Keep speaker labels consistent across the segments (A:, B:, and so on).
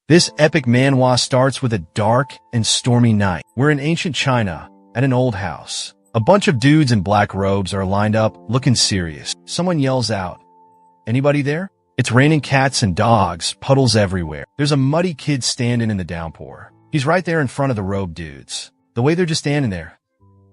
A: This epic manhwa starts with a dark and stormy night. We're in ancient China, at an old house. A bunch of dudes in black robes are lined up, looking serious. Someone yells out, "Anybody there?" It's raining cats and dogs, puddles everywhere. There's a muddy kid standing in the downpour. He's right there in front of the robed dudes. The way they're just standing there.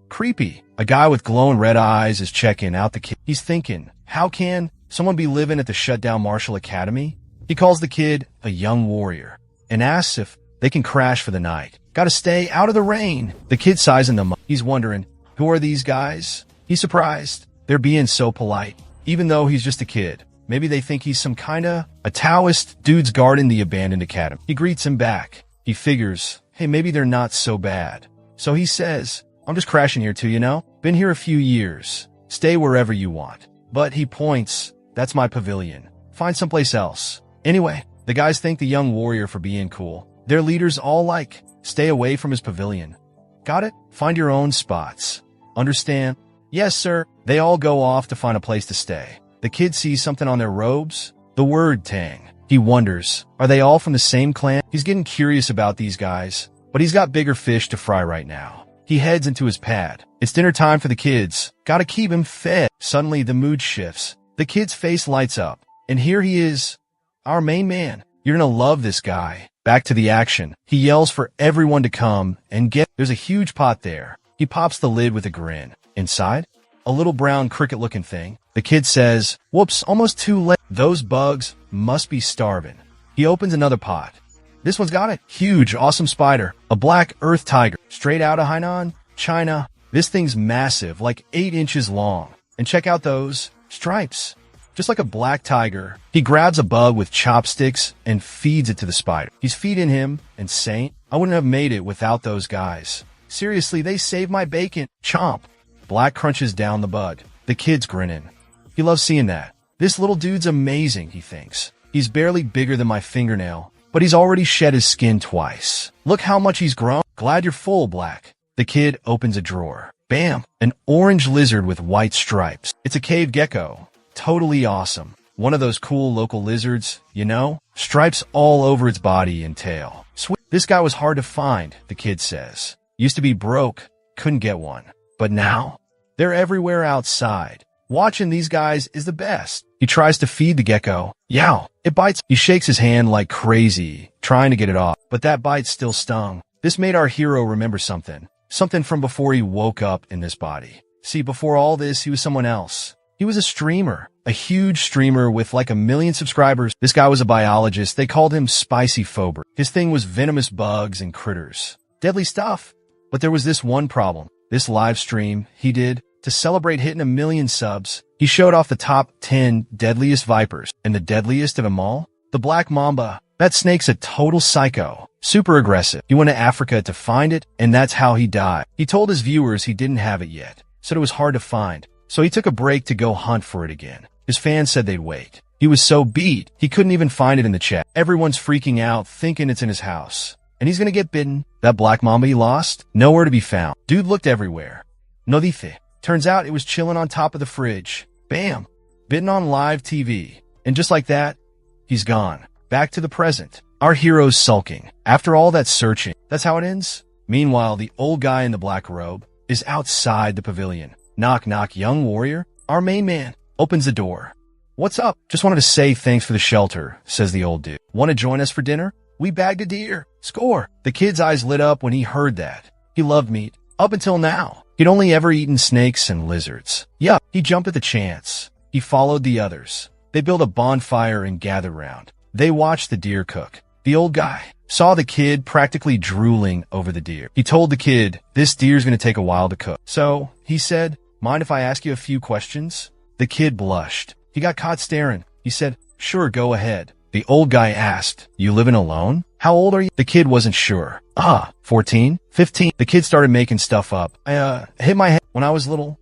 A: Creepy. A guy with glowing red eyes is checking out the kid. He's thinking, how can someone be living at the shutdown martial academy? He calls the kid a young warrior and asks if they can crash for the night. Gotta stay out of the rain. The kid sizing them up. He's wondering, who are these guys? He's surprised. They're being so polite, even though he's just a kid. Maybe they think he's some kinda a Taoist dude's guarding the abandoned academy. He greets him back. He figures, hey, maybe they're not so bad. So he says, I'm just crashing here too, you know? Been here a few years. Stay wherever you want. But he points, that's my pavilion. Find someplace else. Anyway, the guys thank the young warrior for being cool. Their leaders all like, stay away from his pavilion. Got it? Find your own spots. Understand? Yes, sir. They all go off to find a place to stay. The kid sees something on their robes. The word Tang. He wonders, are they all from the same clan? He's getting curious about these guys, but he's got bigger fish to fry right now. He heads into his pad. It's dinner time for the kids. Gotta keep him fed. Suddenly, the mood shifts. The kid's face lights up. And here he is, our main man. You're gonna love this guy. Back to the action. He yells for everyone to come and get. There's a huge pot there. He pops the lid with a grin. Inside, a little brown cricket-looking thing. The kid says, whoops, almost too late. Those bugs must be starving. He opens another pot. This one's got it. Huge, awesome spider. A black earth tiger. Straight out of Hainan, China. This thing's massive, like 8 inches long. And check out those stripes. Just like a black tiger, he grabs a bug with chopsticks and feeds it to the spider. He's feeding him and saying, I wouldn't have made it without those guys. Seriously, they saved my bacon. Chomp. Black crunches down the bud. The kid's grinning. He loves seeing that. This little dude's amazing, he thinks. He's barely bigger than my fingernail, but he's already shed his skin twice. Look how much he's grown. Glad you're full, Black. The kid opens a drawer. Bam! An orange lizard with white stripes. It's a cave gecko. Totally awesome. One of those cool local lizards, you know? Stripes all over its body and tail. Sweet. This guy was hard to find, the kid says. Used to be broke. Couldn't get one. But now, they're everywhere outside. Watching these guys is the best. He tries to feed the gecko. Yow! It bites. He shakes his hand like crazy, trying to get it off. But that bite still stung. This made our hero remember something. Something from before he woke up in this body. See, before all this, he was someone else. He was a streamer. A huge streamer with like 1 million subscribers. This guy was a biologist. They called him Spicy Phober. His thing was venomous bugs and critters. Deadly stuff. But there was this one problem. This live stream he did to celebrate hitting 1 million subs. He showed off the top 10 deadliest vipers. And the deadliest of them all? The black mamba. That snake's a total psycho. Super aggressive. He went to Africa to find it, and that's how he died. He told his viewers he didn't have it yet. Said it was hard to find. So he took a break to go hunt for it again. His fans said they'd wait. He was so beat, he couldn't even find it in the chat. Everyone's freaking out, thinking it's in his house. And he's gonna get bitten. That black mamba he lost? Nowhere to be found. Dude looked everywhere. No dice. Turns out it was chilling on top of the fridge. Bam! Bitten on live TV. And just like that, he's gone. Back to the present. Our hero's sulking. After all that searching, that's how it ends? Meanwhile, the old guy in the black robe is outside the pavilion. Knock, knock, young warrior. Our main man opens the door. What's up? Just wanted to say thanks for the shelter, says the old dude. Want to join us for dinner? We bagged a deer. Score. The kid's eyes lit up when he heard that. He loved meat. Up until now, he'd only ever eaten snakes and lizards. Yup, he jumped at the chance. He followed the others. They built a bonfire and gathered round. They watched the deer cook. The old guy saw the kid practically drooling over the deer. He told the kid, this deer's gonna take a while to cook. So, he said, mind if I ask you a few questions? The kid blushed. He got caught staring. He said, sure, go ahead. The old guy asked, you living alone? How old are you? The kid wasn't sure. 14, 15. The kid started making stuff up. I hit my head when I was little.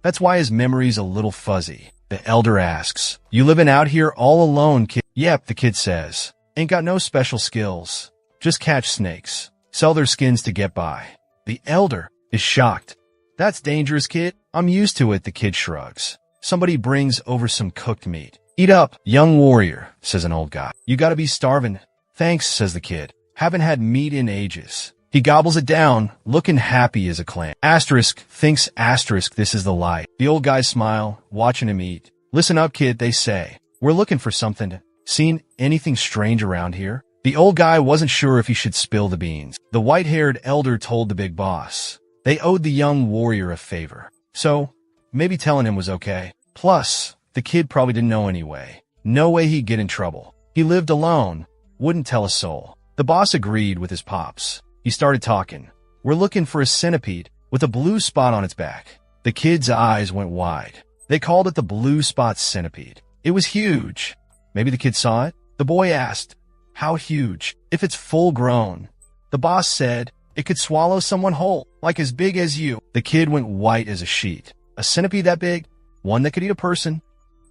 A: That's why his memory's a little fuzzy. The elder asks, you living out here all alone, kid? Yep, the kid says. Ain't got no special skills. Just catch snakes. Sell their skins to get by. The elder is shocked. That's dangerous, kid. I'm used to it, the kid shrugs. Somebody brings over some cooked meat. Eat up, young warrior, says an old guy. You gotta be starving. Thanks, says the kid. Haven't had meat in ages. He gobbles it down, looking happy as a clam. Asterisk thinks asterisk this is the light. The old guys smile, watching him eat. Listen up, kid, they say. We're looking for something. Seen anything strange around here? The old guy wasn't sure if he should spill the beans. The white-haired elder told the big boss. They owed the young warrior a favor. So, maybe telling him was okay. Plus, the kid probably didn't know anyway. No way he'd get in trouble. He lived alone, wouldn't tell a soul. The boss agreed with his pops. He started talking. We're looking for a centipede with a blue spot on its back. The kid's eyes went wide. They called it the blue spot centipede. It was huge. Maybe the kid saw it? The boy asked, how huge? If it's full grown. The boss said, it could swallow someone whole, like as big as you. The kid went white as a sheet. A centipede that big? One that could eat a person?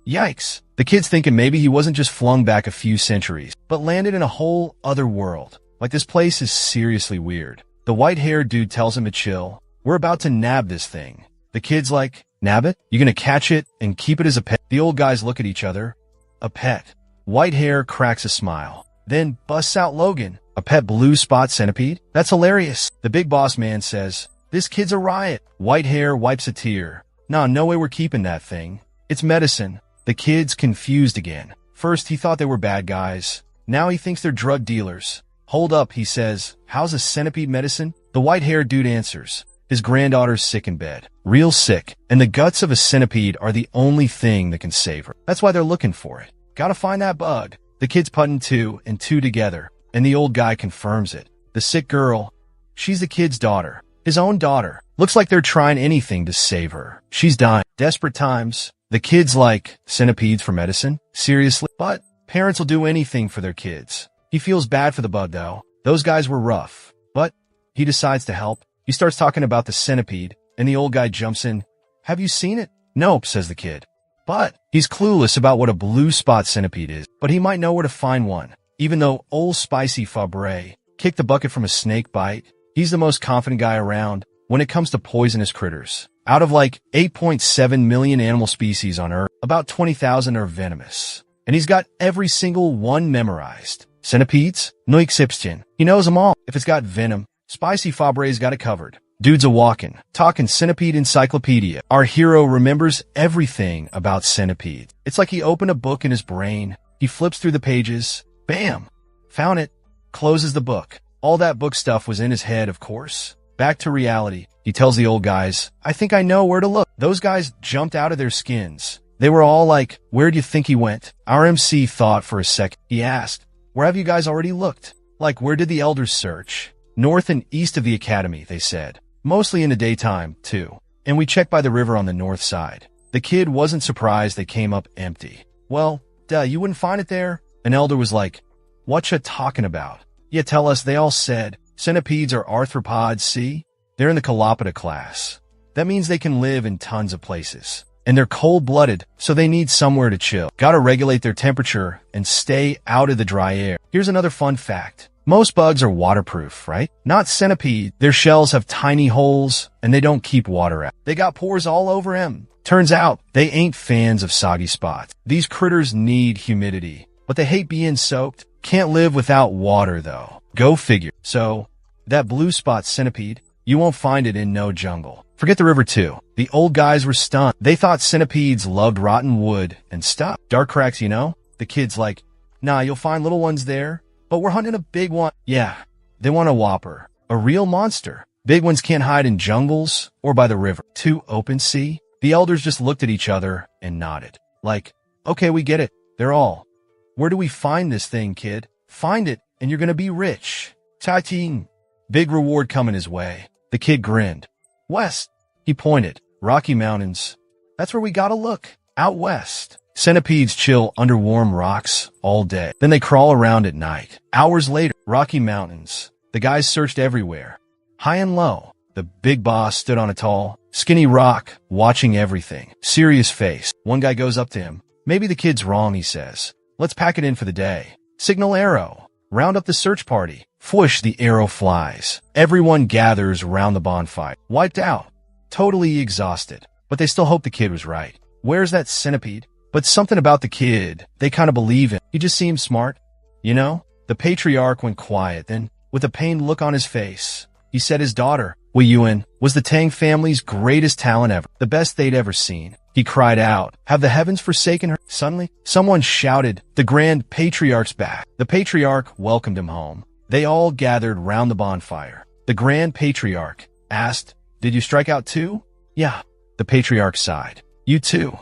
A: Yikes. The kid's thinking maybe he wasn't just flung back a few centuries, but landed in a whole other world. Like this place is seriously weird. The white-haired dude tells him to chill. We're about to nab this thing. The kid's like, nab it? You gonna catch it and keep it as a pet? The old guys look at each other. A pet. White hair cracks a smile. Then busts out Logan. A pet blue spot centipede? That's hilarious. The big boss man says, this kid's a riot. White hair wipes a tear. Nah, no way we're keeping that thing. It's medicine. The kid's confused again. First, he thought they were bad guys. Now he thinks they're drug dealers. Hold up, he says. How's a centipede medicine? The white-haired dude answers. His granddaughter's sick in bed. Real sick. And the guts of a centipede are the only thing that can save her. That's why they're looking for it. Gotta find that bug. The kid's putting two and two together, and the old guy confirms it. The sick girl, she's the kid's daughter. His own daughter. Looks like they're trying anything to save her. She's dying. Desperate times. The kid's like, centipedes for medicine? Seriously? But parents will do anything for their kids. He feels bad for the bug, though. Those guys were rough. But he decides to help. He starts talking about the centipede, and the old guy jumps in. Have you seen it? Nope, says the kid. But he's clueless about what a blue spot centipede is, but he might know where to find one. Even though old Spicy Fabre kicked the bucket from a snake bite, he's the most confident guy around when it comes to poisonous critters. Out of like 8.7 million animal species on Earth, about 20,000 are venomous. And he's got every single one memorized. Centipedes? ᴄᴏᴘᴘ. He knows them all. If it's got venom, Spicy Fabre's got it covered. Dude's a walking, talking centipede encyclopedia. Our hero remembers everything about centipedes. It's like he opened a book in his brain. He flips through the pages. Bam! Found it. Closes the book. All that book stuff was in his head, of course. Back to reality. He tells the old guys, I think I know where to look. Those guys jumped out of their skins. They were all like, where do you think he went? Our MC thought for a sec. He asked, where have you guys already looked? Like, where did the elders search? North and east of the academy, they said. Mostly in the daytime, too. And we checked by the river on the north side. The kid wasn't surprised they came up empty. Well, duh, you wouldn't find it there? An elder was like, what you talking about? Yeah, tell us, they all said, centipedes are arthropods, see? They're in the Calopoda class. That means they can live in tons of places. And they're cold-blooded, so they need somewhere to chill. Gotta regulate their temperature and stay out of the dry air. Here's another fun fact. Most bugs are waterproof, right? Not centipede. Their shells have tiny holes, and they don't keep water out. They got pores all over them. Turns out, they ain't fans of soggy spots. These critters need humidity, but they hate being soaked. Can't live without water, though. Go figure. So, that blue spot centipede, you won't find it in no jungle. Forget the river, too. The old guys were stunned. They thought centipedes loved rotten wood and stuff. Dark cracks, you know? The kid's like, nah, you'll find little ones there. But we're hunting a big one. Yeah, they want a whopper. A real monster. Big ones can't hide in jungles or by the river. Too open sea? The elders just looked at each other and nodded. Like, okay, we get it. They're all. Where do we find this thing, kid? Find it, and you're gonna be rich. Ta-ting. Big reward coming his way. The kid grinned. West. He pointed. Rocky Mountains. That's where we gotta look. Out west. Centipedes chill under warm rocks all day. Then they crawl around at night. Hours later, Rocky Mountains. The guys searched everywhere. High and low. The big boss stood on a tall, skinny rock, watching everything. Serious face. One guy goes up to him. Maybe the kid's wrong, he says. Let's pack it in for the day. Signal arrow. Round up the search party. Whoosh, the arrow flies. Everyone gathers around the bonfire. Wiped out. Totally exhausted. But they still hope the kid was right. Where's that centipede? But something about the kid, they kind of believe in. He just seems smart. You know? The patriarch went quiet, then, with a pained look on his face, he said his daughter, Weiyuan, was the Tang family's greatest talent ever, the best they'd ever seen. He cried out, "Have the heavens forsaken her?" Suddenly, someone shouted, "The Grand Patriarch's back." The patriarch welcomed him home. They all gathered round the bonfire. The Grand Patriarch asked, "Did you strike out too?" "Yeah." The patriarch sighed. "You too?"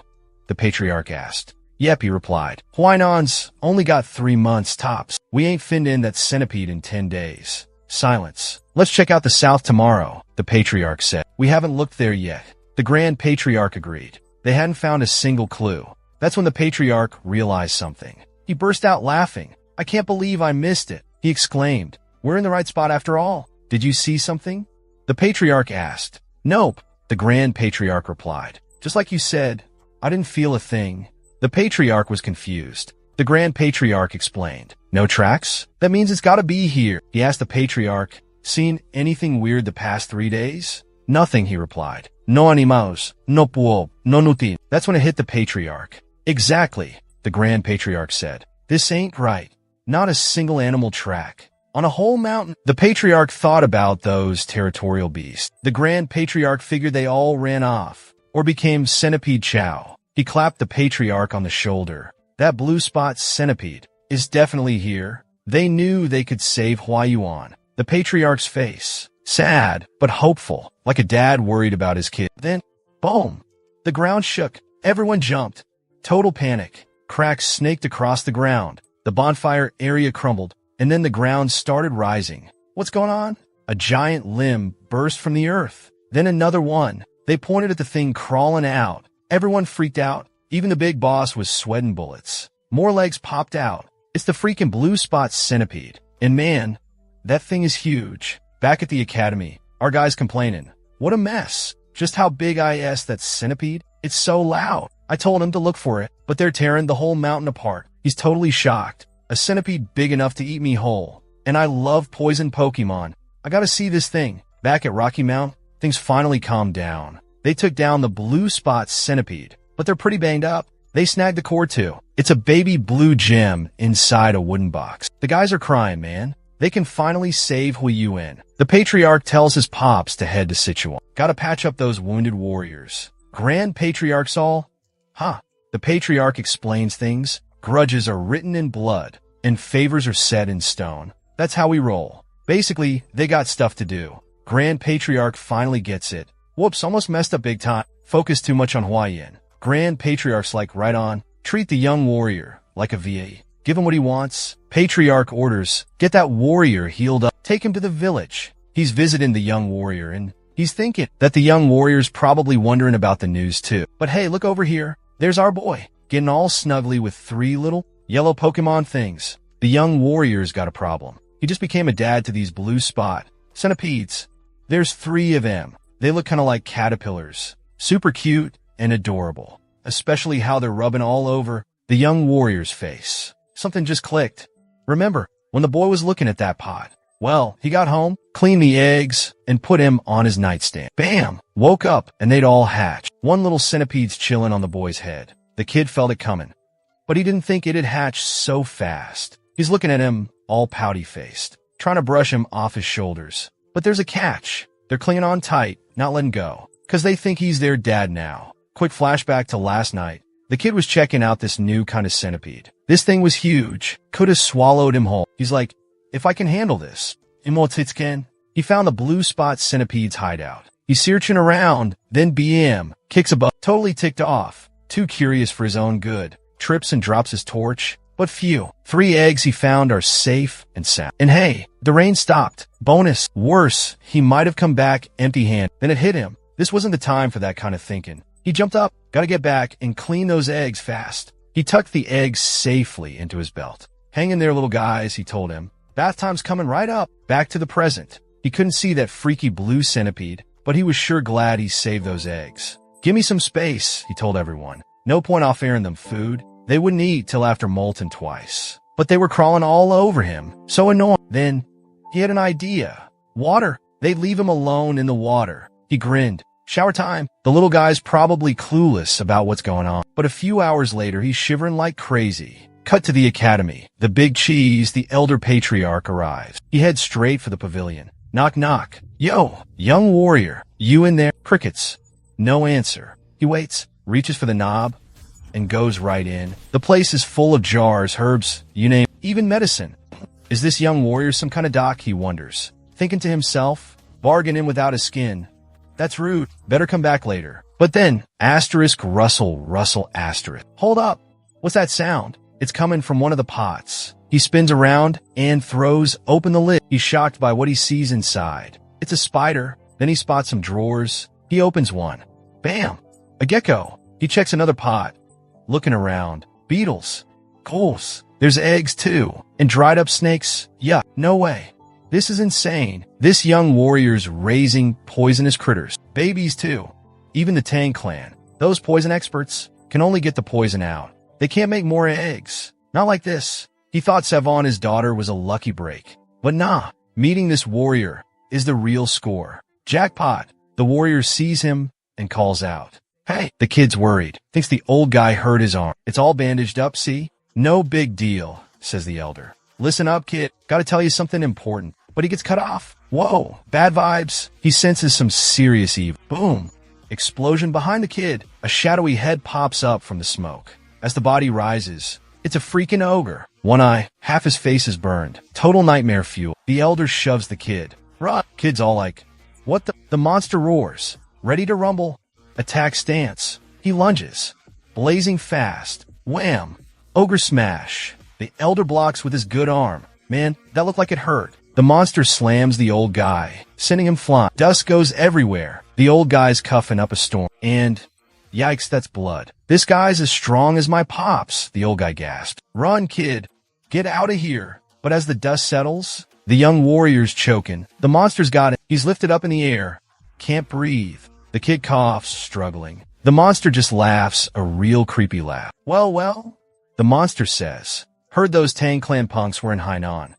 A: The patriarch asked. "Yep," he replied. "Huainan's only got 3 months tops. We ain't finned in that centipede in 10 days. Silence. "Let's check out the south tomorrow," the patriarch said. "We haven't looked there yet." The Grand Patriarch agreed. They hadn't found a single clue. That's when the patriarch realized something. He burst out laughing. "I can't believe I missed it," he exclaimed. "We're in the right spot after all. Did you see something?" The patriarch asked. "Nope," the Grand Patriarch replied. "Just like you said, I didn't feel a thing." The patriarch was confused. The Grand Patriarch explained. "No tracks? That means it's gotta be here." He asked the patriarch, "Seen anything weird the past 3 days?" "Nothing," he replied. "No animals, no puo, no nutin." That's when it hit the patriarch. "Exactly," the Grand Patriarch said. "This ain't right. Not a single animal track. On a whole mountain." The patriarch thought about those territorial beasts. The Grand Patriarch figured they all ran off, or became centipede chow. He clapped the patriarch on the shoulder. "That blue spot centipede is definitely here." They knew they could save Huaiyuan. The patriarch's face, sad but hopeful, like a dad worried about his kid. Then, boom! The ground shook. Everyone jumped. Total panic. Cracks snaked across the ground. The bonfire area crumbled, and then the ground started rising. "What's going on?" A giant limb burst from the earth. Then another one. They pointed at the thing crawling out. Everyone freaked out. Even the big boss was sweating bullets. More legs popped out. It's the freaking blue spot centipede. And man, that thing is huge. Back at the academy, our guy's complaining. "What a mess. Just how big is that centipede? It's so loud." I told him to look for it, but they're tearing the whole mountain apart. He's totally shocked. A centipede big enough to eat me whole. And I love poison Pokemon. I gotta see this thing. Back at Rocky Mount, things finally calmed down. They took down the blue spot centipede, but they're pretty banged up. They snagged the core too. It's a baby blue gem inside a wooden box. The guys are crying, man. They can finally save Huiyuan. The patriarch tells his pops to head to Sichuan. Gotta patch up those wounded warriors. Grand Patriarch's all? Huh. The patriarch explains things. Grudges are written in blood, and favors are set in stone. That's how we roll. Basically, they got stuff to do. Grand Patriarch finally gets it. Whoops, almost messed up big time. Focus too much on Huayan. Grand Patriarch's like, right on. Treat the young warrior like a VA. Give him what he wants. Patriarch orders, get that warrior healed up. Take him to the village. He's visiting the young warrior, and he's thinking that the young warrior's probably wondering about the news too. But hey, look over here. There's our boy, getting all snuggly with 3 little yellow Pokemon things. The young warrior's got a problem. He just became a dad to these blue spot centipedes. There's 3 of them. They look kind of like caterpillars. Super cute and adorable. Especially how they're rubbing all over the young warrior's face. Something just clicked. Remember, when the boy was looking at that pot? Well, he got home, cleaned the eggs, and put him on his nightstand. Bam! Woke up, and they'd all hatched. One little centipede's chilling on the boy's head. The kid felt it coming. But he didn't think it'd hatch so fast. He's looking at him, all pouty-faced, trying to brush him off his shoulders. But there's a catch. They're clinging on tight, not letting go, because they think he's their dad now. Quick flashback to last night. The kid was checking out this new kind of centipede. This thing was huge. Could have swallowed him whole. He's like, if I can handle this. Imotitsken. He found the blue spot centipede's hideout. He's searching around, then BM, kicks a butt, totally ticked off. Too curious for his own good. Trips and drops his torch. But phew. 3 eggs he found are safe and sound. And hey, the rain stopped. Bonus. Worse, he might have come back empty-handed. Then it hit him. This wasn't the time for that kind of thinking. He jumped up, gotta get back, and clean those eggs fast. He tucked the eggs safely into his belt. Hang in there, little guys, he told him. Bath time's coming right up. Back to the present. He couldn't see that freaky blue centipede, but he was sure glad he saved those eggs. Give me some space, he told everyone. No point off-airing them food. They wouldn't eat till after molting twice. But they were crawling all over him. So annoying. Then, he had an idea. Water. They'd leave him alone in the water. He grinned. Shower time. The little guy's probably clueless about what's going on. But a few hours later, he's shivering like crazy. Cut to the academy. The big cheese, the elder patriarch, arrives. He heads straight for the pavilion. Knock, knock. Yo, young warrior, you in there? Crickets. No answer. He waits, reaches for the knob, and goes right in. The place is full of jars, herbs, you name it, even medicine. Is this young warrior some kind of doc, he wonders. Thinking to himself, bargain in without a skin. That's rude. Better come back later. But then, asterisk, rustle, asterisk. Hold up. What's that sound? It's coming from one of the pots. He spins around and throws open the lid. He's shocked by what he sees inside. It's a spider. Then he spots some drawers. He opens one. Bam! A gecko. He checks another pot. Looking around. Beetles. Ghouls. There's eggs too. And dried up snakes. Yuck. No way. This is insane. This young warrior's raising poisonous critters. Babies too. Even the Tang clan. Those poison experts can only get the poison out. They can't make more eggs. Not like this. He thought Savon, his daughter, was a lucky break. But nah, meeting this warrior is the real score. Jackpot. The warrior sees him and calls out. Hey, the kid's worried. Thinks the old guy hurt his arm. It's all bandaged up, see? No big deal, says the elder. Listen up, kid. Gotta tell you something important. But he gets cut off. Whoa, bad vibes. He senses some serious evil. Boom. Explosion behind the kid. A shadowy head pops up from the smoke. As the body rises, it's a freaking ogre. One eye, half his face is burned. Total nightmare fuel. The elder shoves the kid. Run. Kid's all like, what the? The monster roars. Ready to rumble. Attack stance. He lunges. Blazing fast. Wham. Ogre smash. The elder blocks with his good arm. Man, that looked like it hurt. The monster slams the old guy, sending him flying. Dust goes everywhere. The old guy's coughing up a storm. And, yikes, that's blood. This guy's as strong as my pops, the old guy gasped. Run, kid. Get out of here. But as the dust settles, the young warrior's choking. The monster's got him. He's lifted up in the air. Can't breathe. The kid coughs, struggling. The monster just laughs, a real creepy laugh. Well, the monster says. Heard those Tang clan punks were in Hainan.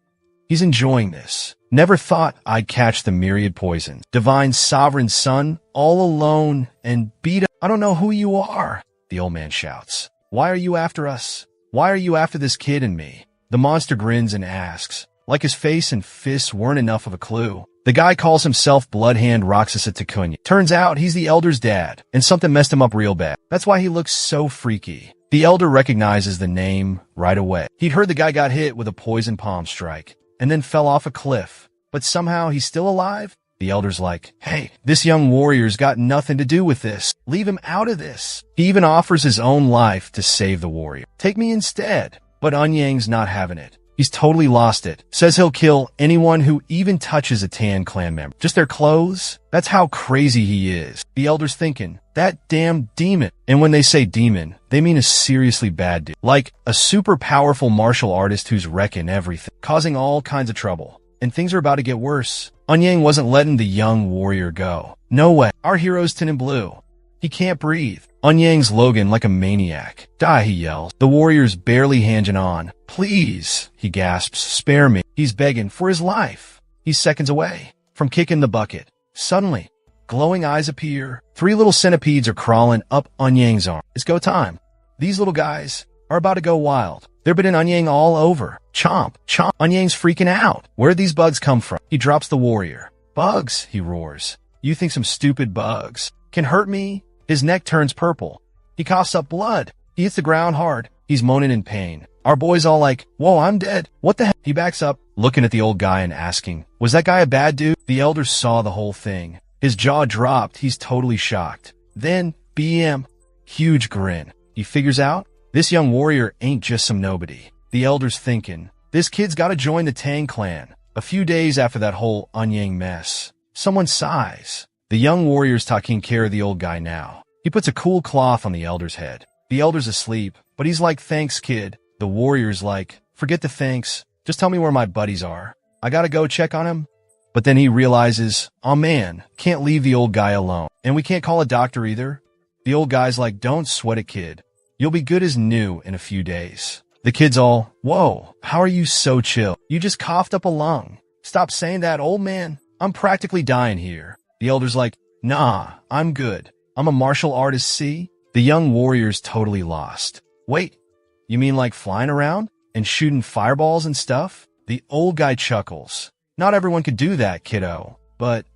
A: He's enjoying this. Never thought I'd catch the myriad poison. Divine sovereign son, all alone and beat up. I don't know who you are, the old man shouts. Why are you after us? Why are you after this kid and me? The monster grins and asks, like his face and fists weren't enough of a clue. The guy calls himself Bloodhand Roxas-a-Takunya. Turns out he's the elder's dad, and something messed him up real bad. That's why he looks so freaky. The elder recognizes the name right away. He'd heard the guy got hit with a poison palm strike, and then fell off a cliff. But somehow he's still alive? The elder's like, hey, this young warrior's got nothing to do with this. Leave him out of this. He even offers his own life to save the warrior. Take me instead. But Anyang's not having it. He's totally lost it. Says he'll kill anyone who even touches a Tan clan member. Just their clothes? That's how crazy he is. The elder's thinking, that damn demon. And when they say demon, they mean a seriously bad dude. Like a super powerful martial artist who's wrecking everything, causing all kinds of trouble. And things are about to get worse. Anyang wasn't letting the young warrior go. No way. Our hero's Tin and Blue. He can't breathe. Anyang's Logan like a maniac. Die, he yells. The warrior's barely hanging on. Please, he gasps, spare me. He's begging for his life. He's seconds away from kicking the bucket. Suddenly, glowing eyes appear. 3 little centipedes are crawling up Anyang's arm. It's go time. These little guys are about to go wild. They're biting Anyang all over. Chomp, chomp. Anyang's freaking out. Where'd these bugs come from? He drops the warrior. Bugs, he roars. You think some stupid bugs can hurt me? His neck turns purple. He coughs up blood. He hits the ground hard. He's moaning in pain. Our boy's all like, whoa, I'm dead. What the heck? He backs up, looking at the old guy and asking, was that guy a bad dude? The elder saw the whole thing. His jaw dropped. He's totally shocked. Then, BM, huge grin. He figures out, this young warrior ain't just some nobody. The elder's thinking, this kid's gotta join the Tang clan. A few days after that whole Anyang mess, someone sighs. The young warrior's taking care of the old guy now. He puts a cool cloth on the elder's head. The elder's asleep, but he's like, thanks, kid. The warrior's like, forget the thanks. Just tell me where my buddies are. I gotta go check on him. But then he realizes, oh man, can't leave the old guy alone. And we can't call a doctor either. The old guy's like, don't sweat it, kid. You'll be good as new in a few days. The kid's all, whoa, how are you so chill? You just coughed up a lung. Stop saying that, old man. I'm practically dying here. The elder's like, nah, I'm good. I'm a martial artist, see? The young warrior's totally lost. Wait, You mean like flying around and shooting fireballs and stuff? The old guy chuckles. Not everyone could do that, kiddo. But,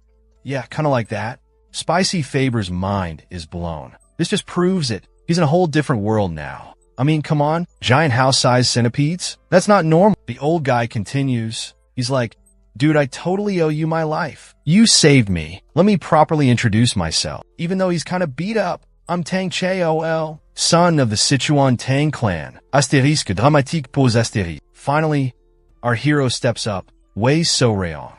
A: yeah, kinda like that. Spicy Faber's mind is blown. This just proves it. He's in a whole different world now. I mean, come on, giant house-sized centipedes? That's not normal. The old guy continues. He's like, dude, I totally owe you my life. You saved me. Let me properly introduce myself. Even though he's kinda beat up, I'm Tang Cheol, son of the Sichuan Tang clan. Astérisque dramatique pose astérisque. Finally, our hero steps up. Wei So-reong.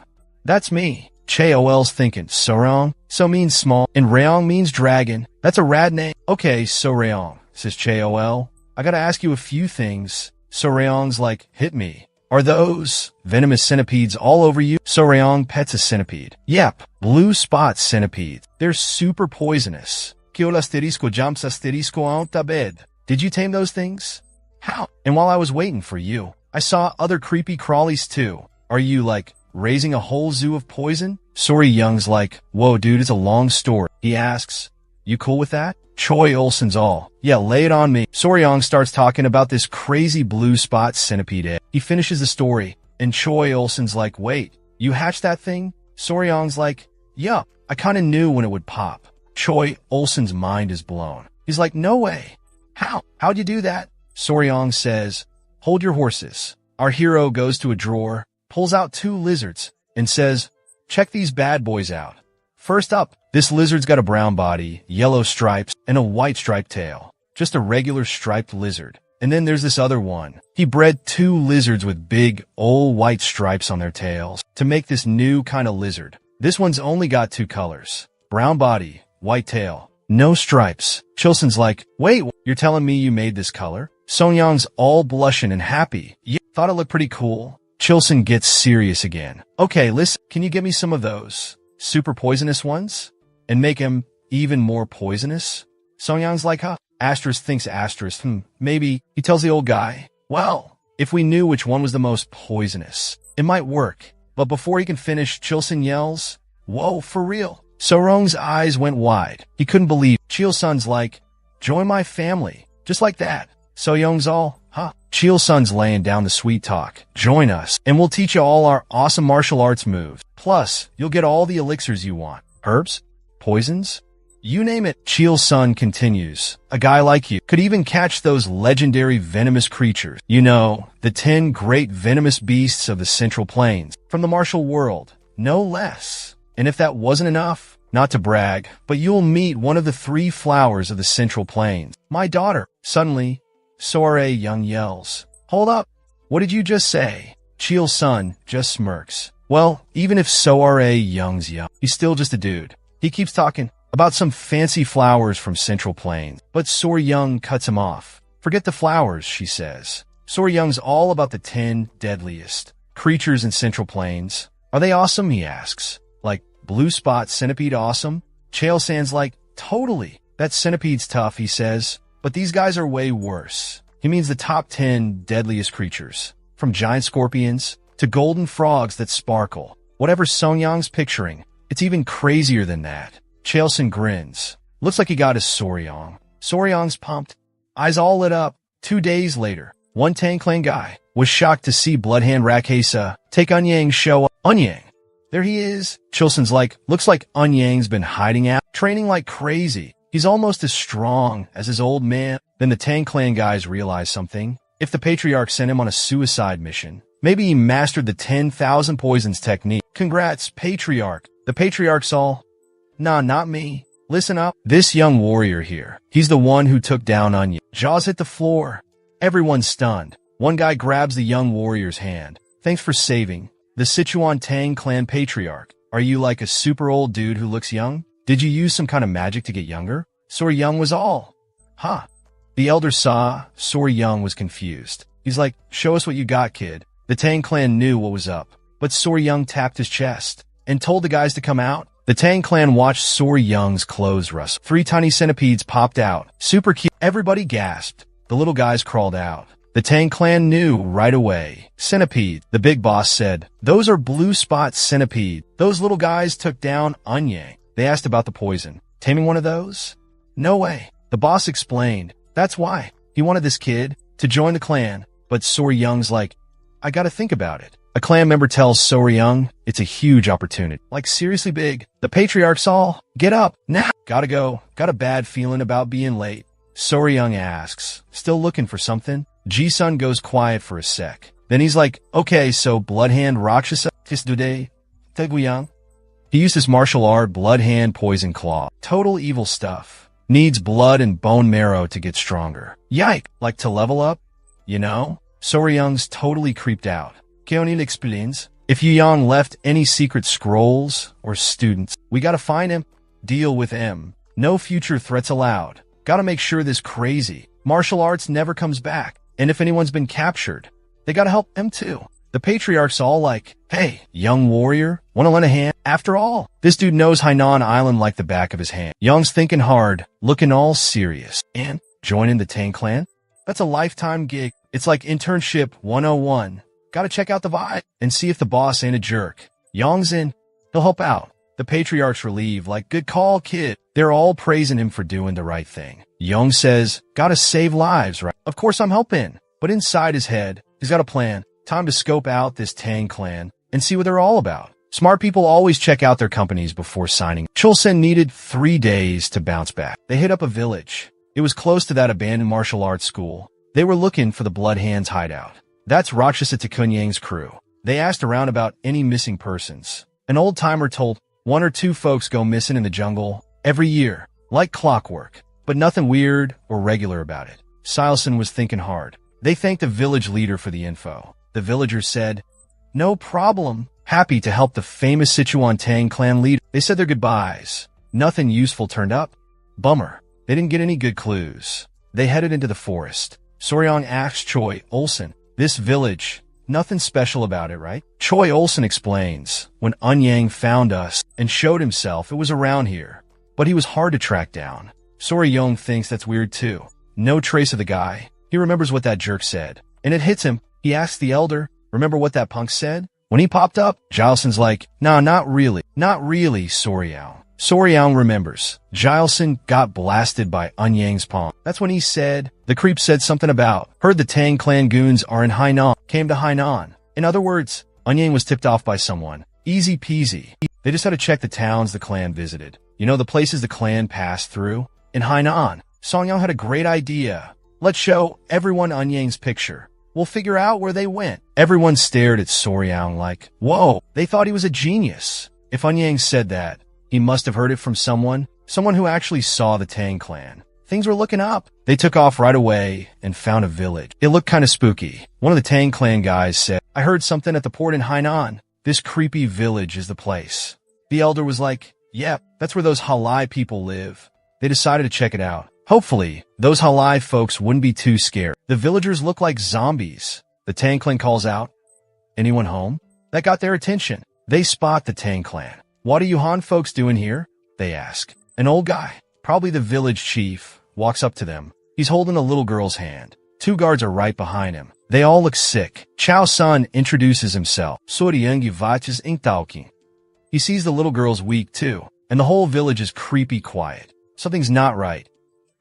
A: That's me. Cheol's thinking, So-reong? So means small, and Reong means dragon. That's a rad name. Okay, So-reong, says Cheol. I gotta ask you a few things. So-reong's like, hit me. Are those venomous centipedes all over you? So-reong pets a centipede. Yep, blue spot centipedes. They're super poisonous. Kiol asterisco jumps asterisco out a bed. Did you tame those things? How? And while I was waiting for you, I saw other creepy crawlies too. Are you, like, raising a whole zoo of poison? So-reong's like, whoa, dude, it's a long story. He asks, you cool with that? Choi Olsen's all, yeah, lay it on me. So-reong starts talking about this crazy blue spot centipede egg. He finishes the story, and Choi Olsen's like, wait, you hatched that thing? So-reong's like, yup, I kinda knew when it would pop. Choi Olsen's mind is blown. He's like, no way. How? How'd you do that? So-reong says, hold your horses. Our hero goes to a drawer, pulls out 2 lizards, and says, check these bad boys out. First up, this lizard's got a brown body, yellow stripes, and a white striped tail. Just a regular striped lizard. And then there's this other one. He bred 2 lizards with big, old white stripes on their tails to make this new kind of lizard. This one's only got 2 colors. Brown body, white tail, no stripes. Chilson's like, wait, you're telling me you made this color? Sonyang's all blushing and happy. Yeah, thought it looked pretty cool. Chilson gets serious again. Okay, listen, can you give me some of those super poisonous ones? And make him even more poisonous? Sonyang's like, huh? Asterisk thinks asterisk, maybe. He tells the old guy, well, if we knew which one was the most poisonous, it might work. But before he can finish, Chilson yells, whoa, for real? So-reong's eyes went wide. He couldn't believe. Chilson's like, join my family. Just like that. So-young's all, huh? Chilson's laying down the sweet talk. Join us, and we'll teach you all our awesome martial arts moves. Plus, you'll get all the elixirs you want. Herbs? Poisons? You name it. Chilson continues. A guy like you could even catch those legendary venomous creatures. You know, the 10 great venomous beasts of the Central Plains. From the martial world. No less. And if that wasn't enough, not to brag, but you'll meet one of the 3 flowers of the Central Plains. My daughter. Suddenly, So-reong yells, hold up. What did you just say? Chilson just smirks. Well, even if So-reong's young, he's still just a dude. He keeps talking about some fancy flowers from Central Plains, but So-reong cuts him off. Forget the flowers, she says. So-reong's all about the 10 deadliest creatures in Central Plains. Are they awesome? He asks. Like, blue spot centipede awesome? Chilson's like, totally. That centipede's tough, he says. But these guys are way worse. He means the top 10 deadliest creatures. From giant scorpions to golden frogs that sparkle. Whatever So-reong's picturing, it's even crazier than that. Chilson grins. Looks like he got his So-reong. So-reong's pumped. Eyes all lit up. 2 days later, one Tang Clan guy was shocked to see Bloodhand Rakesa take Eun-yang's show up. Eun-yang. There he is. Chilson's like, looks like Eun-yang's been hiding out, training like crazy. He's almost as strong as his old man. Then the Tang Clan guys realize something. If the Patriarch sent him on a suicide mission, maybe he mastered the 10,000 poisons technique. Congrats, Patriarch. The Patriarch's all, nah, not me. Listen up. This young warrior here, he's the one who took down Eun-yang. Jaws hit the floor. Everyone's stunned. One guy grabs the young warrior's hand. Thanks for saving the Sichuan Tang Clan Patriarch. Are you like a super old dude who looks young? Did you use some kind of magic to get younger? So-reong was all, huh? The elder saw So-reong was confused. He's like, show us what you got, kid. The Tang Clan knew what was up, but So-reong tapped his chest and told the guys to come out. The Tang Clan watched So-reong's clothes rustle. 3 tiny centipedes popped out. Super cute. Everybody gasped. The little guys crawled out. The Tang Clan knew right away. Centipede, the big boss said. Those are blue spot centipede. Those little guys took down Eun-yang. They asked about the poison. Taming one of those? No way. The boss explained. That's why. He wanted this kid to join the clan, but Soryung's like, I gotta think about it. A clan member tells Soryung it's a huge opportunity. Like, seriously big. The patriarchs all, get up, now. Gotta go. Got a bad feeling about being late. Soryung asks, still looking for something? Ji-sun goes quiet for a sec. Then he's like, okay, so Bloodhand Rakshasa, Tisdude, Teguyang. He used his martial art, Bloodhand Poison Claw. Total evil stuff. Needs blood and bone marrow to get stronger. Yike! Like to level up? You know? Soryung's totally creeped out. ᴄᴏᴘыឫ if Yuyang left any secret scrolls or students, we gotta find him. Deal with him. No future threats allowed. Gotta make sure this crazy martial arts never comes back. And if anyone's been captured, they gotta help them too. The patriarch's all like, hey, young warrior, wanna lend a hand? After all, this dude knows Hainan Island like the back of his hand. Young's thinking hard, looking all serious. And joining the Tang clan? That's a lifetime gig. It's like internship 101. Gotta check out the vibe and see if the boss ain't a jerk. Yong's in. He'll help out. The patriarch's relieved, like, good call, kid. They're all praising him for doing the right thing. Yong says, gotta save lives, right? Of course I'm helping. But inside his head, he's got a plan. Time to scope out this Tang clan and see what they're all about. Smart people always check out their companies before signing. Chulsen needed 3 days to bounce back. They hit up a village. It was close to that abandoned martial arts school. They were looking for the Blood Hands hideout. That's Rakshasa Tekunyang's crew. They asked around about any missing persons. An old-timer told 1 or 2 folks go missing in the jungle every year, like clockwork, but nothing weird or regular about it. Sileson was thinking hard. They thanked the village leader for the info. The villagers said, no problem, happy to help the famous Sichuan Tang clan leader. They said their goodbyes. Nothing useful turned up. Bummer. They didn't get any good clues. They headed into the forest. Soryung asked Choi Olsen, this village, nothing special about it, right? Choi Olsen explains, when Eunhyang found us and showed himself, it was around here. But he was hard to track down. Soryung thinks that's weird too. No trace of the guy. He remembers what that jerk said. And it hits him. He asks the elder, remember what that punk said? When he popped up, Gilesen's like, nah, not really. Not really, Soryung. Soryung remembers. Gilesen got blasted by Eunhyang's palm. That's when he said, the creep said something about, heard the Tang clan goons are in Hainan, came to Hainan. In other words, Eunhyang was tipped off by someone. Easy peasy. They just had to check the towns the clan visited. You know, the places the clan passed through? In Hainan, Songyang had a great idea. Let's show everyone Eunhyang's picture. We'll figure out where they went. Everyone stared at Soryung like, whoa, they thought he was a genius. If Eunhyang said that, he must have heard it from someone who actually saw the Tang clan. Things were looking up. They took off right away and found a village. It looked kind of spooky. One of the Tang clan guys said, I heard something at the port in Hainan. This creepy village is the place. The elder was like, yep, that's where those Halai people live. They decided to check it out. Hopefully, those Halai folks wouldn't be too scared. The villagers look like zombies. The Tang clan calls out, anyone home? That got their attention. They spot the Tang clan. What are you Han folks doing here? They ask. An old guy, probably the village chief, walks up to them. He's holding a little girl's hand. 2 guards are right behind him. They all look sick. Chao Sun introduces himself. ᴄᴏᴘыឫ He sees the little girl's weak too, and the whole village is creepy quiet. Something's not right.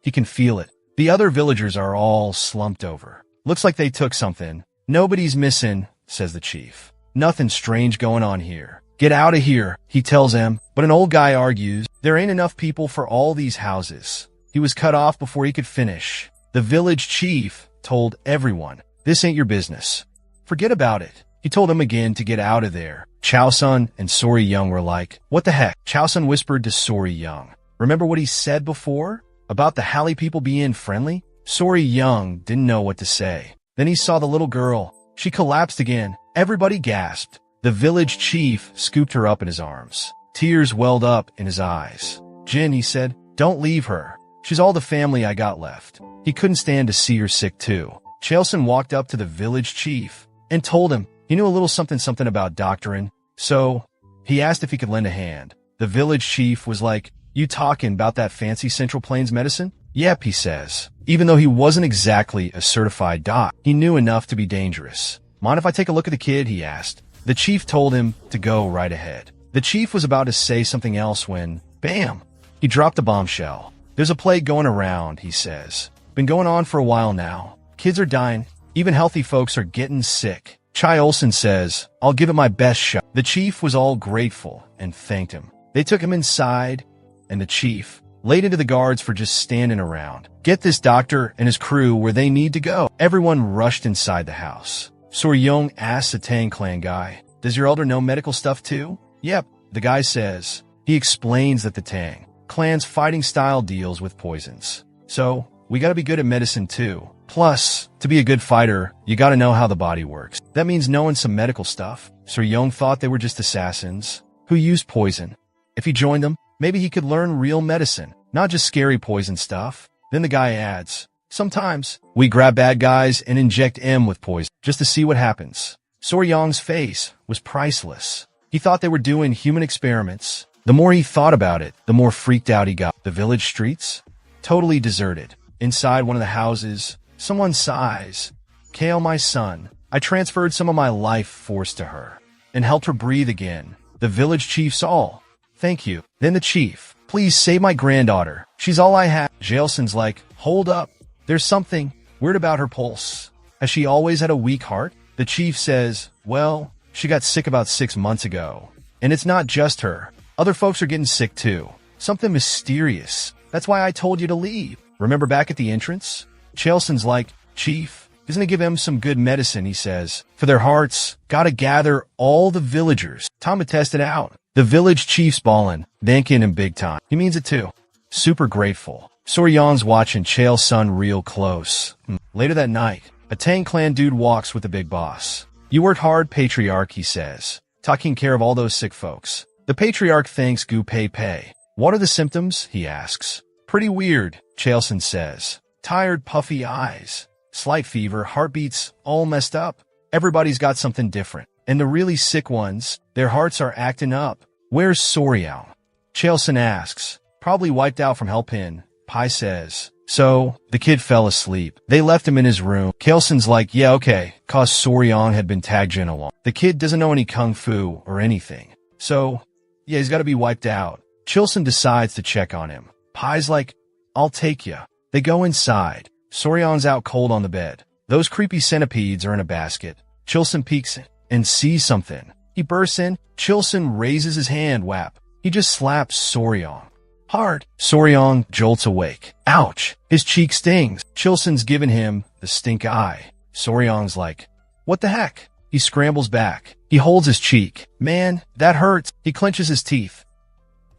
A: He can feel it. The other villagers are all slumped over. Looks like they took something. Nobody's missing, says the chief. Nothing strange going on here. Get out of here, he tells them, but an old guy argues, there ain't enough people for all these houses. He was cut off before he could finish. The village chief told everyone, this ain't your business. Forget about it. He told them again to get out of there. Chaosun and Soryung were like, what the heck? Chaosun whispered to Soryung, remember what he said before? About the Halley people being friendly? Soryung didn't know what to say. Then he saw the little girl. She collapsed again. Everybody gasped. The village chief scooped her up in his arms. Tears welled up in his eyes. Jin, he said, don't leave her. She's all the family I got left. He couldn't stand to see her sick too. Chaelson walked up to the village chief and told him he knew a little something about doctoring. So he asked if he could lend a hand. The village chief was like, you talking about that fancy Central Plains medicine? Yep, he says. Even though he wasn't exactly a certified doc, he knew enough to be dangerous. Mind if I take a look at the kid? He asked. The chief told him to go right ahead. The chief was about to say something else when, bam, he dropped a bombshell. There's a plague going around, he says. Been going on for a while now. Kids are dying. Even healthy folks are getting sick. Chai Olsen says, I'll give it my best shot. The chief was all grateful and thanked him. They took him inside, and the chief laid into the guards for just standing around. Get this doctor and his crew where they need to go. Everyone rushed inside the house. Soryong asks the Tang clan guy, does your elder know medical stuff too? Yep, the guy says. He explains that the Tang clan's fighting style deals with poisons. So, we gotta be good at medicine too. Plus, to be a good fighter, you gotta know how the body works. That means knowing some medical stuff. Soryong thought they were just assassins who used poison. If he joined them, maybe he could learn real medicine, not just scary poison stuff. Then the guy adds, sometimes we grab bad guys and inject M with poison just to see what happens. Soryong's face was priceless. He thought they were doing human experiments. The more he thought about it, the more freaked out he got. The village streets? Totally deserted. Inside one of the houses, someone sighs. Kale, my son, I transferred some of my life force to her and helped her breathe again. The village chief's all. Thank you. Then the chief, please save my granddaughter. She's all I have. Jaelson's like, hold up. There's something weird about her pulse. Has she always had a weak heart? The chief says, well, she got sick about 6 months ago. And it's not just her. Other folks are getting sick too. Something mysterious. That's why I told you to leave. Remember back at the entrance? Jaelson's like, Chief, isn't it give them some good medicine, he says. For their hearts, gotta gather all the villagers. Time to test it out. The village chief's ballin', thanking him big time. He means it too. Super grateful. Soryong's watching Chael's son real close. Later that night, a Tang clan dude walks with the big boss. You worked hard, patriarch, he says, taking care of all those sick folks. The patriarch thanks Gu Pei Pei. What are the symptoms? He asks. Pretty weird, Chaelson says. Tired, puffy eyes. Slight fever, heartbeats, all messed up. Everybody's got something different. And the really sick ones, their hearts are acting up. Where's Soryong? Chaelson asks. Probably wiped out from Helpin, Pai says. So, the kid fell asleep. They left him in his room. Chaelson's like, yeah, okay, cause Soryong had been tagged in along. The kid doesn't know any kung fu or anything. So, yeah, he's gotta be wiped out. Chaelson decides to check on him. Pai's like, I'll take ya. They go inside. Soryong's out cold on the bed. Those creepy centipedes are in a basket. Chaelson peeks in and sees something. He bursts in. Chaelson raises his hand, whap. He just slaps Soryong. Hard. Soryong jolts awake. Ouch. His cheek stings. Chaelson's giving him the stink eye. Soryong's like, what the heck? He scrambles back. He holds his cheek. Man, that hurts. He clenches his teeth.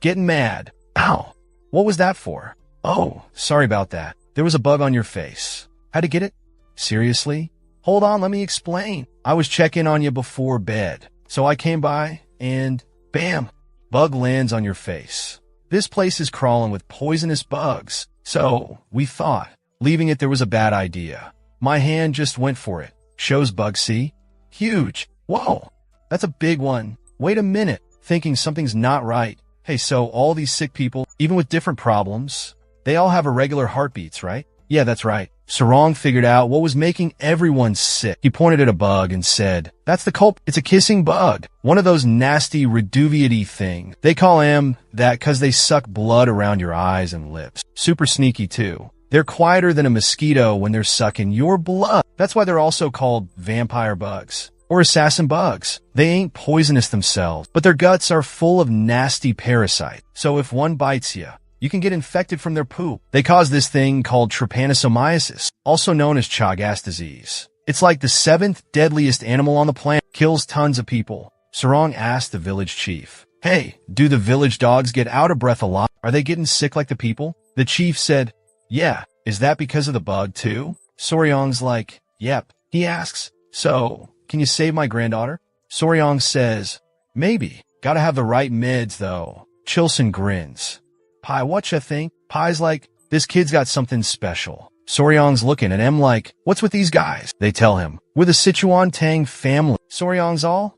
A: Getting mad. Ow. What was that for? Oh, sorry about that. There was a bug on your face. How'd you get it? Seriously? Hold on, let me explain. I was checking on you before bed. So I came by and bam, bug lands on your face. This place is crawling with poisonous bugs. So we thought leaving it there was a bad idea. My hand just went for it. Shows bug, see? Huge. Whoa, that's a big one. Wait a minute. Thinking something's not right. Hey, so all these sick people, even with different problems, they all have irregular heartbeats, right? Yeah, that's right. Sarong figured out what was making everyone sick. He pointed at a bug and said, that's the culprit. It's a kissing bug. One of those nasty reduviety things. They call them that cause they suck blood around your eyes and lips. Super sneaky too. They're quieter than a mosquito when they're sucking your blood. That's why they're also called vampire bugs or assassin bugs. They ain't poisonous themselves, but their guts are full of nasty parasites. So if one bites you, you can get infected from their poop. They cause this thing called trypanosomiasis, also known as Chagas disease. It's like the 7th deadliest animal on the planet. Kills tons of people. Sarong asked the village chief, hey, do the village dogs get out of breath a lot? Are they getting sick like the people? The chief said, yeah, is that because of the bug too? Soryong's like, yep. He asks, so, can you save my granddaughter? Soryong says, maybe. Gotta have the right meds though. Chaelson grins. Pai, what ya think? Pai's like, this kid's got something special. Soryong's looking at him like, what's with these guys? They tell him, we're the Sichuan Tang family. Soryong's all?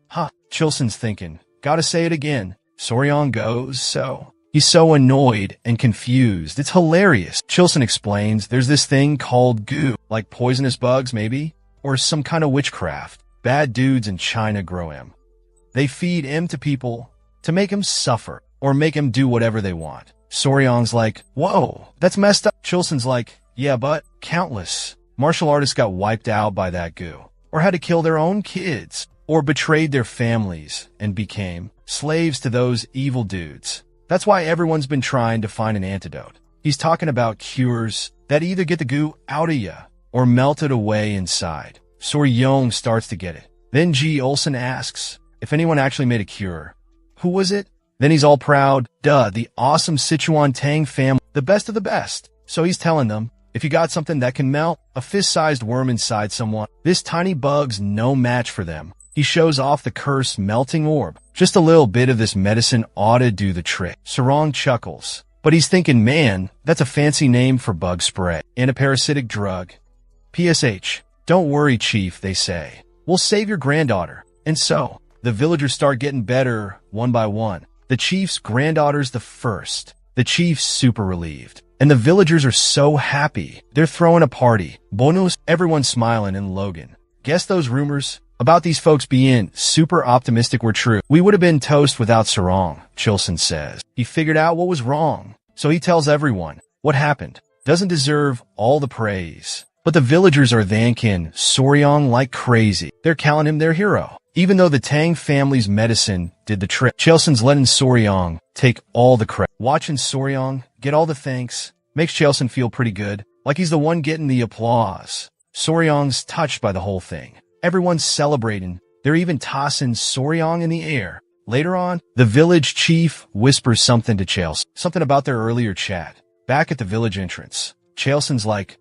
A: Huh. Chaelson's thinking, gotta say it again. Soryong goes, so. He's so annoyed and confused. It's hilarious. Chaelson explains, there's this thing called goo, like poisonous bugs maybe, or some kind of witchcraft. Bad dudes in China grow him. They feed him to people to make him suffer. Or make him do whatever they want. Soryong's like, whoa, that's messed up. Chaelson's like, yeah, but countless. martial artists got wiped out by that goo, or had to kill their own kids, or betrayed their families and became slaves to those evil dudes. That's why everyone's been trying to find an antidote. He's talking about cures that either get the goo out of ya or melt it away inside. So-ryong starts to get it. Then Ji Olsen asks if anyone actually made a cure. Who was it? Then he's all proud. Duh, the awesome Sichuan Tang family, the best of the best. So he's telling them, if you got something that can melt a fist-sized worm inside someone, this tiny bug's no match for them. He shows off the cursed melting orb. Just a little bit of this medicine ought to do the trick. Sarong chuckles. But he's thinking, man, that's a fancy name for bug spray. And a parasitic drug. PSH. Don't worry, Chief, they say. We'll save your granddaughter. And so, the villagers start getting better one by one. The chief's granddaughter's the first. The chief's super relieved. And the villagers are so happy. They're throwing a party. Bonus, everyone's smiling in Logan. Guess those rumors about these folks being super optimistic were true. We would have been toast without Sarong, Chilson says. He figured out what was wrong. So he tells everyone what happened. Doesn't deserve all the praise. But the villagers are thanking So-ryong like crazy. They're calling him their hero. Even though the Tang family's medicine did the trick, Chelson's letting So-ryong take all the credit. Watching So-ryong get all the thanks makes Chelson feel pretty good, like he's the one getting the applause. So-ryong's touched by the whole thing. Everyone's celebrating. They're even tossing So-ryong in the air. Later on, the village chief whispers something to Chelson, something about their earlier chat. Back at the village entrance, Chelson's like,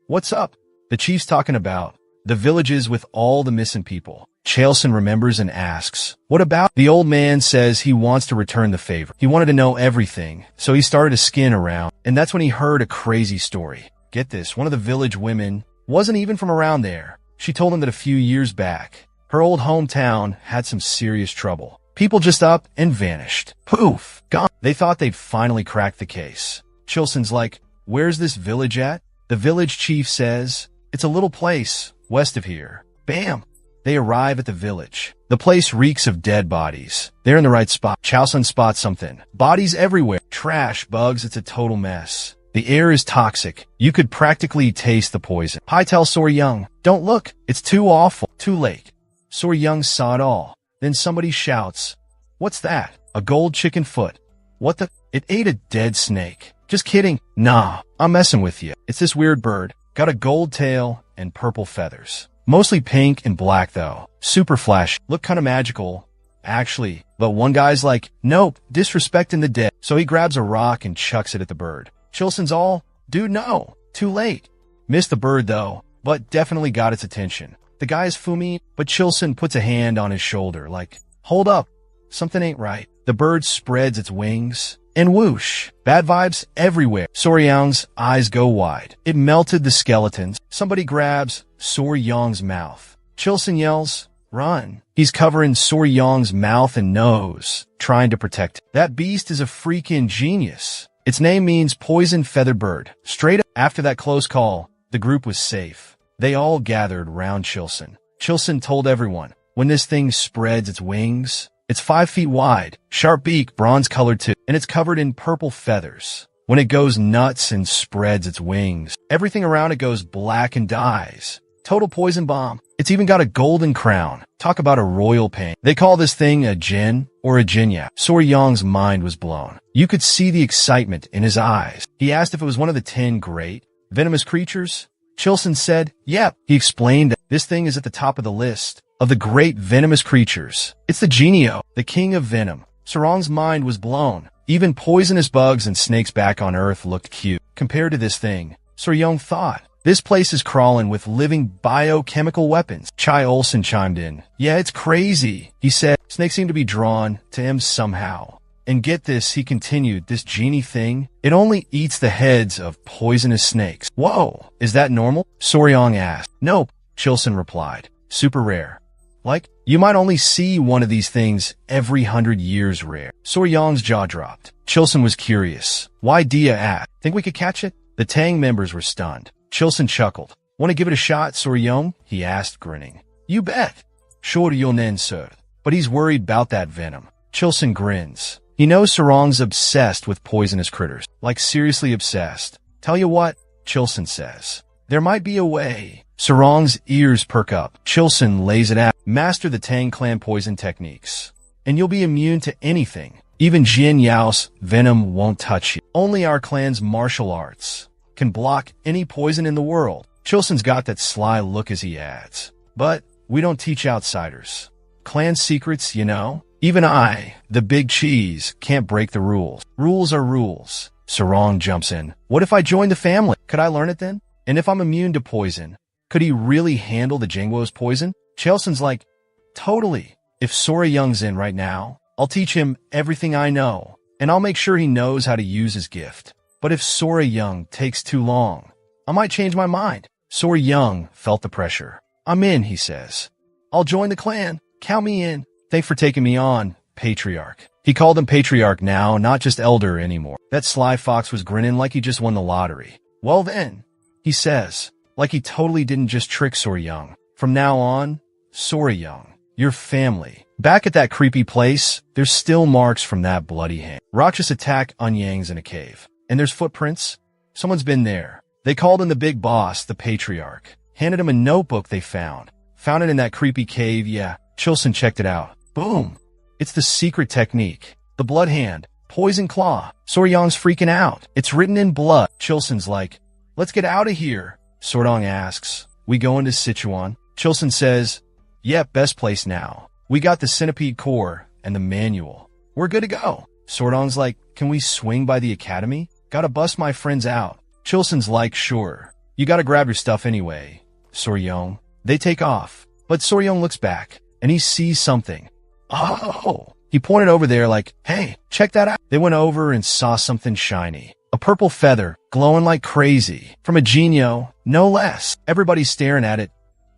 A: "What's up?" The chief's talking about the villages with all the missing people. Chelson remembers and asks, "What about?" The old man says he wants to return the favor. He wanted to know everything, so he started to skin around. And that's when he heard a crazy story. Get this, one of the village women wasn't even from around there. She told him that a few years back, her old hometown had some serious trouble. People just up and vanished. Poof, gone. They thought they'd finally cracked the case. Chilson's like, "Where's this village at?" The village chief says, "It's a little place west of here." Bam! They arrive at the village. The place reeks of dead bodies. They're in the right spot. Chowson spots something. Bodies everywhere. Trash, bugs, it's a total mess. The air is toxic. You could practically taste the poison. Pai tells So-ryong, "Don't look. It's too awful." Too late. So-ryong saw it all. Then somebody shouts, "What's that? A gold chicken foot." What the? It ate a dead snake. Just kidding. Nah, I'm messing with you. It's this weird bird. Got a gold tail and purple feathers. Mostly pink and black though. Super flash. Look kinda magical, actually. But one guy's like, "Nope, disrespecting the dead." So he grabs a rock and chucks it at the bird. Chilson's all, "Dude, no. Too late." Missed the bird though, but definitely got its attention. The guy is Fumi, but Chilson puts a hand on his shoulder like, "Hold up. Something ain't right." The bird spreads its wings, and whoosh, bad vibes everywhere. So-ryong's eyes go wide. It melted the skeletons. Somebody grabs So-ryong's mouth. Chilson yells, "Run." He's covering So-ryong's mouth and nose, trying to protect it. That beast is a freaking genius. Its name means poison feathered bird. Straight up after that close call, the group was safe. They all gathered round Chilson. Chilson told everyone, when this thing spreads its wings, it's 5 feet wide, sharp beak, bronze-colored too, and it's covered in purple feathers. When it goes nuts and spreads its wings, everything around it goes black and dies. Total poison bomb. It's even got a golden crown. Talk about a royal pain. They call this thing a Jin or a Jinya. So-ryong's mind was blown. You could see the excitement in his eyes. He asked if it was one of the 10 great venomous creatures. Chilson said, "Yep." He explained that this thing is at the top of the list of the great venomous creatures. It's the Genio, the king of venom. Sarong's mind was blown. Even poisonous bugs and snakes back on Earth looked cute compared to this thing. So-ryong thought, this place is crawling with living biochemical weapons. Chai Olsen chimed in. "Yeah, it's crazy." He said, "Snakes seem to be drawn to him somehow." And get this, he continued, this genie thing, it only eats the heads of poisonous snakes. Whoa, is that normal? So-ryong asked. "Nope," Chilson replied. "Super rare. Like, you might only see one of these things every 100 years rare." So-ryong's jaw dropped. Chilson was curious. Why Dia asked, "Think we could catch it?" The Tang members were stunned. Chilson chuckled. "Want to give it a shot, So-ryong?" he asked, grinning. "You bet." "Sure, you'll nen, sir." But he's worried about that venom. Chilson grins. He knows Sarong's obsessed with poisonous critters. Like seriously obsessed. "Tell you what," Chilson says. There might be a way. Sarong's ears perk up. Chilson lays it out. Master the Tang clan poison techniques, and you'll be immune to anything. Even Jin Yao's venom won't touch you. Only our clan's martial arts can block any poison in the world. Chilson's got that sly look as he adds. But we don't teach outsiders clan secrets, you know? Even I, the big cheese, can't break the rules. Rules are rules. Sarong jumps in. What if I join the family? Could I learn it then? And if I'm immune to poison, could he really handle the Jingwo's poison? Chelson's like, totally. If Sora Young's in right now, I'll teach him everything I know, and I'll make sure he knows how to use his gift. But if Sora Young takes too long, I might change my mind. Sora Young felt the pressure. I'm in, he says. I'll join the clan. Count me in. Thanks for taking me on, Patriarch. He called him Patriarch now, not just Elder anymore. That sly fox was grinning like he just won the lottery. Well then, he says, like he totally didn't just trick Sora Young. From now on, Sora Young, your family. Back at that creepy place, there's still marks from that bloody hand. Rakshas attack Anyang's in a cave. And there's footprints. Someone's been there. They called in the big boss, the Patriarch. Handed him a notebook they found. Found it in that creepy cave, yeah. Chilson checked it out. Boom. It's the secret technique. The blood hand. Poison claw. Sora Young's freaking out. It's written in blood. Chilson's like, let's get out of here. Sordong asks, we go into Sichuan? Chilson says, yep, best place now. We got the centipede core and the manual. We're good to go. Sordong's like, can we swing by the academy? Gotta bust my friends out. Chilson's like, sure. You gotta grab your stuff anyway. Sora Young. They take off. But Sora Young looks back, and he sees something. Oh! He pointed over there like, hey, check that out. They went over and saw something shiny. A purple feather, glowing like crazy. From a Genio, no less. Everybody's staring at it,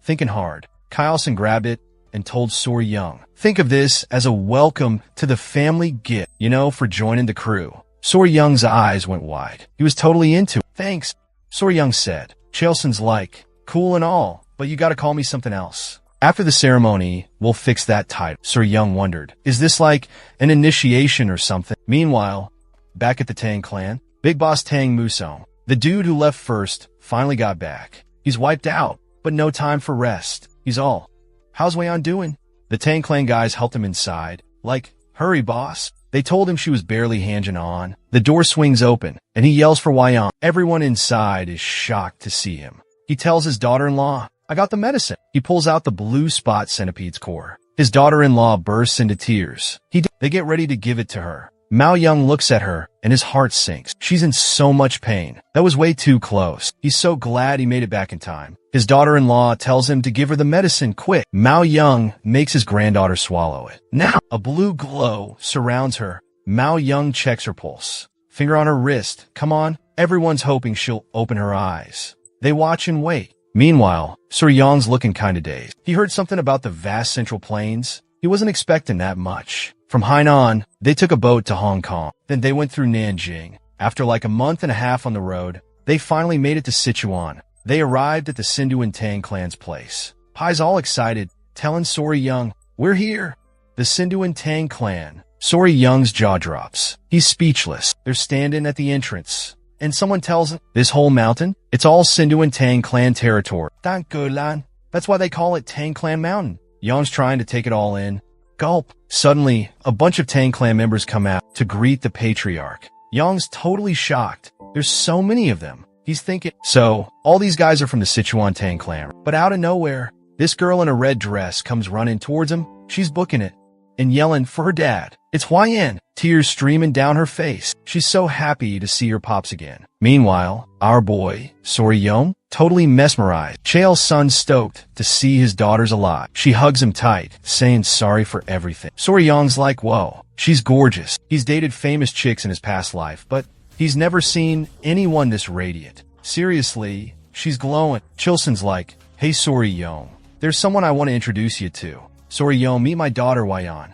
A: thinking hard. Kyleson grabbed it and told Sora Young, think of this as a welcome to the family gift, you know, for joining the crew. Sora Young's eyes went wide. He was totally into it. Thanks, Sora Young said. Chelson's like, cool and all, but you gotta call me something else. After the ceremony, we'll fix that title. Sora Young wondered, is this like an initiation or something? Meanwhile, back at the Tang clan, Big Boss Tang Musong, the dude who left first, finally got back. He's wiped out, but no time for rest. He's all, how's Weian doing? The Tang clan guys helped him inside. Like, hurry, boss. They told him she was barely hanging on. The door swings open, and he yells for Weian. Everyone inside is shocked to see him. He tells his daughter-in-law, I got the medicine. He pulls out the blue spot centipede's core. His daughter-in-law bursts into tears. They get ready to give it to her. Mao Young looks at her, and his heart sinks. She's in so much pain. That was way too close. He's so glad he made it back in time. His daughter-in-law tells him to give her the medicine quick. Mao Young makes his granddaughter swallow it. Now, a blue glow surrounds her. Mao Young checks her pulse. Finger on her wrist. Come on. Everyone's hoping she'll open her eyes. They watch and wait. Meanwhile, Sora Young's looking kinda dazed. He heard something about the vast Central Plains. He wasn't expecting that much. From Hainan, they took a boat to Hong Kong. Then they went through Nanjing. After like a month and a half on the road, they finally made it to Sichuan. They arrived at the Sindu and Tang clan's place. Pai's all excited, telling Sora Young, we're here. The Sindu and Tang clan. Sora Young's jaw drops. He's speechless. They're standing at the entrance. And someone tells him, this whole mountain, it's all Sindu and Tang clan territory. That's why they call it Tang Clan Mountain. Young's trying to take it all in. Gulp. Suddenly, a bunch of Tang clan members come out to greet the Patriarch. Young's totally shocked. There's so many of them. He's thinking, so, all these guys are from the Sichuan Tang clan. But out of nowhere, this girl in a red dress comes running towards him. She's booking it and yelling for her dad. It's Huayan, tears streaming down her face. She's so happy to see her pops again. Meanwhile, our boy, Sora Young, totally mesmerized. Chael's son stoked to see his daughters alive. She hugs him tight, saying sorry for everything. Sora Young's like, whoa, she's gorgeous. He's dated famous chicks in his past life, but he's never seen anyone this radiant. Seriously, she's glowing. Chilson's like, hey Sora Young, there's someone I want to introduce you to. Sora Young, meet my daughter Weian.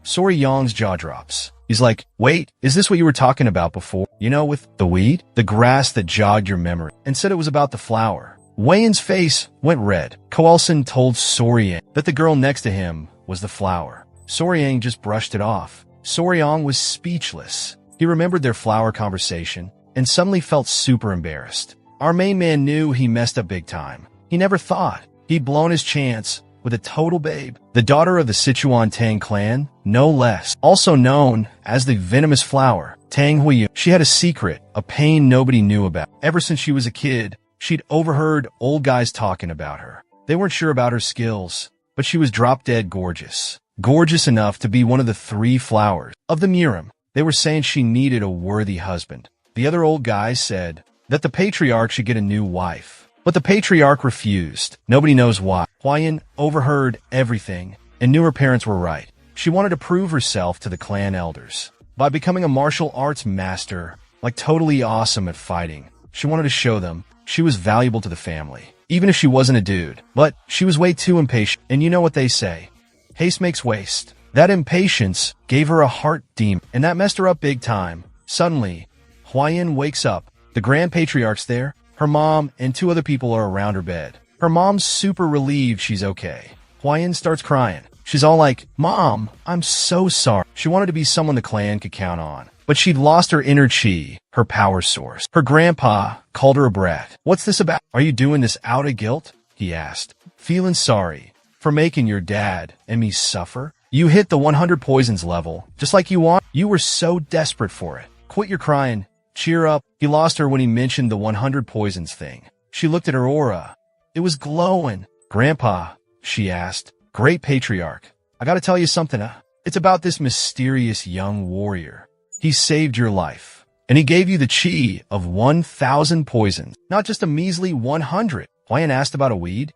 A: Sora Young's jaw drops. He's like, wait, is this what you were talking about before? You know, with the weed? The grass that jogged your memory. And said it was about the flower. Weian's face went red. Coelson told Sora Young that the girl next to him was the flower. Sora Young just brushed it off. Sora Young was speechless. He remembered their flower conversation and suddenly felt super embarrassed. Our main man knew he messed up big time. He never thought he'd blown his chance with a total babe. The daughter of the Sichuan Tang clan, no less, also known as the venomous flower, Tang Huiyu. She had a secret, a pain nobody knew about. Ever since she was a kid, she'd overheard old guys talking about her. They weren't sure about her skills, but she was drop-dead gorgeous. Gorgeous enough to be one of the 3 flowers of the Murim. They were saying she needed a worthy husband. The other old guys said that the patriarch should get a new wife. But the patriarch refused. Nobody knows why. Huaiyan overheard everything and knew her parents were right. She wanted to prove herself to the clan elders by becoming a martial arts master, like totally awesome at fighting. She wanted to show them she was valuable to the family, even if she wasn't a dude. But she was way too impatient, and you know what they say. Haste makes waste. That impatience gave her a heart demon, and that messed her up big time. Suddenly, Huaiyan wakes up. The Grand Patriarch's there. Her mom and 2 other people are around her bed. Her mom's super relieved she's okay. Huaiyan starts crying. She's all like, "Mom, I'm so sorry." She wanted to be someone the clan could count on, but she'd lost her inner chi, her power source. Her grandpa called her a brat. "What's this about? Are you doing this out of guilt?" he asked. "Feeling sorry for making your dad and me suffer? You hit the 100 poisons level, just like you want. You were so desperate for it. Quit your crying. Cheer up." He lost her when he mentioned the 100 poisons thing. She looked at her aura. It was glowing. "Grandpa," she asked, "Great Patriarch, I gotta tell you something. It's about this mysterious young warrior. He saved your life, and he gave you the chi of 1,000 poisons, not just a measly 100. Huaiyan asked about a weed.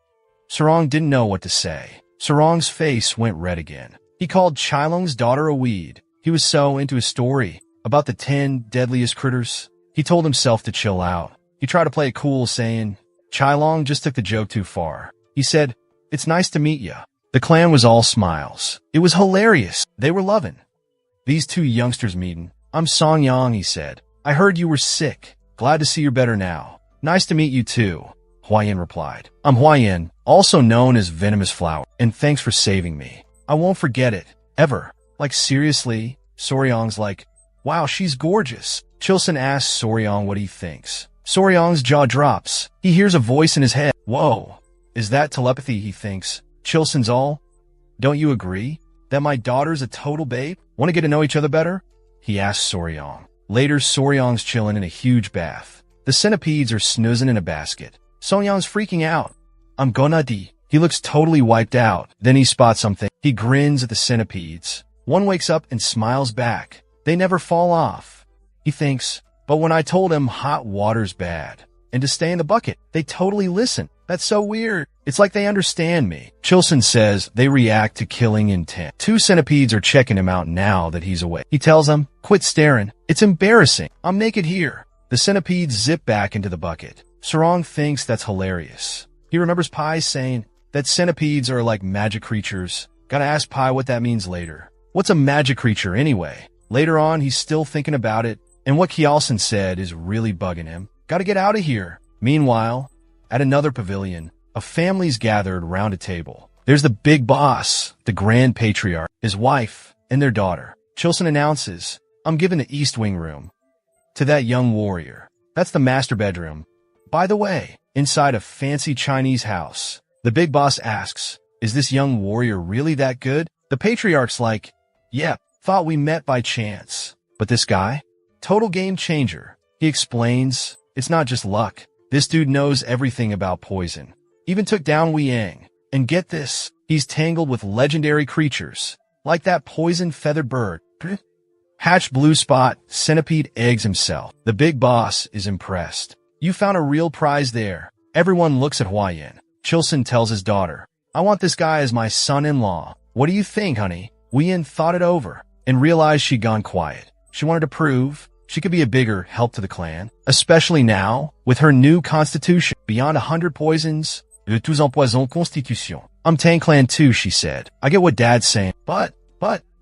A: Sarong didn't know what to say. Sarong's face went red again. He called Chilong's daughter a weed. He was so into his story about the 10 deadliest critters. He told himself to chill out. He tried to play it cool, saying, Chilong just took the joke too far. He said, "It's nice to meet ya." The clan was all smiles. It was hilarious. They were loving these 2 youngsters meeting. "I'm Song Yang," he said. "I heard you were sick. Glad to see you're better now." "Nice to meet you too," Huaiyan replied. "I'm Huaiyan, also known as Venomous Flower, and thanks for saving me. I won't forget it, ever." "Like seriously?" Soryong's like, "Wow, she's gorgeous." Chilson asks Soryong what he thinks. Soryong's jaw drops. He hears a voice in his head. Whoa, is that telepathy, he thinks. Chilson's all, "Don't you agree that my daughter's a total babe? Want to get to know each other better?" he asks Soryong. Later, Soryong's chilling in a huge bath. The centipedes are snoozing in a basket. Soryong's freaking out. "I'm gonna die." He looks totally wiped out. Then he spots something. He grins at the centipedes. One wakes up and smiles back. They never fall off. He thinks, but when I told him hot water's bad and to stay in the bucket, they totally listen. That's so weird. It's like they understand me. Chilson says they react to killing intent. 2 centipedes are checking him out now that he's awake. He tells them, "Quit staring. It's embarrassing. I'm naked here." The centipedes zip back into the bucket. Sarong thinks that's hilarious. He remembers Pai saying that centipedes are like magic creatures. Gotta ask Pai what that means later. What's a magic creature anyway? Later on, he's still thinking about it, and what Kjolson said is really bugging him. Gotta get out of here. Meanwhile, at another pavilion, a family's gathered round a table. There's the big boss, the Grand Patriarch, his wife, and their daughter. Chilson announces, "I'm giving the East Wing room to that young warrior. That's the master bedroom. By the way, inside a fancy Chinese house." The big boss asks, "Is this young warrior really that good?" The Patriarch's like, "Yep, thought we met by chance. But this guy? Total game changer." He explains, "It's not just luck. This dude knows everything about poison. Even took down Wei Yang. And get this, he's tangled with legendary creatures, like that poison-feathered bird. Hatched blue spot, centipede eggs himself." The big boss is impressed. "You found a real prize there." Everyone looks at Huaiyan. Chilson tells his daughter, "I want this guy as my son-in-law. What do you think, honey?" Huaiyan thought it over and realized she'd gone quiet. She wanted to prove she could be a bigger help to the clan, especially now with her new constitution. Beyond 100 poisons, de tous empoisons constitution. "I'm Tang Clan too," she said. "I get what Dad's saying, but,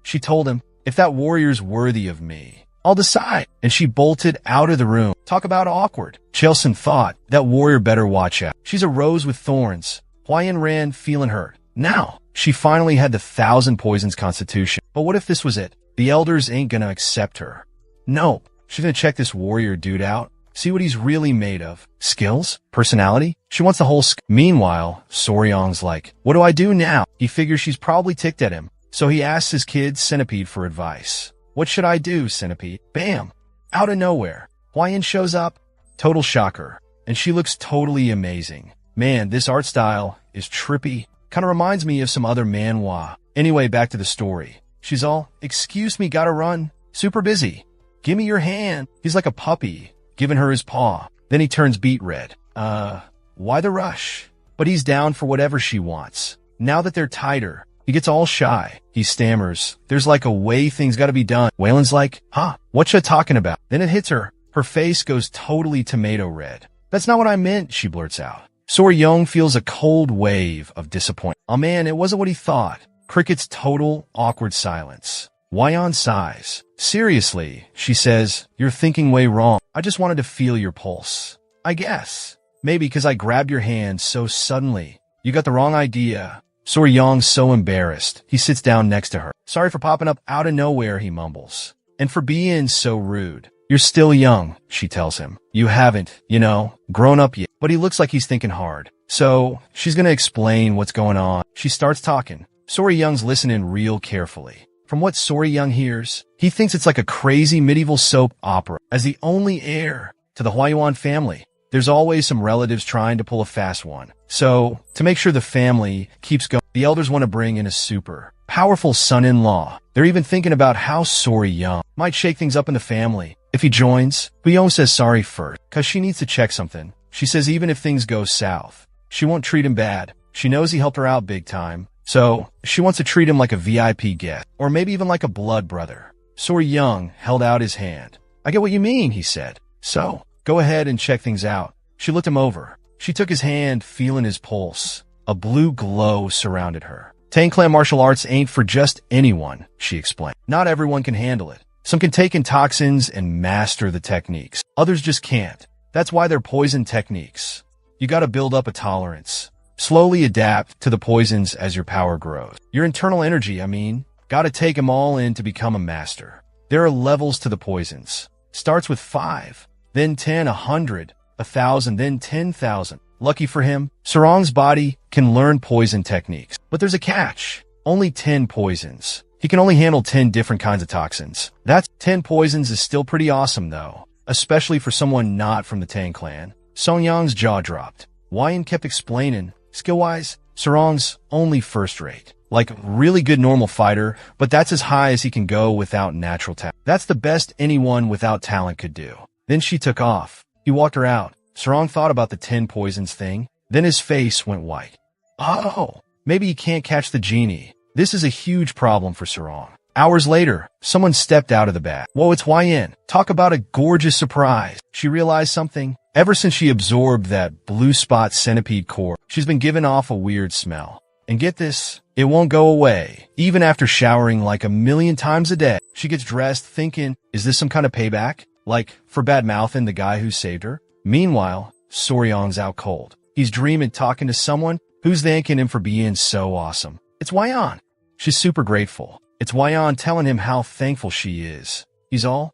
A: she told him, "if that warrior's worthy of me, I'll decide." And she bolted out of the room. Talk about awkward. Chilson thought, that warrior better watch out. She's a rose with thorns. Huaiyan ran feeling hurt. Now, she finally had the 1,000 poisons constitution. But what if this was it? The elders ain't gonna accept her. Nope. She's gonna check this warrior dude out. See what he's really made of. Skills? Personality? She wants the whole Meanwhile, Soryong's like, what do I do now? He figures she's probably ticked at him. So he asks his kid, Centipede, for advice. What should I do, Centipede? Bam! Out of nowhere, Hwayan shows up. Total shocker. And she looks totally amazing. Man, this art style is trippy. Kinda reminds me of some other manhwa. Anyway, back to the story. She's all, excuse me, gotta run. Super busy. Give me your hand. He's like a puppy, giving her his paw. Then he turns beet red. Why the rush? But he's down for whatever she wants. Now that they're tighter, he gets all shy. He stammers. There's like a way things gotta be done. Waylon's like, huh, what you talking about? Then it hits her. Her face goes totally tomato red. That's not what I meant, she blurts out. Soryong feels a cold wave of disappointment. Oh man, it wasn't what he thought. Cricket's total awkward silence. Hwayan sighs. Seriously, she says, you're thinking way wrong. I just wanted to feel your pulse. I guess. Maybe because I grabbed your hand so suddenly. You got the wrong idea. Soryong's so embarrassed. He sits down next to her. Sorry for popping up out of nowhere, he mumbles. And for being so rude. You're still young, she tells him. You haven't, grown up yet. But he looks like he's thinking hard. So, she's gonna explain what's going on. She starts talking. Soryong's listening real carefully. From what Soryong hears, he thinks it's like a crazy medieval soap opera. As the only heir to the Hwayan family, there's always some relatives trying to pull a fast one. So, to make sure the family keeps going, the elders want to bring in a super powerful son-in-law. They're even thinking about how Soryong might shake things up in the family. If he joins, Hyeong says sorry first, cause she needs to check something. She says even if things go south, she won't treat him bad. She knows he helped her out big time. So, she wants to treat him like a VIP guest, or maybe even like a blood brother. Soryong held out his hand. I get what you mean, he said. So, go ahead and check things out. She looked him over. She took his hand, feeling his pulse. A blue glow surrounded her. Tangclan martial arts ain't for just anyone, she explained. Not everyone can handle it. Some can take in toxins and master the techniques. Others just can't. That's why they're poison techniques. You gotta build up a tolerance. Slowly adapt to the poisons as your power grows. Your internal energy, gotta take them all in to become a master. There are levels to the poisons. Starts with 5, then 10, 100, 1,000, then 10,000. Lucky for him, Sarong's body can learn poison techniques. But there's a catch. Only 10 poisons. He can only handle 10 different kinds of toxins. That's 10 poisons is still pretty awesome though, especially for someone not from the Tang clan. Songyang's jaw dropped. Hwayan kept explaining, skill-wise, Sarong's only first-rate. Like, really good normal fighter, but that's as high as he can go without natural talent. That's the best anyone without talent could do. Then she took off. He walked her out. Sarong thought about the 10 poisons thing. Then his face went white. Oh, maybe he can't catch the genie. This is a huge problem for Sarong. Hours later, someone stepped out of the bath. Whoa, it's Hwayan. Talk about a gorgeous surprise. She realized something. Ever since she absorbed that blue spot centipede core, she's been giving off a weird smell. And get this, it won't go away. Even after showering like 1,000,000 times a day, she gets dressed thinking, is this some kind of payback? Like, for bad-mouthing the guy who saved her? Meanwhile, Soryong's out cold. He's dreaming talking to someone who's thanking him for being so awesome. It's Hwayan. She's super grateful. It's Hwayan telling him how thankful she is. He's all,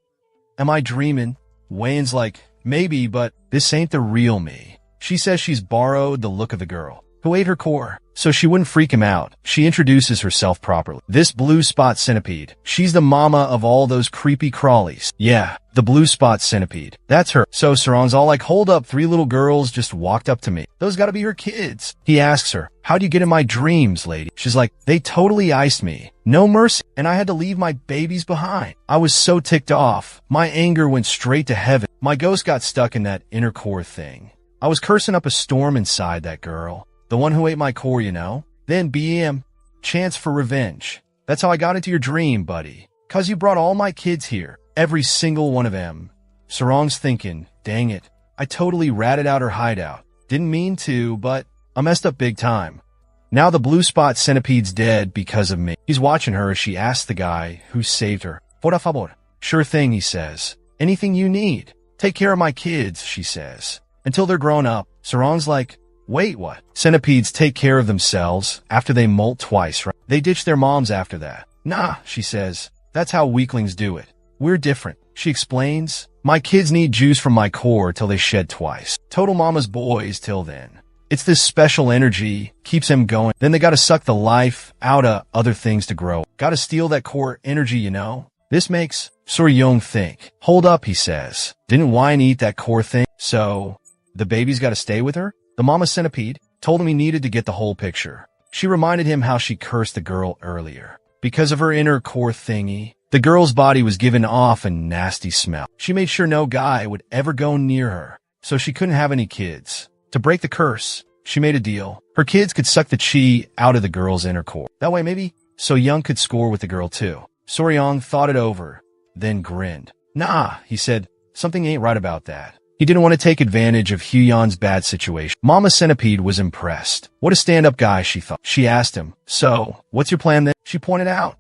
A: am I dreaming? Hwayan's like, maybe, but this ain't the real me. She says she's borrowed the look of the girl who ate her core, so she wouldn't freak him out. She introduces herself properly. This blue spot centipede, she's the mama of all those creepy crawlies. Yeah, the blue spot centipede. That's her. So Sarong's all like, hold up, 3 little girls just walked up to me. Those gotta be her kids. He asks her, how do you get in my dreams, lady? She's like, they totally iced me. No mercy. And I had to leave my babies behind. I was so ticked off. My anger went straight to heaven. My ghost got stuck in that inner core thing. I was cursing up a storm inside that girl. The one who ate my core, Then BM, chance for revenge. That's how I got into your dream, buddy. 'Cause you brought all my kids here. Every single one of them. Sarong's thinking, dang it. I totally ratted out her hideout. Didn't mean to, but I messed up big time. Now the blue spot centipede's dead because of me. He's watching her as she asks the guy who saved her. Por favor. Sure thing, he says. Anything you need. Take care of my kids, she says. Until they're grown up. Sarong's like, wait, what? Centipedes take care of themselves after they molt twice, right? They ditch their moms after that. Nah, she says. That's how weaklings do it. We're different. She explains. My kids need juice from my core till they shed twice. Total mama's boys till then. It's this special energy, keeps them going. Then they gotta suck the life out of other things to grow. Gotta steal that core energy, you know? This makes Soryong think. Hold up, he says. Didn't Wine eat that core thing? So, the baby's gotta stay with her? The mama centipede told him he needed to get the whole picture. She reminded him how she cursed the girl earlier. Because of her inner core thingy, the girl's body was giving off a nasty smell. She made sure no guy would ever go near her, so she couldn't have any kids. To break the curse, she made a deal. Her kids could suck the chi out of the girl's inner core. That way maybe So-young could score with the girl too. Soryong thought it over, then grinned. Nah, he said, something ain't right about that. He didn't want to take advantage of Huyan's bad situation. Mama Centipede was impressed. What a stand-up guy, she thought. She asked him, so, what's your plan then? She pointed out,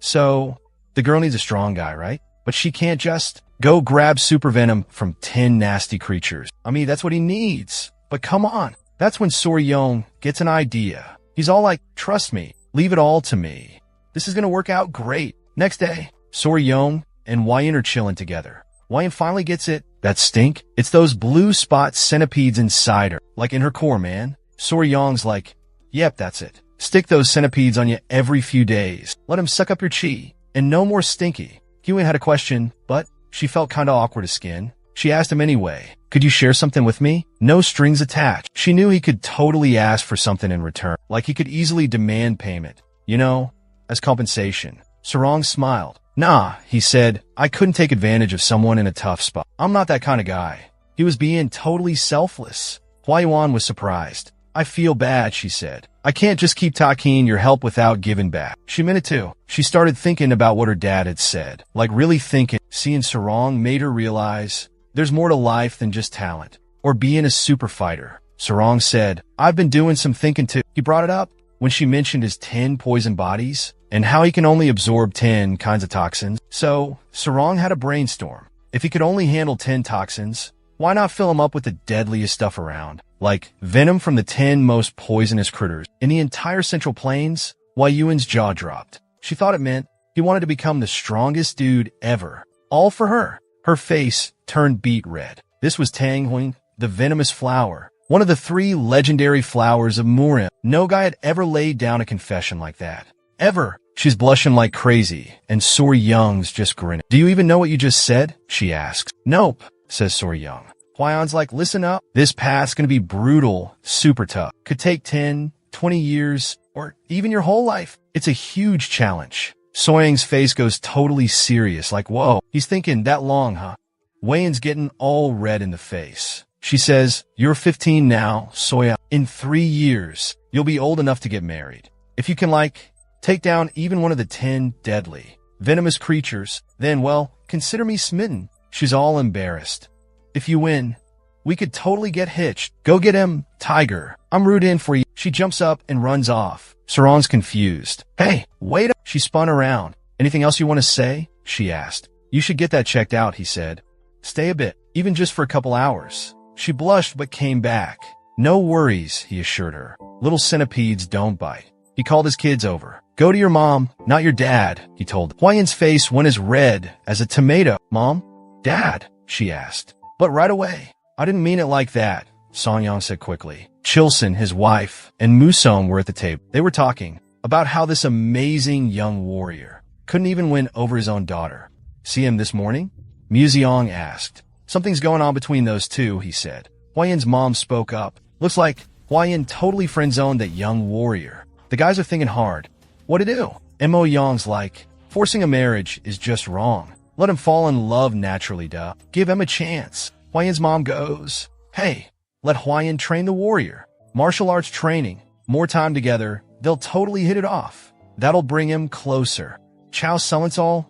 A: so, the girl needs a strong guy, right? But she can't just go grab super venom from 10 nasty creatures. I mean, that's what he needs. But come on. That's when Soryong gets an idea. He's all like, trust me, leave it all to me. This is gonna work out great. Next day, Soryong and Hwayin are chilling together. Hwayin finally gets it. That stink? It's those blue spot centipedes inside her. Like in her core, man. Soryong's like, yep, that's it. Stick those centipedes on you every few days. Let them suck up your chi. And no more stinky. Hwayin had a question, but she felt kinda awkward to skin. She asked him anyway, could you share something with me? No strings attached. She knew he could totally ask for something in return. Like he could easily demand payment. You know, as compensation. Sarong smiled. Nah, he said, I couldn't take advantage of someone in a tough spot. I'm not that kind of guy. He was being totally selfless. Hwaiyuan was surprised. I feel bad, she said. I can't just keep taking your help without giving back. She meant it too. She started thinking about what her dad had said. Like really thinking. Seeing Sarong made her realize there's more to life than just talent. Or being a super fighter. Sarong said, I've been doing some thinking too. He brought it up when she mentioned his 10 poison bodies and how he can only absorb 10 kinds of toxins. So, Sarong had a brainstorm. If he could only handle 10 toxins, why not fill him up with the deadliest stuff around? Like venom from the 10 most poisonous critters. In the entire Central Plains, Hwaiyuan's jaw dropped. She thought it meant he wanted to become the strongest dude ever. All for her. Her face turned beet red. This was Tanghuing, the venomous flower. One of the 3 legendary flowers of Murim. No guy had ever laid down a confession like that. Ever. She's blushing like crazy, and Soryong's just grinning. Do you even know what you just said? She asks. Nope, says Soryong. Hwaiyuan's like, listen up. This path's gonna be brutal, super tough. Could take 10, 20 years, or even your whole life. It's a huge challenge. Soryong's face goes totally serious, like, whoa. He's thinking, that long, huh? Hwaiyuan's getting all red in the face. She says, you're 15 now, Soryong. In 3 years, you'll be old enough to get married. If you can, like, take down even one of the 10 deadly, venomous creatures, then, well, consider me smitten. She's all embarrassed. If you win, we could totally get hitched. Go get him, Tiger. I'm rooting for you. She jumps up and runs off. Sarong's confused. Hey, wait up. She spun around. Anything else you want to say? She asked. You should get that checked out, he said. Stay a bit, even just for a couple hours. She blushed but came back. No worries, he assured her. Little centipedes don't bite. He called his kids over. Go to your mom, not your dad, he told them. Hwaiyuan's face went as red as a tomato. Mom? Dad? She asked. But right away. I didn't mean it like that, Songyang said quickly. Chilson, his wife, and Musong were at the table. They were talking about how this amazing young warrior couldn't even win over his own daughter. See him this morning? Museong asked. Something's going on between those two, he said. Hwaiyuan's mom spoke up. Looks like Hwaiyuan totally friend-zoned that young warrior. The guys are thinking hard. What to do? Mo Yong's like, forcing a marriage is just wrong. Let him fall in love naturally, duh. Give him a chance. Hwaiyuan's mom goes, hey, let Hwaiyuan train the warrior. Martial arts training. More time together. They'll totally hit it off. That'll bring him closer. Chow Sulinsol?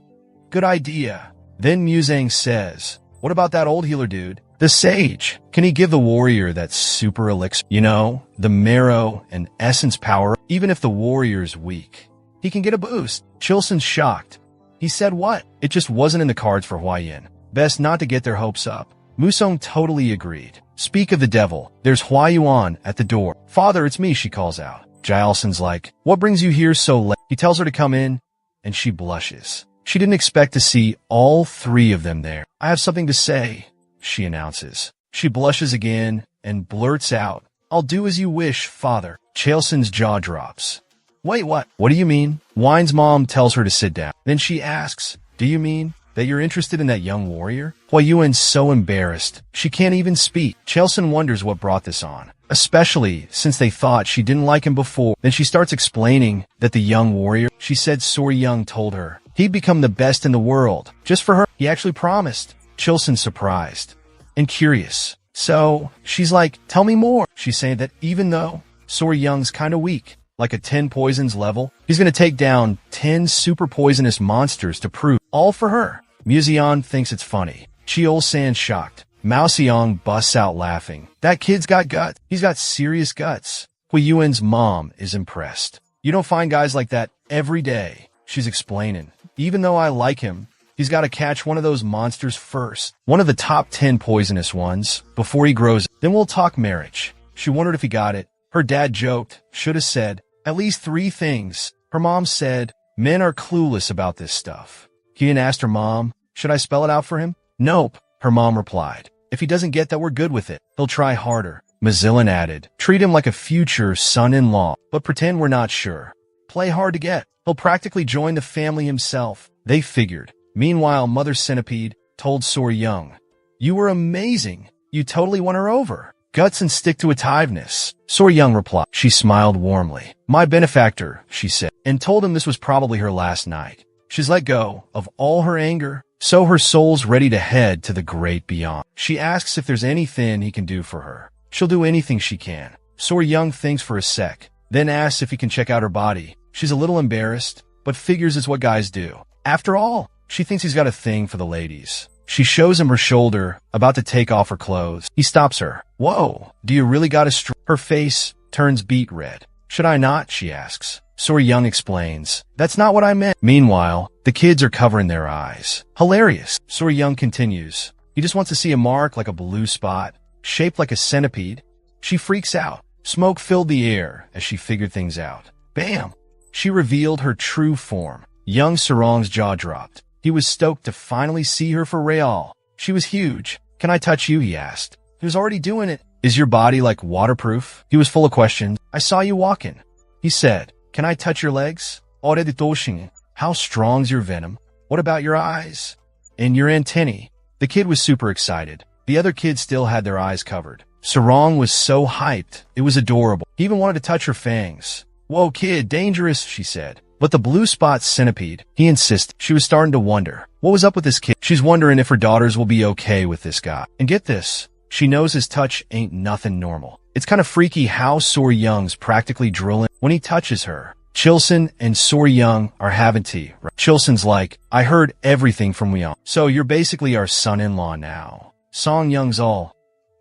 A: Good idea. Then Musang says, what about that old healer dude? The sage. Can he give the warrior that super elixir? You know, the marrow and essence power. Even if the warrior's weak, he can get a boost. Chilson's shocked. He said what? It just wasn't in the cards for Hwaiyuan. Best not to get their hopes up. Musong totally agreed. Speak of the devil, there's Hwaiyuan at the door. Father, it's me, she calls out. Jaelson's like, what brings you here so late? He tells her to come in, and she blushes. She didn't expect to see all three of them there. "I have something to say," she announces. She blushes again and blurts out, "I'll do as you wish, father." Chalson's jaw drops. "Wait, what? What do you mean?" Wine's mom tells her to sit down. Then she asks, "Do you mean that you're interested in that young warrior?" Huayuan's so embarrassed, she can't even speak. Chalson wonders what brought this on, especially since they thought she didn't like him before. Then she starts explaining that the young warrior, she said Soryang told her he'd become the best in the world. Just for her, he actually promised. Chalson's surprised and curious. So she's like, "Tell me more." She's saying that even though Soryang's kinda weak, like a 10 poisons level, he's gonna take down 10 super poisonous monsters to prove, all for her. Museon thinks it's funny. Cheol-san's shocked. Mao Xiang busts out laughing. "That kid's got guts. He's got serious guts." Huayuan's mom is impressed. "You don't find guys like that every day," she's explaining. "Even though I like him, he's got to catch one of those monsters first. One of the top 10 poisonous ones, before he grows. Then we'll talk marriage." She wondered if he got it. Her dad joked, should have said, "At least 3 things." Her mom said, "Men are clueless about this stuff." Kian asked her mom, "Should I spell it out for him?" "Nope," her mom replied. "If he doesn't get that, we're good with it. He'll try harder." Mazillin added, "Treat him like a future son-in-law, but pretend we're not sure. Play hard to get. He'll practically join the family himself." They figured. Meanwhile, Mother Centipede told Soryang, "You were amazing. You totally won her over. Guts and stick-to-itiveness." Soryang replied. She smiled warmly. "My benefactor," she said, and told him this was probably her last night. She's let go of all her anger, so her soul's ready to head to the great beyond. She asks if there's anything he can do for her. She'll do anything she can. Soryang thinks for a sec, then asks if he can check out her body. She's a little embarrassed, but figures it's what guys do. After all, she thinks he's got a thing for the ladies. She shows him her shoulder, about to take off her clothes. He stops her. "Whoa, do you really got a Her face turns beet red. "Should I not?" she asks. Soryang explains, "That's not what I meant." Meanwhile, the kids are covering their eyes. Hilarious. Soryang continues, "He just wants to see a mark like a blue spot, shaped like a centipede." She freaks out. Smoke filled the air as she figured things out. Bam! She revealed her true form. Young Sarong's jaw dropped. He was stoked to finally see her for real. She was huge. "Can I touch you?" he asked. He was already doing it. "Is your body like waterproof?" He was full of questions. "I saw you walking." He said, "Can I touch your legs?" "How strong's your venom? What about your eyes?" "And your antennae?" The kid was super excited. The other kids still had their eyes covered. Sarong was so hyped. It was adorable. He even wanted to touch her fangs. "Whoa, kid, dangerous," she said. "But the blue spot centipede," he insisted. She was starting to wonder, what was up with this kid? She's wondering if her daughters will be okay with this guy. And get this, she knows his touch ain't nothing normal. It's kind of freaky how Soryang's practically drilling when he touches her. Chalson and Soryang are having tea. Chalson's like, "I heard everything from Wyeon. So you're basically our son-in-law now." Song Young's all,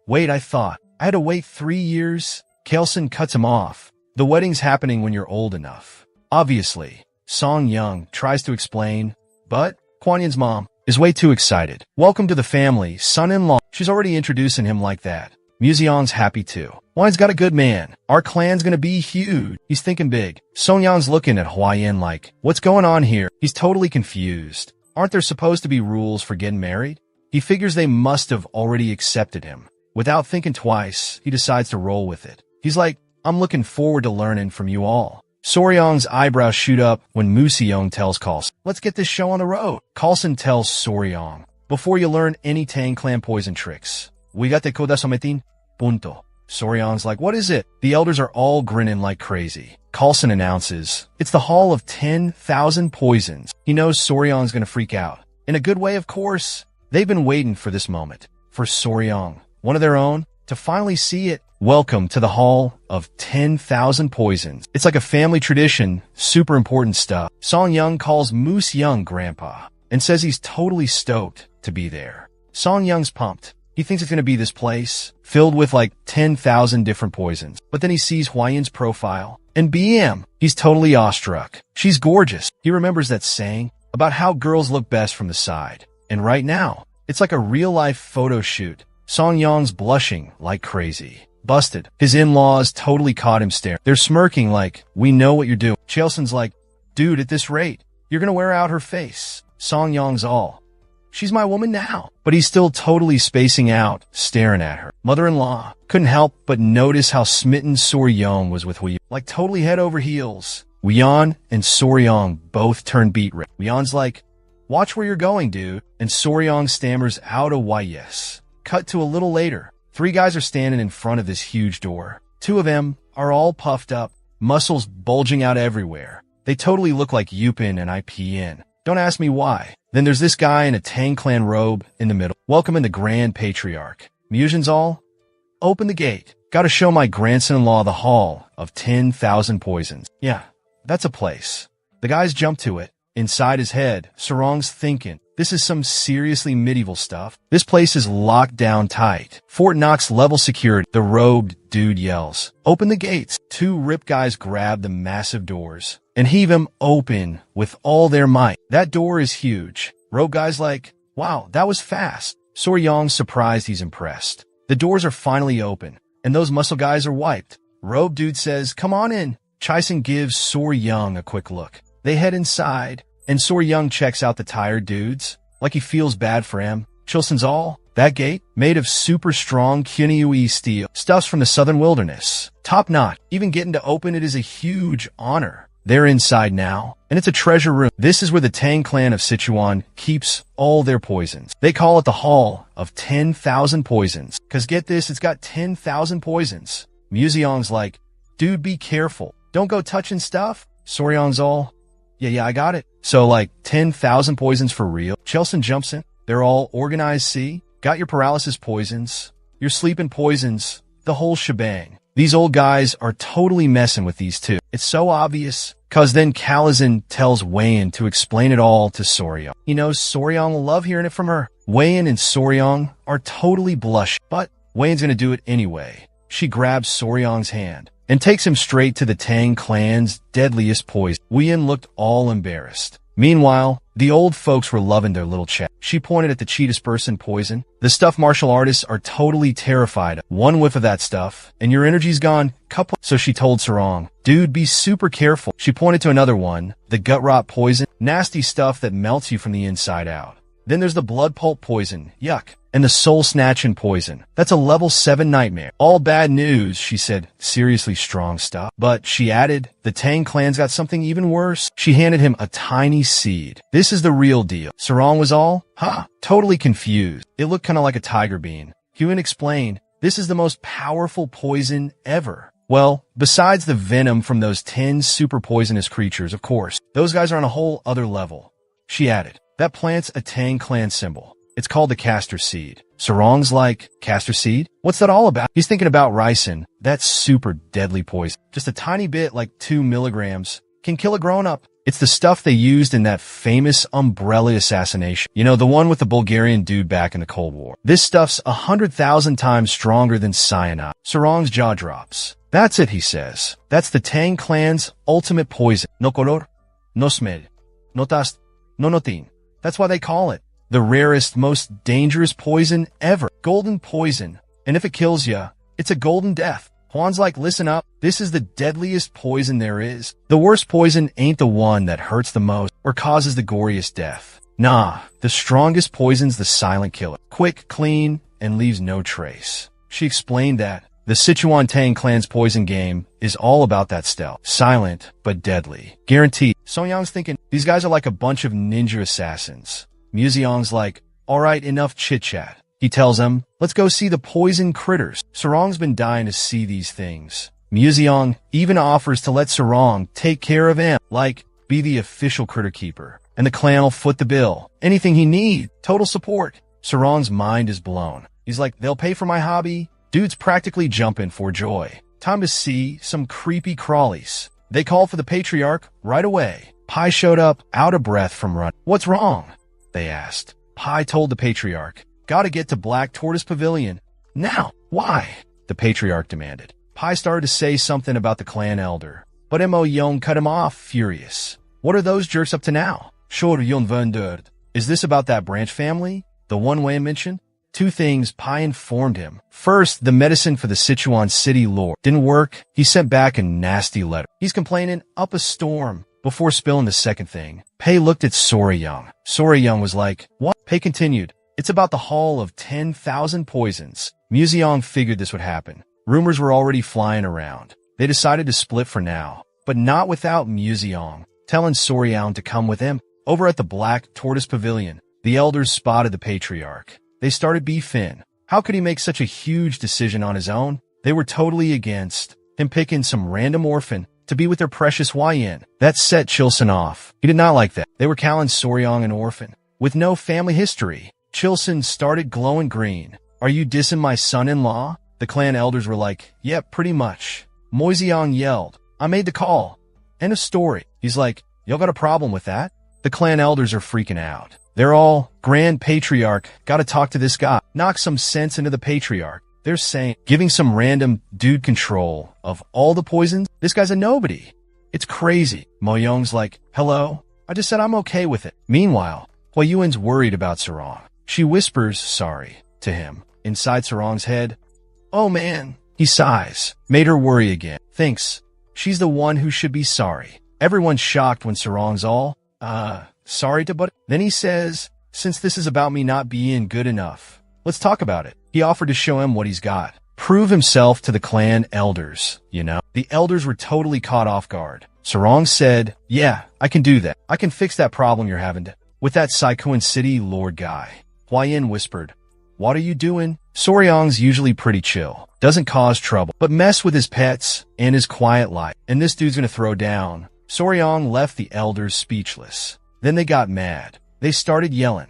A: "Wait, I thought I had to wait 3 years?" Chalson cuts him off. "The wedding's happening when you're old enough." Obviously, Song Young tries to explain, but Kwanyan's mom is way too excited. "Welcome to the family, son-in-law." She's already introducing him like that. Museon's happy too. "Hwayan's got a good man. Our clan's gonna be huge." He's thinking big. Songyan's looking at Hwayan like, what's going on here? He's totally confused. Aren't there supposed to be rules for getting married? He figures they must have already accepted him. Without thinking twice, he decides to roll with it. He's like, "I'm looking forward to learning from you all." Soryang's eyebrows shoot up when Museon tells Coulson, "Let's get this show on the road." Coulson tells Soryang, "Before you learn any Tang Clan poison tricks, we got the Koda Sometin, punto." Soryang's like, "What is it?" The elders are all grinning like crazy. Coulson announces, "It's the Hall of 10,000 Poisons." He knows Soryang's gonna freak out. In a good way, of course. They've been waiting for this moment. For Soryang, one of their own, to finally see it. Welcome to the Hall of 10,000 Poisons. It's like a family tradition, super important stuff. Song Young calls Moose Young Grandpa and says he's totally stoked to be there. Song Young's pumped. He thinks it's going to be this place, filled with like 10,000 different poisons. But then he sees Hwayan's profile, and BM, he's totally awestruck. She's gorgeous. He remembers that saying about how girls look best from the side. And right now, it's like a real-life photo shoot. Song Young's blushing like crazy. Busted. His in-laws totally caught him staring. They're smirking like, "We know what you're doing." Chalson's like, "Dude, at this rate, you're gonna wear out her face." Songyong's all, she's my woman now. But he's still totally spacing out, staring at her. Mother-in-law couldn't help but notice how smitten Soryong was with Woo. Like totally head over heels. Woo and Soryong both turn beet red. Woo's like, watch where you're going, dude. And Soryong stammers out a why yes. Cut to a little later. 3 guys are standing in front of this huge door. 2 of them are all puffed up, muscles bulging out everywhere. They totally look like Yupin and IPN. Don't ask me why. Then there's this guy in a Tang Clan robe in the middle, welcoming the Grand Patriarch. Musicians all, open the gate. Gotta show my grandson-in-law the Hall of 10,000 Poisons. Yeah, that's a place. The guys jump to it. Inside his head, Sarong's thinking, this is some seriously medieval stuff. This place is locked down tight. Fort Knox level security. The robed dude yells, open the gates. 2 rip guys grab the massive doors and heave them open with all their might. That door is huge. Robe guy's like, wow, that was fast. Soryong's surprised, he's impressed. The doors are finally open and those muscle guys are wiped. Robe dude says, come on in. Chaisen gives Soryong a quick look. They head inside, and Soryong checks out the tired dudes, like he feels bad for him. Chilson's all, that gate, made of super strong Kyunyu steel, stuffs from the southern wilderness. Top notch. Even getting to open it is a huge honor. They're inside now, and it's a treasure room. This is where the Tang Clan of Sichuan keeps all their poisons. They call it the Hall of 10,000 Poisons, cause get this, it's got 10,000 poisons. Museong's like, dude, be careful. Don't go touching stuff. Soryong's all, yeah, I got it. So like 10,000 poisons for real. Chelson jumps in. They're all organized, see? Got your paralysis poisons, your sleeping poisons, the whole shebang. These old guys are totally messing with these 2. It's so obvious. Cause then Kalazan tells Wayan to explain it all to Soryong. He knows Soryong will love hearing it from her. Wayan and Soryong are totally blushing, but Wayan's gonna do it anyway. She grabs Soryong's hand and takes him straight to the Tang Clan's deadliest poison. Wayan looked all embarrassed. Meanwhile, the old folks were loving their little chat. She pointed at the chi dispersing poison. The stuff martial artists are totally terrified of. 1 whiff of that stuff, and your energy's gone. Couple. So she told Sarong, dude, be super careful. She pointed to another one, the gut rot poison, nasty stuff that melts you from the inside out. Then there's the blood pulp poison, yuck. And the soul-snatching poison. That's a level 7 nightmare. All bad news, she said, seriously strong stuff. But she added, the Tang Clan's got something even worse. She handed him a tiny seed. This is the real deal. Sarong was all, totally confused. It looked kind of like a tiger bean. Huan explained, this is the most powerful poison ever. Well, besides the venom from those 10 super poisonous creatures, of course. Those guys are on a whole other level. She added, that plant's a Tang Clan symbol. It's called the castor seed. Sarong's like, castor seed? What's that all about? He's thinking about ricin. That's super deadly poison. Just a tiny bit, like 2 milligrams, can kill a grown-up. It's the stuff they used in that famous umbrella assassination. You know, the one with the Bulgarian dude back in the Cold War. This stuff's 100,000 times stronger than cyanide. Sarong's jaw drops. That's it, he says. That's the Tang Clan's ultimate poison. No color, no smell, no taste, no nothing. That's why they call it the rarest, most dangerous poison ever. Golden poison. And if it kills ya, it's a golden death. Juan's like, listen up. This is the deadliest poison there is. The worst poison ain't the one that hurts the most or causes the goriest death. Nah, the strongest poison's the silent killer. Quick, clean, and leaves no trace. She explained that the Sichuan Tang Clan's poison game is all about that stealth. Silent, but deadly. Guaranteed. Songyang's thinking, these guys are like a bunch of ninja assassins. Museong's like, alright, enough chit-chat. He tells them, let's go see the poison critters. Sarong's been dying to see these things. Museong even offers to let Sarong take care of him, like, be the official critter keeper. And the clan'll foot the bill. Anything he need. Total support. Sarong's mind is blown. He's like, they'll pay for my hobby. Dude's practically jumping for joy. Time to see some creepy crawlies. They called for the Patriarch right away. Pai showed up, out of breath from running. What's wrong? They asked. Pai told the Patriarch, gotta get to Black Tortoise Pavilion. Now. Why? The Patriarch demanded. Pai started to say something about the clan elder, but Mo Yong cut him off, furious. What are those jerks up to now? Sure, Yon Venderd. Is this about that branch family? The one Wei mentioned? 2 things Pai informed him. First, the medicine for the Sichuan city lord didn't work. He sent back a nasty letter. He's complaining up a storm. Before spilling the second thing, Pei looked at Sora Young. Sora Young was like, what? Pei continued, it's about the Hall of 10,000 Poisons. Museong figured this would happen. Rumors were already flying around. They decided to split for now, but not without Museong telling Sora Young to come with him. Over at the Black Tortoise Pavilion, the elders spotted the patriarch. They started beefing. How could he make such a huge decision on his own? They were totally against him picking some random orphan to be with their precious YN. That set Chilson off. He did not like that. They were calling Soryong an orphan with no family history. Chilson started glowing green. Are you dissing my son-in-law? The clan elders were like, yeah, pretty much. Moiseong yelled, I made the call. End of story. He's like, y'all got a problem with that? The clan elders are freaking out. They're all, Grand Patriarch, gotta talk to this guy. Knock some sense into the Patriarch. They're saying, giving some random dude control of all the poisons? This guy's a nobody. It's crazy. Mo Young's like, hello? I just said I'm okay with it. Meanwhile, Hua Yuan's worried about Sarong. She whispers, sorry, to him. Inside Sarong's head, oh man. He sighs. Made her worry again. Thinks, she's the one who should be sorry. Everyone's shocked when Sarong's all, sorry to but. Then he says, since this is about me not being good enough, let's talk about it. He offered to show him what he's got. Prove himself to the clan elders, you know? The elders were totally caught off guard. Sarong said, yeah, I can do that. I can fix that problem you're having with that Saikuan City Lord guy. Huayin whispered, what are you doing? Soryong's usually pretty chill. Doesn't cause trouble, but mess with his pets and his quiet life. And this dude's gonna throw down. Soryong left the elders speechless. Then they got mad. They started yelling.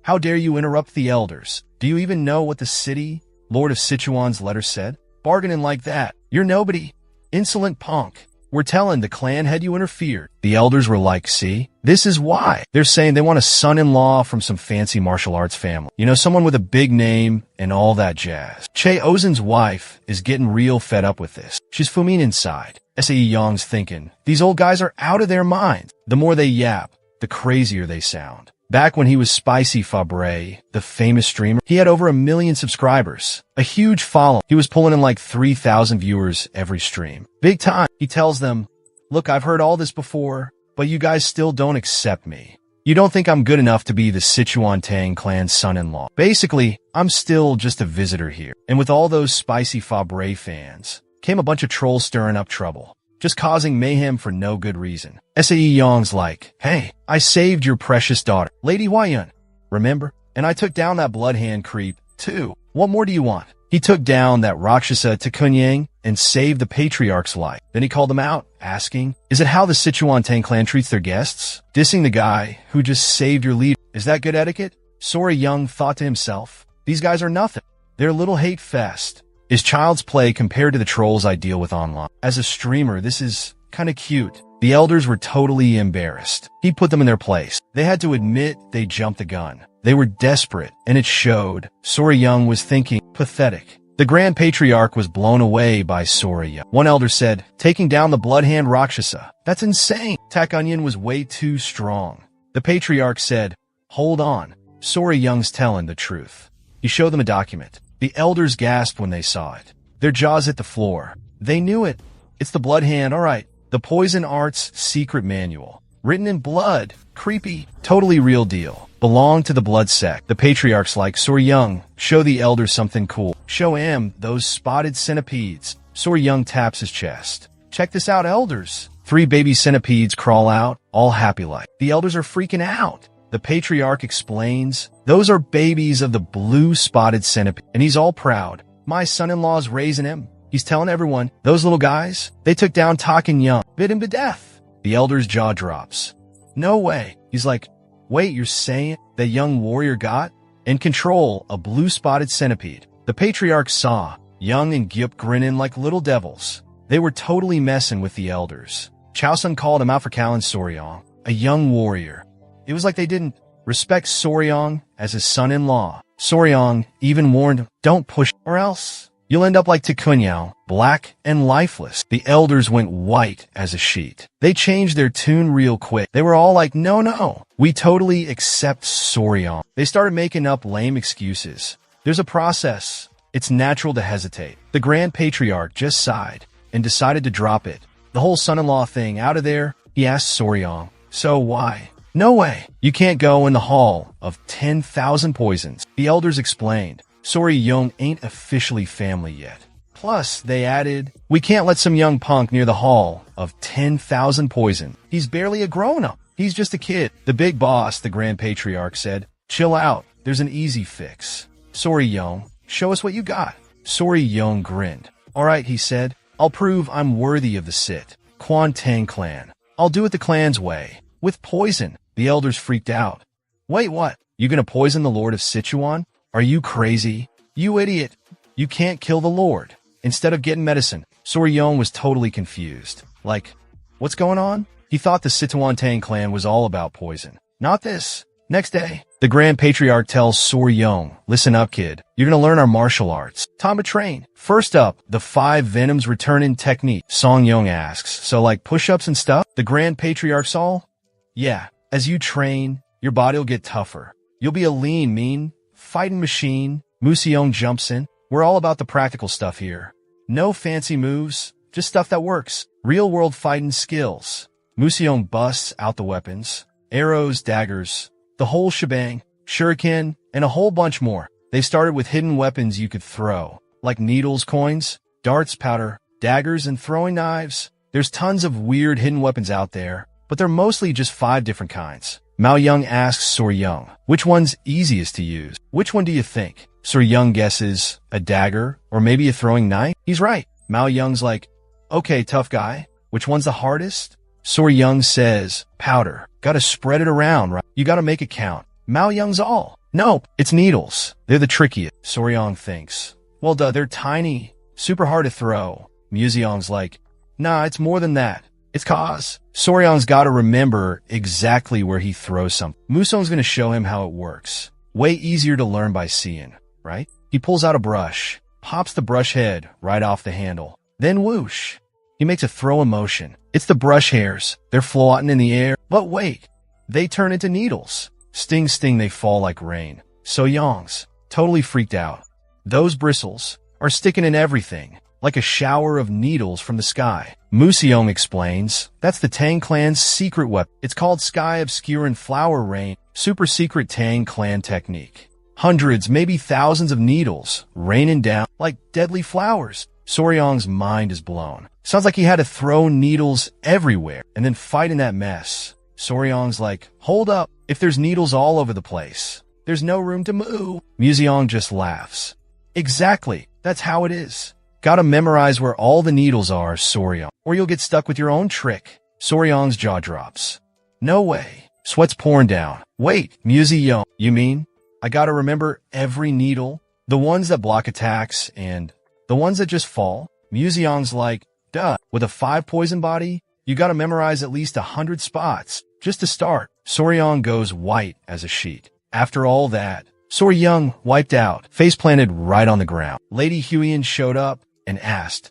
A: How dare you interrupt the elders? Do you even know what the city Lord of Sichuan's letter said? Bargaining like that. You're nobody. Insolent punk. We're telling the clan head you interfered. The elders were like, see? This is why. They're saying they want a son-in-law from some fancy martial arts family. You know, someone with a big name and all that jazz. Che Ozen's wife is getting real fed up with this. She's fuming inside. Sae Yong's thinking, these old guys are out of their minds. The more they yap, the crazier they sound. Back when he was Spicy Fabre, the famous streamer, he had over 1 million subscribers. A huge following. He was pulling in like 3,000 viewers every stream. Big time. He tells them, look, I've heard all this before, but you guys still don't accept me. You don't think I'm good enough to be the Sichuan Tang clan's son-in-law. Basically, I'm still just a visitor here. And with all those Spicy Fabre fans, came a bunch of trolls stirring up trouble. Just causing mayhem for no good reason. Sae Yong's like, hey, I saved your precious daughter, Lady Huayan. Remember? And I took down that bloodhand creep, too. What more do you want? He took down that Rakshasa Tikunyang and saved the Patriarch's life. Then he called them out, asking, is it how the Sichuan Tang clan treats their guests? Dissing the guy who just saved your leader. Is that good etiquette? Sora Young thought to himself, these guys are nothing. They're a little hate fest. Is child's play compared to the trolls I deal with online. As a streamer, this is kinda cute. The elders were totally embarrassed. He put them in their place. They had to admit they jumped the gun. They were desperate, and it showed. Sora Young was thinking, pathetic. The Grand Patriarch was blown away by Sora Young. One elder said, taking down the Bloodhand Rakshasa. That's insane. Tak Onion was way too strong. The Patriarch said, hold on. Sora Young's telling the truth. He showed them a document. The elders gasped when they saw it. Their jaws hit the floor. They knew it. It's the Blood Hand, alright. The Poison Arts Secret Manual. Written in blood. Creepy. Totally real deal. Belonged to the blood sect. The Patriarch's like, Sora Young, show the elders something cool. Show him those spotted centipedes. Sora Young taps his chest. Check this out, elders. 3 baby centipedes crawl out, all happy like. The elders are freaking out. The Patriarch explains, those are babies of the blue spotted centipede, and he's all proud. My son-in-law's raising him. He's telling everyone, those little guys, they took down Takin Young, bit him to death. The elder's jaw drops. No way. He's like, wait, you're saying that young warrior got in control a blue spotted centipede? The Patriarch saw Young and Gyup grinning like little devils. They were totally messing with the elders. Chaosun called him out for calling Soryong a young warrior. It was like they didn't respect Soryong as his son-in-law. Soryong even warned him, don't push or else you'll end up like Tikunyao, black and lifeless. The elders went white as a sheet. They changed their tune real quick. They were all like, no, we totally accept Soryong. They started making up lame excuses. There's a process. It's natural to hesitate. The Grand Patriarch just sighed and decided to drop it. The whole son-in-law thing out of there. he asked Soryang. So why? No way. You can't go in the Hall of 10,000 Poisons. The elders explained. Soryang ain't officially family yet. Plus, they added, we can't let some young punk near the Hall of 10,000 Poison. He's barely a grown-up. He's just a kid. The big boss, the Grand Patriarch, said, chill out. There's an easy fix. Soryang, show us what you got. Soryang grinned. All right, he said. I'll prove I'm worthy of the Sit. Tang clan. I'll do it the clan's way. With poison. The elders freaked out. Wait, what? You gonna poison the Lord of Sichuan? Are you crazy? You idiot. You can't kill the Lord. Instead of getting medicine, Soryang was totally confused. Like, what's going on? He thought the Sichuan clan was all about poison. Not this. Next day, the Grand Patriarch tells Soryang, listen up, kid. You're gonna learn our martial arts. Time to train. First up, the 5 Venoms return-in technique. Songyong asks, so like push-ups and stuff? The Grand Patriarch's all? Yeah. As you train, your body'll get tougher. You'll be a lean, mean, fighting machine. Museong jumps in. We're all about the practical stuff here. No fancy moves, just stuff that works. Real-world fighting skills. Museong busts out the weapons. Arrows, daggers, the whole shebang, shuriken, and a whole bunch more. They started with hidden weapons you could throw, like needles, coins, darts, powder, daggers, and throwing knives. There's tons of weird hidden weapons out there, but they're mostly just 5 different kinds. Mao Young asks Soryang, which one's easiest to use? Which one do you think? Soryang guesses, a dagger, or maybe a throwing knife? He's right. Mao Young's like, okay, tough guy, which one's the hardest? Soryang says, powder. Gotta spread it around, right? You gotta make it count. Mao Young's all. Nope, it's needles. They're the trickiest. Soryang thinks. Well, duh, they're tiny, super hard to throw. Museong's like, nah, it's more than that. It's cause. Soryang's gotta remember exactly where he throws something. Museong's gonna show him how it works. Way easier to learn by seeing, right? He pulls out a brush, pops the brush head right off the handle. Then whoosh. He makes a throwing motion. It's the brush hairs. They're floating in the air. But wait, they turn into needles. Sting, sting, they fall like rain. Soryang's totally freaked out. Those bristles are sticking in everything, like a shower of needles from the sky. Museong explains, that's the Tang clan's secret weapon. It's called Sky Obscuring Flower Rain, super secret Tang clan technique. Hundreds, maybe thousands of needles raining down like deadly flowers. Soryang's mind is blown. Sounds like he had to throw needles everywhere and then fight in that mess. Soryang's like, hold up. If there's needles all over the place, there's no room to move. Museong just laughs. Exactly. That's how it is. Gotta memorize where all the needles are, Soryang, or you'll get stuck with your own trick. Soryang's jaw drops. No way. Sweat's pouring down. Wait, Museong, you mean? I gotta remember every needle? The ones that block attacks and the ones that just fall? Museong's like, duh. With a 5 poison body, you gotta memorize at least 100 spots. Just to start. Soryang goes white as a sheet. After all that, Soryang wiped out, face planted right on the ground. Lady Huiyin showed up and asked,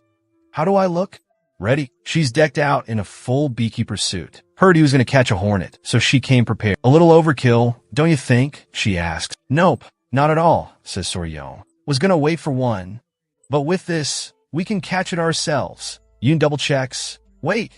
A: how do I look? Ready? She's decked out in a full beekeeper suit. Heard he was gonna catch a hornet, so she came prepared. A little overkill, don't you think? She asks. Nope, not at all, says Soryang. Was gonna wait for one. But with this, we can catch it ourselves. Yoon double checks. Wait,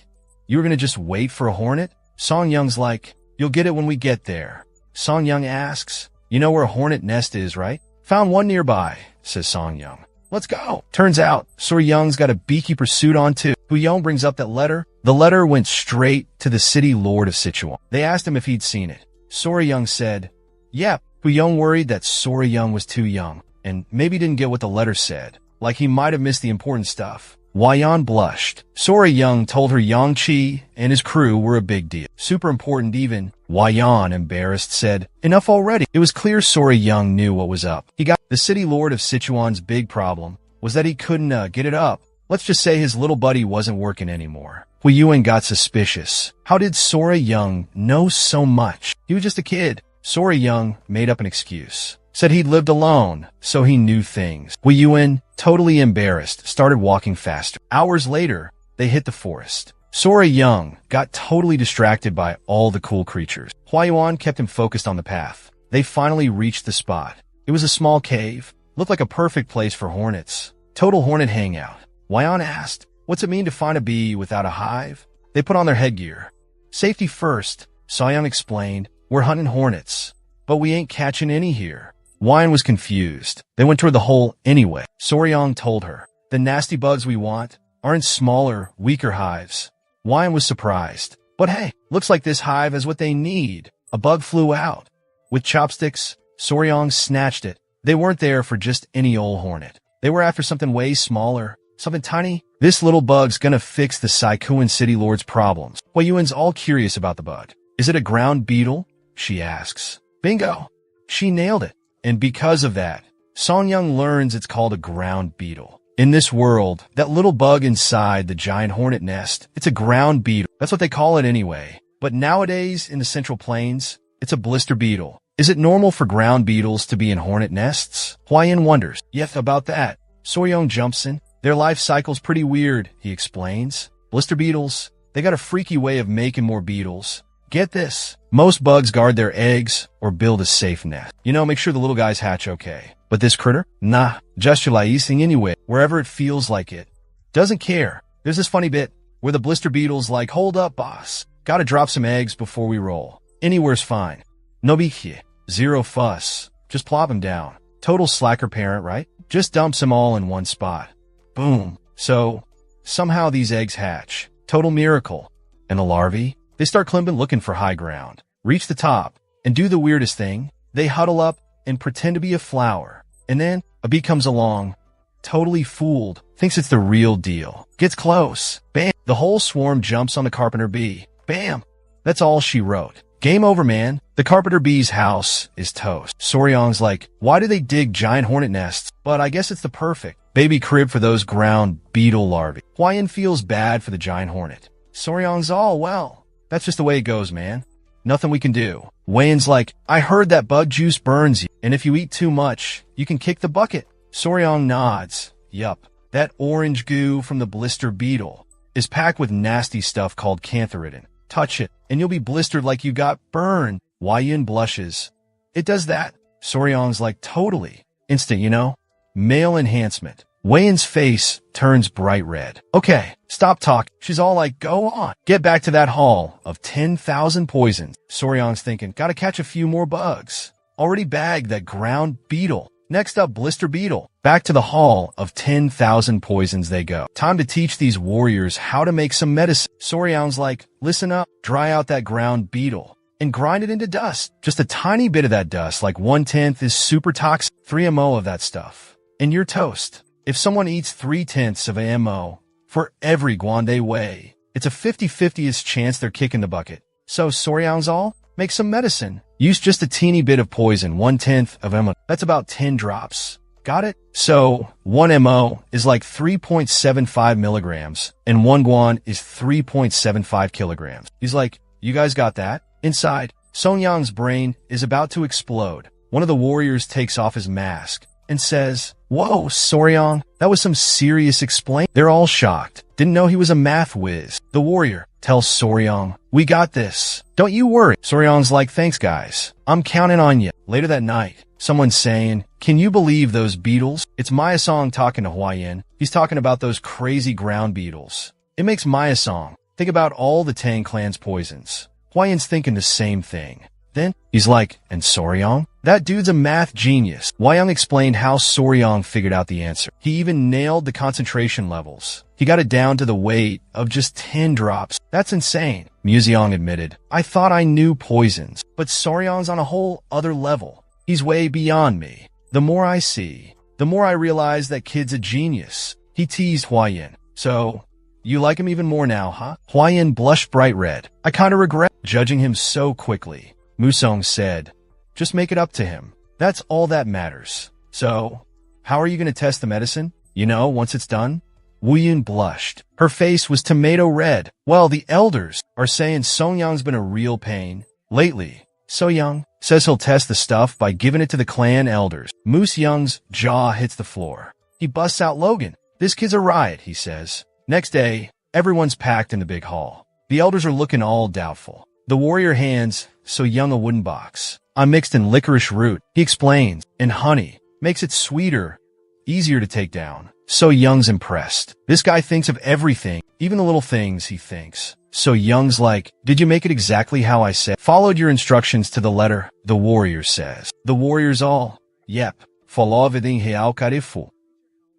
A: you were gonna just wait for a hornet? Songyung's like, you'll get it when we get there. Songyung asks, you know where a hornet nest is, right? Found one nearby, says Songyung. Let's go. Turns out, Soryang's got a beekeeper suit on too. Huyong brings up that letter. The letter went straight to the city lord of Sichuan. They asked him if he'd seen it. Soryang said, yep. Huyong worried that Soryang was too young and maybe didn't get what the letter said, like he might have missed the important stuff. Huayan blushed. Soryang told her Yang Qi and his crew were a big deal. Super important even. Huayan, embarrassed, said, enough already. It was clear Soryang knew what was up. The city lord of Sichuan's big problem was that he couldn't get it up. Let's just say his little buddy wasn't working anymore. Huiyuan got suspicious. How did Soryang know so much? He was just a kid. Soryang made up an excuse. Said he'd lived alone, so he knew things. Huiyuan, totally embarrassed, started walking faster. Hours later, they hit the forest. Soryang got totally distracted by all the cool creatures. Huiyuan kept him focused on the path. They finally reached the spot. It was a small cave. Looked like a perfect place for hornets. Total hornet hangout. Huiyan asked, what's it mean to find a bee without a hive? They put on their headgear. Safety first, So-young explained. We're hunting hornets, but we ain't catching any here. Wyan was confused. They went toward the hole anyway. So-young told her. The nasty bugs we want are in smaller, weaker hives. Wyan was surprised. But hey, looks like this hive is what they need. A bug flew out. With chopsticks, So-young snatched it. They weren't there for just any old hornet. They were after something way smaller, something tiny. This little bug's gonna fix the Saikuan city lord's problems. Huayuan's all curious about the bug. Is it a ground beetle? She asks. Bingo! She nailed it. And because of that, So-young learns it's called a ground beetle. In this world, that little bug inside the giant hornet nest, it's a ground beetle. That's what they call it anyway. But nowadays, in the Central Plains, it's a blister beetle. Is it normal for ground beetles to be in hornet nests? Huayan wonders. Yes, about that. So-young jumps in. Their life cycle's pretty weird, he explains. Blister beetles, they got a freaky way of making more beetles. Get this. Most bugs guard their eggs or build a safe nest. You know, make sure the little guys hatch okay. But this critter? Nah, just anyway, wherever it feels like it. Doesn't care. There's this funny bit where the blister beetle's like, hold up, boss. Gotta drop some eggs before we roll. Anywhere's fine. No biggie. Zero fuss. Just plop him down. Total slacker parent, right? Just dumps them all in one spot. Boom. So, somehow these eggs hatch. Total miracle. And the larvae? They start climbing looking for high ground. Reach the top. And do the weirdest thing. They huddle up and pretend to be a flower. And then, a bee comes along. Totally fooled. Thinks it's the real deal. Gets close. Bam. The whole swarm jumps on the carpenter bee. Bam. That's all she wrote. Game over, man. The carpenter bee's house is toast. So-young's like, why do they dig giant hornet nests? But I guess it's the perfect baby crib for those ground beetle larvae. Huayan feels bad for the giant hornet. So-young's all, well, that's just the way it goes, man. Nothing we can do. Huayan's like, I heard that bug juice burns you, and if you eat too much, you can kick the bucket. So-young nods. Yup. That orange goo from the blister beetle is packed with nasty stuff called cantharidin. Touch it, and you'll be blistered like you got burned. Huayan blushes. It does that. So-young's like, totally. Instant, you know? Male enhancement. Huayan's face turns bright red. Okay, stop talking. She's all like, go on. Get back to that hall of 10,000 poisons. So-young's thinking, gotta catch a few more bugs. Already bagged that ground beetle. Next up, blister beetle. Back to the hall of 10,000 poisons they go. Time to teach these warriors how to make some medicine. So-young's like, listen up, dry out that ground beetle and grind it into dust. Just a tiny bit of that dust, like 1/10 is super toxic. 3 mo of that stuff. And you're toast. If someone eats 3/10 of a mo for every guan they weigh, it's a 50-50th chance they're kicking the bucket. So So-young's all, make some medicine. Use just a teeny bit of poison, 1/10 of mo. That's about 10 drops. Got it? So, 1 mo is like 3.75 milligrams, and 1 guan is 3.75 kilograms. He's like, you guys got that? Inside, So-young's brain is about to explode. One of the warriors takes off his mask and says, whoa, So-young, that was some serious explain. They're all shocked. Didn't know he was a math whiz. The warrior tells So-young, we got this. Don't you worry. So-young's like, thanks guys. I'm counting on you. Later that night, someone's saying, can you believe those beetles? It's Maya-song talking to Huayan. He's talking about those crazy ground beetles. It makes Maya-song think about all the Tang clan's poisons. Huayan's thinking the same thing. Then, he's like, and So-young? That dude's a math genius. Huayan explained how So-young figured out the answer. He even nailed the concentration levels. He got it down to the weight of just 10 drops. That's insane. Museong admitted, I thought I knew poisons, but So-young's on a whole other level. He's way beyond me. The more I see, the more I realize that kid's a genius. He teased Huayan. So, you like him even more now, huh? Huayan blushed bright red. I kinda regret judging him so quickly. Musong said, just make it up to him. That's all that matters. So, how are you gonna test the medicine? You know, once it's done? Huayan blushed. Her face was tomato red. Well, the elders are saying So-young's been a real pain lately. So-young says he'll test the stuff by giving it to the clan elders. Moose Young's jaw hits the floor. He busts out Logan. This kid's a riot, he says. Next day, everyone's packed in the big hall. The elders are looking all doubtful. The warrior hands So-young a wooden box. I'm mixed in licorice root, he explains, and honey. Makes it sweeter, easier to take down. So-young's impressed. This guy thinks of everything, even the little things he thinks. So Young's like, did you make it exactly how I said? Followed your instructions to the letter, the warrior says. The warriors all, yep, ᴄᴏᴘᴘыᔨʁޅ.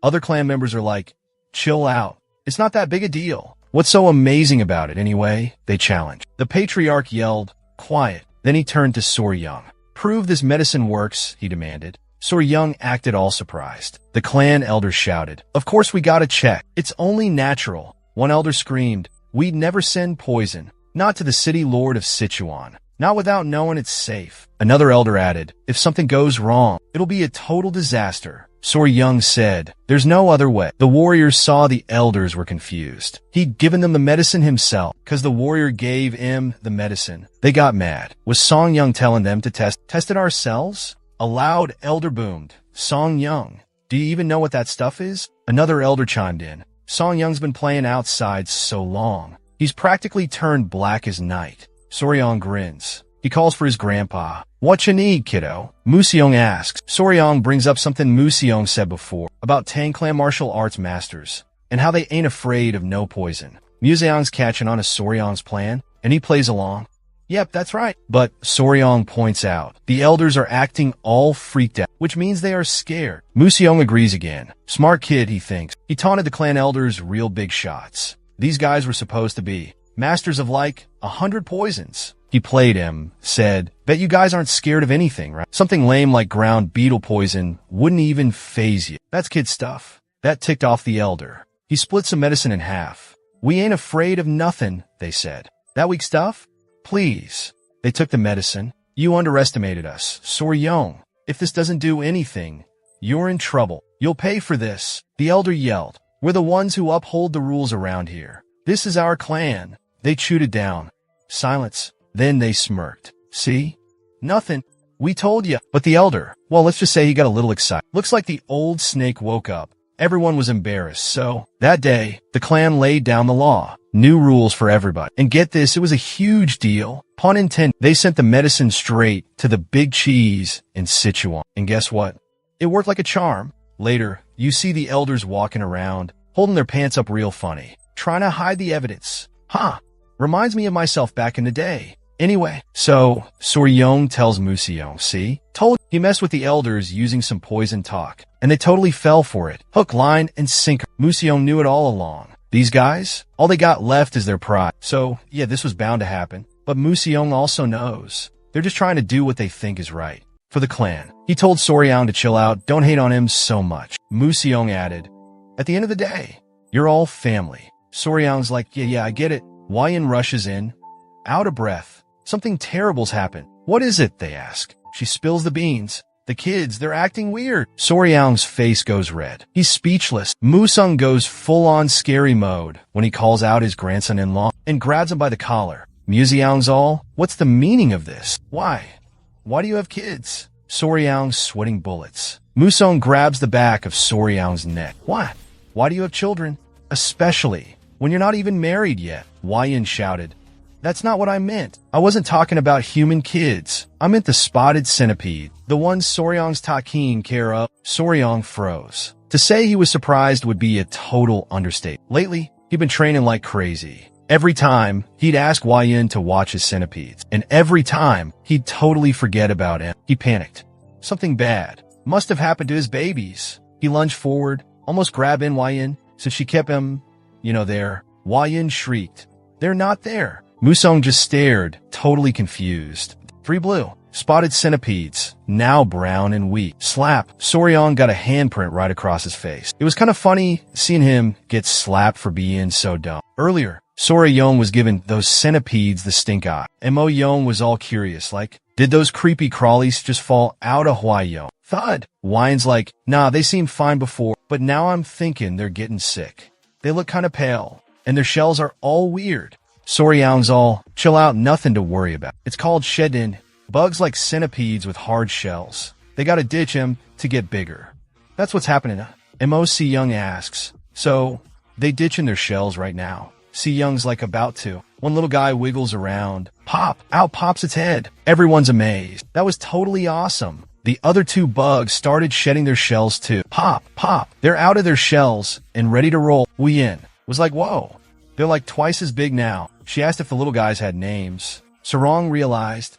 A: Other clan members are like, chill out. It's not that big a deal. What's so amazing about it anyway? They challenge. The patriarch yelled, quiet. Then he turned to Sor Young. Prove this medicine works, he demanded. Sor Young acted all surprised. The clan elder shouted, of course we gotta check. It's only natural. One elder screamed, we'd never send poison. Not to the city lord of Sichuan. Not without knowing it's safe. Another elder added, if something goes wrong, it'll be a total disaster. Sor Young said, there's no other way. The warriors saw the elders were confused. He'd given them the medicine himself, cause the warrior gave him the medicine. They got mad. Was Song Young telling them to test it ourselves? A loud elder boomed, Song Young, do you even know what that stuff is? Another elder chimed in, Song Young's been playing outside so long. He's practically turned black as night. Sor Young grins. He calls for his grandpa. What you need, kiddo? Museong asks. Sor Young brings up something Museong said before about Tang Clan martial arts masters and how they ain't afraid of no poison. Museong's catching on to Sor Young's plan, and he plays along. Yep, that's right. But Sor Young points out, the elders are acting all freaked out, which means they are scared. Museong agrees again. Smart kid, he thinks. He taunted the clan elders real big shots. These guys were supposed to be masters of like 100 poisons. He played him, said, bet you guys aren't scared of anything, right? Something lame like ground beetle poison wouldn't even faze you. That's kid stuff. That ticked off the elder. He split some medicine in half. We ain't afraid of nothing, they said. That weak stuff? Please. They took the medicine. You underestimated us, Sor Young. If this doesn't do anything, you're in trouble. You'll pay for this. The elder yelled. We're the ones who uphold the rules around here. This is our clan. They chewed it down. Silence. Then they smirked. See? Nothing. We told you. But the elder, well, let's just say he got a little excited. Looks like the old snake woke up. Everyone was embarrassed, so that day, the clan laid down the law. New rules for everybody. And get this, it was a huge deal. Pun intended. They sent the medicine straight to the big cheese in Sichuan. And guess what? It worked like a charm. Later, you see the elders walking around, holding their pants up real funny, trying to hide the evidence. Huh. Reminds me of myself back in the day. Anyway, so Sor Young tells Museong, see? Told he messed with the elders using some poison talk, and they totally fell for it. Hook, line, and sinker. Museong knew it all along. These guys, all they got left is their pride. So, yeah, this was bound to happen. But Museong also knows. They're just trying to do what they think is right. For the clan. He told Sor Young to chill out, don't hate on him so much. Museong added, at the end of the day, you're all family. Sor Young's like, yeah, I get it. Wai-yin rushes in, out of breath. Something terrible's happened. What is it? They ask. She spills the beans. The kids, they're acting weird. Sor Young's face goes red. He's speechless. Musung goes full-on scary mode when he calls out his grandson-in-law and grabs him by the collar. Museong's all, what's the meaning of this? Why? Why do you have kids? Sor Young's sweating bullets. Musung grabs the back of Sor Young's neck. What? Why do you have children? Especially when you're not even married yet. Wai-yin shouted. That's not what I meant. I wasn't talking about human kids. I meant the spotted centipede, the ones Sor Young's taking care of. Sor Young froze. To say he was surprised would be a total understatement. Lately, he'd been training like crazy. Every time, he'd ask Wai-yin to watch his centipedes. And every time, he'd totally forget about him. He panicked. Something bad must have happened to his babies. He lunged forward, almost grabbing Wai-yin, so she kept him, there. Wai-yin shrieked. They're not there. Musung just stared, totally confused. 3 blue. Spotted centipedes, now brown and weak. Slap. Sor Young got a handprint right across his face. It was kind of funny seeing him get slapped for being so dumb. Earlier, Sor Young was giving those centipedes the stink eye. Mo Young was all curious, like, did those creepy crawlies just fall out of Hua Young? Thud. Wine-'s like, nah, they seemed fine before, but now I'm thinking they're getting sick. They look kind of pale, and their shells are all weird. Sor Young's all, chill out, nothing to worry about. It's called shedding. Bugs like centipedes with hard shells. They gotta ditch him to get bigger. That's what's happening. M.O.C. Young asks. So, they ditching their shells right now. C. Young's like about to. One little guy wiggles around. Pop! Out pops its head. Everyone's amazed. That was totally awesome. The other 2 bugs started shedding their shells too. Pop! Pop! They're out of their shells and ready to roll. Wai-yin was like, whoa. They're like twice as big now. She asked if the little guys had names. Sarong realized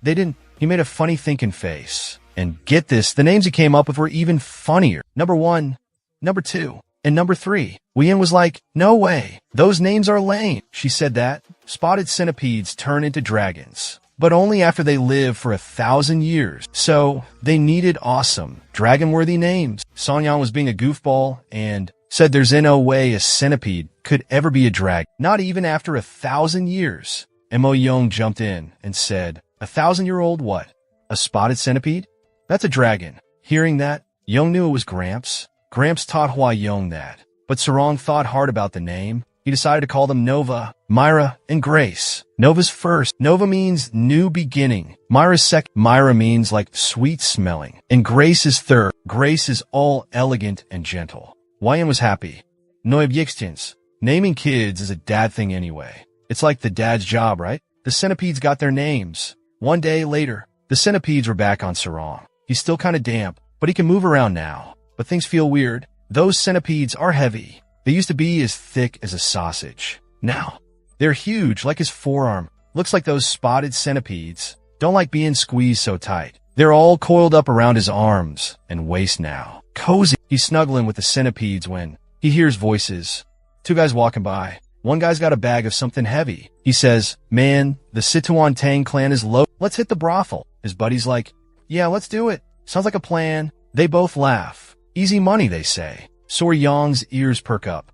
A: they didn't. He made a funny thinking face. And get this, the names he came up with were even funnier. Number 1, number 2, and number 3. Wei-yin was like, no way. Those names are lame. She said that. Spotted centipedes turn into dragons, but only after they live for 1,000 years. So they needed awesome, dragon-worthy names. Song-yang was being a goofball and said there's no way a centipede could ever be a dragon, not even after 1,000 years. Mo Young jumped in and said, 1,000-year-old what? A spotted centipede? That's a dragon. Hearing that, Young knew it was Gramps. Gramps taught Hua Young that. But Sarong thought hard about the name. He decided to call them Nova, Myra, and Grace. Nova's first. Nova means new beginning. Myra's second. Myra means like sweet smelling. And Grace is third. Grace is all elegant and gentle. Wei-yin was happy. ᴄᴏᴘᴘыᴜ. Naming kids is a dad thing anyway. It's like the dad's job, right? The centipedes got their names. One day later, the centipedes were back on Sarong. He's still kind of damp, but he can move around now. But things feel weird. Those centipedes are heavy. They used to be as thick as a sausage. Now, they're huge, like his forearm. Looks like those spotted centipedes don't like being squeezed so tight. They're all coiled up around his arms and waist now. Cozy. He's snuggling with the centipedes when he hears voices. 2 guys walking by. One guy's got a bag of something heavy. He says, man, the Sichuan Tang clan is low. Let's hit the brothel. His buddy's like, yeah, let's do it. Sounds like a plan. They both laugh. Easy money, they say. Sor Yang's ears perk up.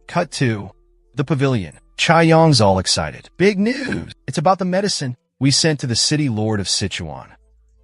A: Cut to the pavilion. Chai Yang's all excited. Big news! It's about the medicine we sent to the city lord of Sichuan.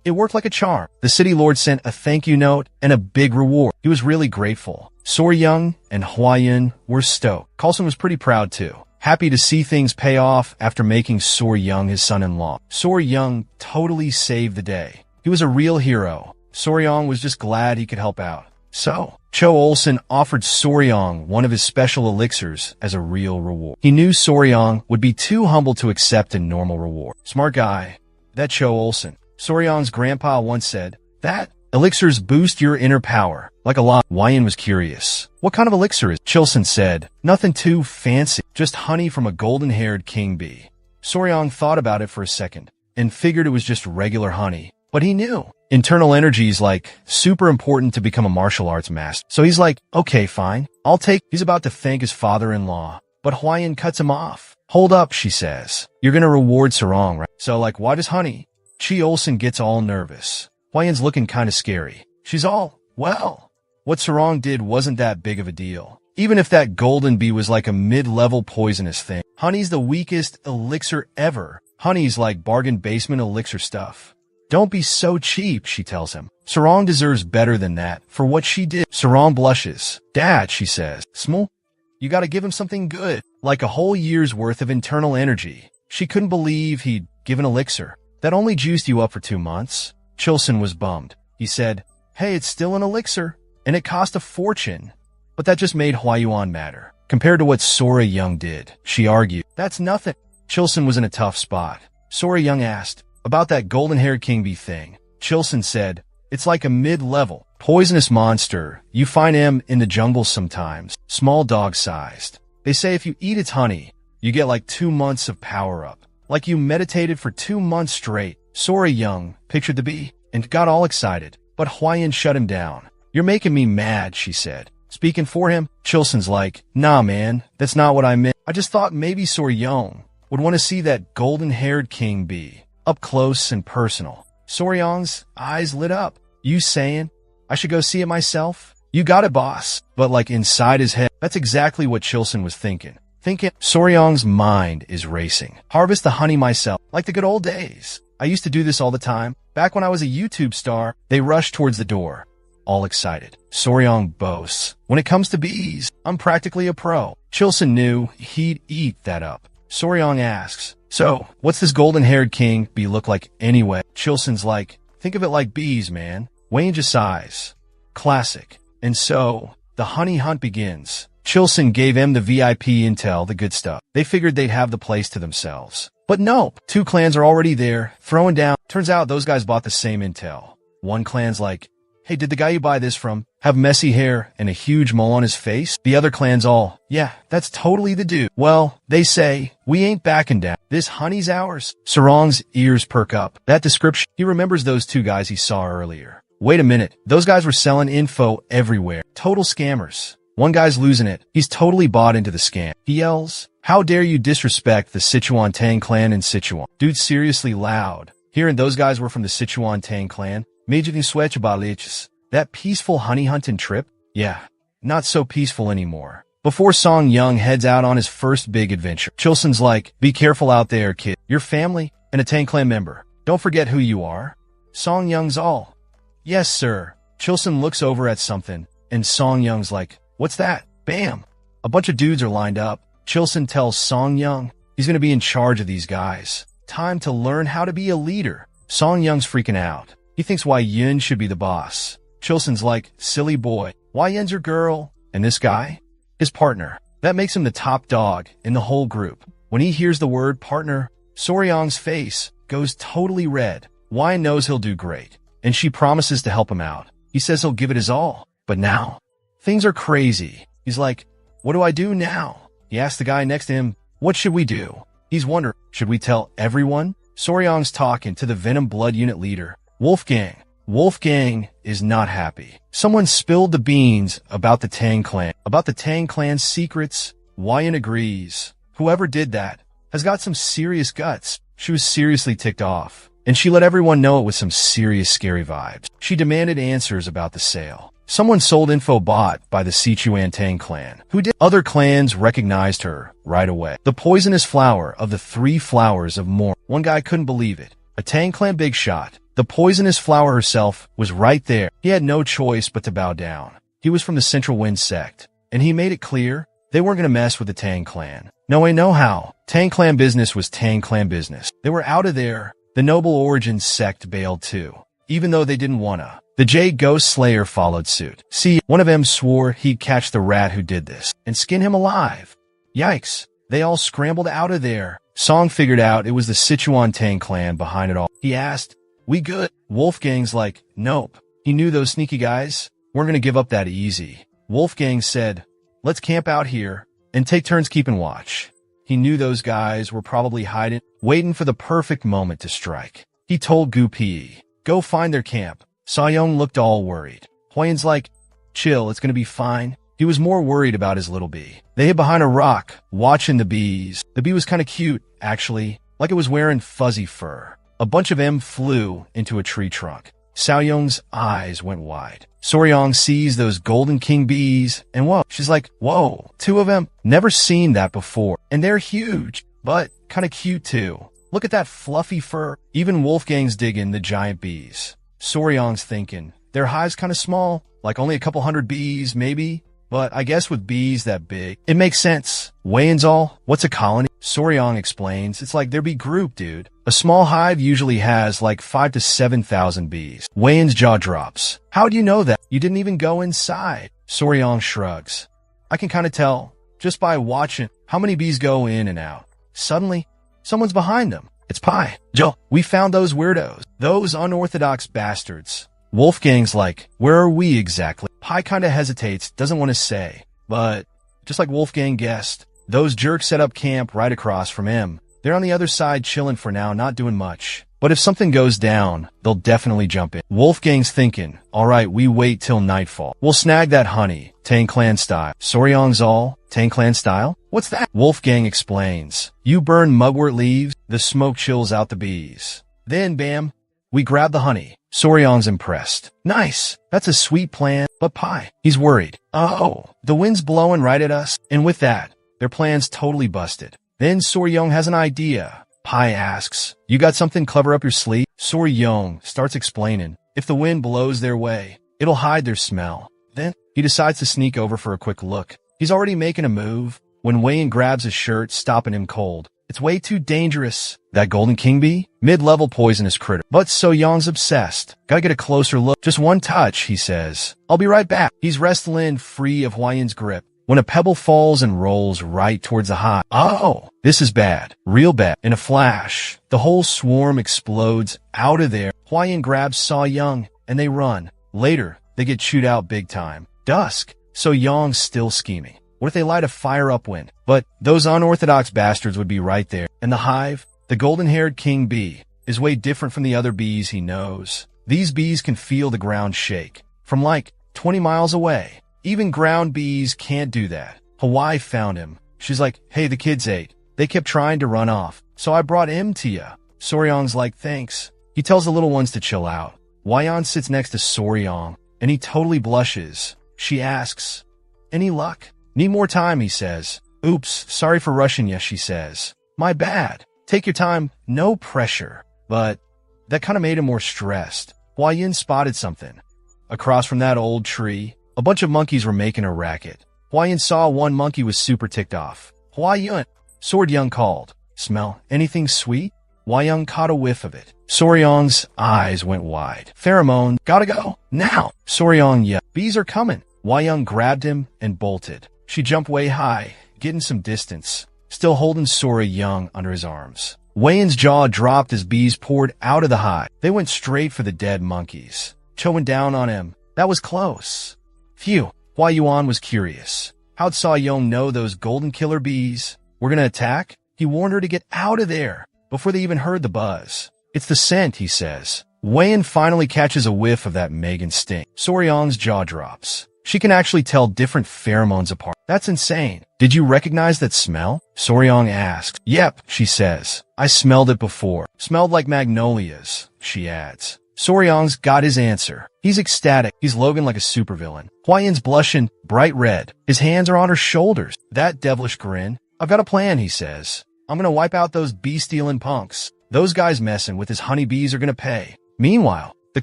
A: It worked like a charm. The city lord sent a thank you note and a big reward. He was really grateful. Sor Young and Hua-yin were stoked. Carlson was pretty proud too. Happy to see things pay off after making Sor Young his son-in-law. Sor Young totally saved the day. He was a real hero. Sor Young was just glad he could help out. So, Cho Olsen offered Soryong one of his special elixirs as a real reward. He knew Soryong would be too humble to accept a normal reward. Smart guy, that Cho Olsen. Soryong's grandpa once said, that elixirs boost your inner power, like a lot. Wei-yin was curious. What kind of elixir is? Chilson said, nothing too fancy, just honey from a golden-haired king bee. Soryong thought about it for a second, and figured it was just regular honey. But he knew. Internal energy is like super important to become a martial arts master. So he's like, okay, fine. I'll take. He's about to thank his father-in-law. But Hua-yin cuts him off. Hold up, she says. You're gonna reward Sarong, right? So like, why does honey? Chi Olsen gets all nervous. Hua-yin's looking kind of scary. She's all, well, what Sarong did wasn't that big of a deal. Even if that golden bee was like a mid-level poisonous thing. Honey's the weakest elixir ever. Honey's like bargain basement elixir stuff. Don't be so cheap, she tells him. Sarong deserves better than that for what she did. Sarong blushes. Dad, she says. Small, you gotta give him something good, like a whole year's worth of internal energy. She couldn't believe he'd give an elixir that only juiced you up for 2 months. Chilson was bummed. He said, hey, it's still an elixir, and it cost a fortune. But that just made Hua Yuan madder. Compared to what Sora Young did, she argued. That's nothing. Chilson was in a tough spot. Sora Young asked, about that golden-haired king bee thing. Chilson said, it's like a mid-level, poisonous monster. You find him in the jungle sometimes, small dog-sized. They say if you eat its honey, you get like 2 months of power-up. Like you meditated for 2 months straight. Sora Young pictured the bee and got all excited, but Hua-yin shut him down. You're making me mad, she said. Speaking for him, Chilson's like, nah man, that's not what I meant. I just thought maybe Sora Young would want to see that golden-haired king bee. Up close and personal. Soryong's eyes lit up. You saying I should go see it myself? You got it, boss. But like inside his head, that's exactly what Chilson was thinking. Soryong's mind is racing. Harvest the honey myself, like the good old days. I used to do this all the time. Back when I was a YouTube star, they rushed towards the door, all excited. Soryong boasts, when it comes to bees, I'm practically a pro. Chilson knew he'd eat that up. Soryong asks, so, what's this golden-haired king bee look like anyway? Chilson's like, think of it like bees, man. Wei-yin just sighs. Classic. And so, the honey hunt begins. Chilson gave him the VIP intel, the good stuff. They figured they'd have the place to themselves. But nope, 2 clans are already there, throwing down. Turns out those guys bought the same intel. One clan's like, hey, did the guy you buy this from have messy hair and a huge mole on his face? The other clan's all, yeah, that's totally the dude. Well, they say, we ain't backing down. This honey's ours. Sarong's ears perk up. That description, he remembers those two guys he saw earlier. Wait a minute, those guys were selling info everywhere. Total scammers. One guy's losing it. He's totally bought into the scam. He yells, how dare you disrespect the Sichuan Tang clan in Sichuan? Dude's seriously loud. Hearing those guys were from the Sichuan Tang clan, ᴄᴏᴘᴘыឫ that peaceful honey hunting trip? Yeah, not so peaceful anymore. Before Song Young heads out on his first big adventure, Chilson's like, be careful out there, kid. Your family and a Tang clan member. Don't forget who you are. Song Young's all, yes, sir. Chilson looks over at something, and Song Young's like, what's that? Bam! A bunch of dudes are lined up. Chilson tells Song Young he's going to be in charge of these guys. Time to learn how to be a leader. Song Young's freaking out. He thinks Wei Yun should be the boss. Chilson's like, silly boy. Wei Yun's your girl. And this guy? His partner. That makes him the top dog in the whole group. When he hears the word partner, Soryong's face goes totally red. Wei knows he'll do great, and she promises to help him out. He says he'll give it his all. But now, things are crazy. He's like, what do I do now? He asks the guy next to him, what should we do? He's wondering, should we tell everyone? Soryong's talking to the Venom Blood Unit leader, Wolfgang. Wolfgang is not happy. Someone spilled the beans about the Tang clan. About the Tang clan's secrets. Wei Yun agrees. Whoever did that has got some serious guts. She was seriously ticked off, and she let everyone know it with some serious scary vibes. She demanded answers about the sale. Someone sold info bought by the Sichuan Tang clan. Who did? Other clans recognized her right away. The poisonous flower of the 3 flowers of morn. One guy couldn't believe it. A Tang clan big shot. The poisonous flower herself was right there. He had no choice but to bow down. He was from the Central Wind sect, and he made it clear they weren't going to mess with the Tang clan. No way, no how. Tang clan business was Tang clan business. They were out of there. The Noble Origins sect bailed too, even though they didn't wanna. The Jade Ghost Slayer followed suit. See, one of them swore he'd catch the rat who did this and skin him alive. Yikes. They all scrambled out of there. Song figured out it was the Sichuan Tang clan behind it all. He asked, we good? Wolfgang's like, nope. He knew those sneaky guys weren't gonna give up that easy. Wolfgang said, let's camp out here and take turns keeping watch. He knew those guys were probably hiding, waiting for the perfect moment to strike. He told Gu Pi, go find their camp. Sayong looked all worried. Huayan's like, chill, it's gonna be fine. He was more worried about his little bee. They hid behind a rock, watching the bees. The bee was kinda cute, actually, like it was wearing fuzzy fur. A bunch of them flew into a tree trunk. Saoyong's eyes went wide. Soryong sees those golden king bees, and whoa, she's like, whoa, 2 of them? Never seen that before. And they're huge, but kinda cute too. Look at that fluffy fur. Even Wolfgang's digging the giant bees. Soryong's thinking, their hive's kinda small, like only a couple hundred bees, maybe? But I guess with bees that big, it makes sense. Wei Yun's all, what's a colony? Soryong explains, it's like their bee group, dude. A small hive usually has like 5,000 to 7,000 bees. Wei Yun's jaw drops. How do you know that? You didn't even go inside. Soryong shrugs. I can kinda tell, just by watching how many bees go in and out. Suddenly, someone's behind them. It's Pi. Joe, we found those weirdos. Those unorthodox bastards. Wolfgang's like, where are we exactly? Pi kinda hesitates, doesn't want to say. But, just like Wolfgang guessed, those jerks set up camp right across from him. They're on the other side chilling for now, not doing much. But if something goes down, they'll definitely jump in. Wolfgang's thinking, alright, we wait till nightfall. We'll snag that honey, Tang clan style. Soryong's all, Tang clan style? What's that? Wolfgang explains. You burn mugwort leaves, the smoke chills out the bees. Then, bam, we grab the honey. Soryong's impressed. Nice. That's a sweet plan. But Pi, he's worried. Oh, the wind's blowing right at us. And with that, their plan's totally busted. Then Soryong has an idea. Pi asks, you got something clever up your sleeve? Soryong starts explaining. If the wind blows their way, it'll hide their smell. Then he decides to sneak over for a quick look. He's already making a move when Wei Yun grabs his shirt, stopping him cold. It's way too dangerous. That golden king bee? Mid-level poisonous critter. But Soryong's obsessed. Gotta get a closer look. Just one touch, he says. I'll be right back. He's wrestling free of Hua Yun's grip when a pebble falls and rolls right towards the hive. Oh, this is bad. Real bad. In a flash, the whole swarm explodes out of there. Hua Yun grabs Soryong and they run. Later, they get chewed out big time. Dusk. So Yong's still scheming. What if they light a fire upwind? But those unorthodox bastards would be right there. And the hive, the golden-haired king bee, is way different from the other bees he knows. These bees can feel the ground shake from like 20 miles away. Even ground bees can't do that. Hawaii found him. She's like, hey, the kids ate. They kept trying to run off, so I brought him to ya. Soryong's like, thanks. He tells the little ones to chill out. Hwayeon sits next to Soryong, and he totally blushes. She asks, any luck? Need more time, he says. Oops, sorry for rushing ya, she says. My bad. Take your time, no pressure. But that kind of made him more stressed. Hwayeon spotted something. Across from that old tree, a bunch of monkeys were making a racket. Hwayeon saw one monkey was super ticked off. Hwayeon, Soryong called. Smell anything sweet? Hwayeon caught a whiff of it. Soryong's eyes went wide. Pheromone, gotta go, now. Soryong yelled, bees are coming. Hwayeon grabbed him and bolted. She jumped way high, getting some distance, still holding Soryong under his arms. Hwayeon's jaw dropped as bees poured out of the hive. They went straight for the dead monkeys, chowing down on him. That was close. Phew, Hwayeon was curious. How'd Soryong know those golden killer bees were gonna attack? He warned her to get out of there before they even heard the buzz. It's the scent, he says. Hwayeon finally catches a whiff of that Megan stink. Soryong's jaw drops. She can actually tell different pheromones apart. That's insane. Did you recognize that smell? Soryong asks. Yep, she says. I smelled it before. Smelled like magnolias, she adds. Soryong's got his answer. He's ecstatic. He's Logan like a supervillain. Hwayeon's blushing, bright red. His hands are on her shoulders. That devilish grin. I've got a plan, he says. I'm gonna wipe out those bee-stealing punks. Those guys messing with his honeybees are gonna pay. Meanwhile, the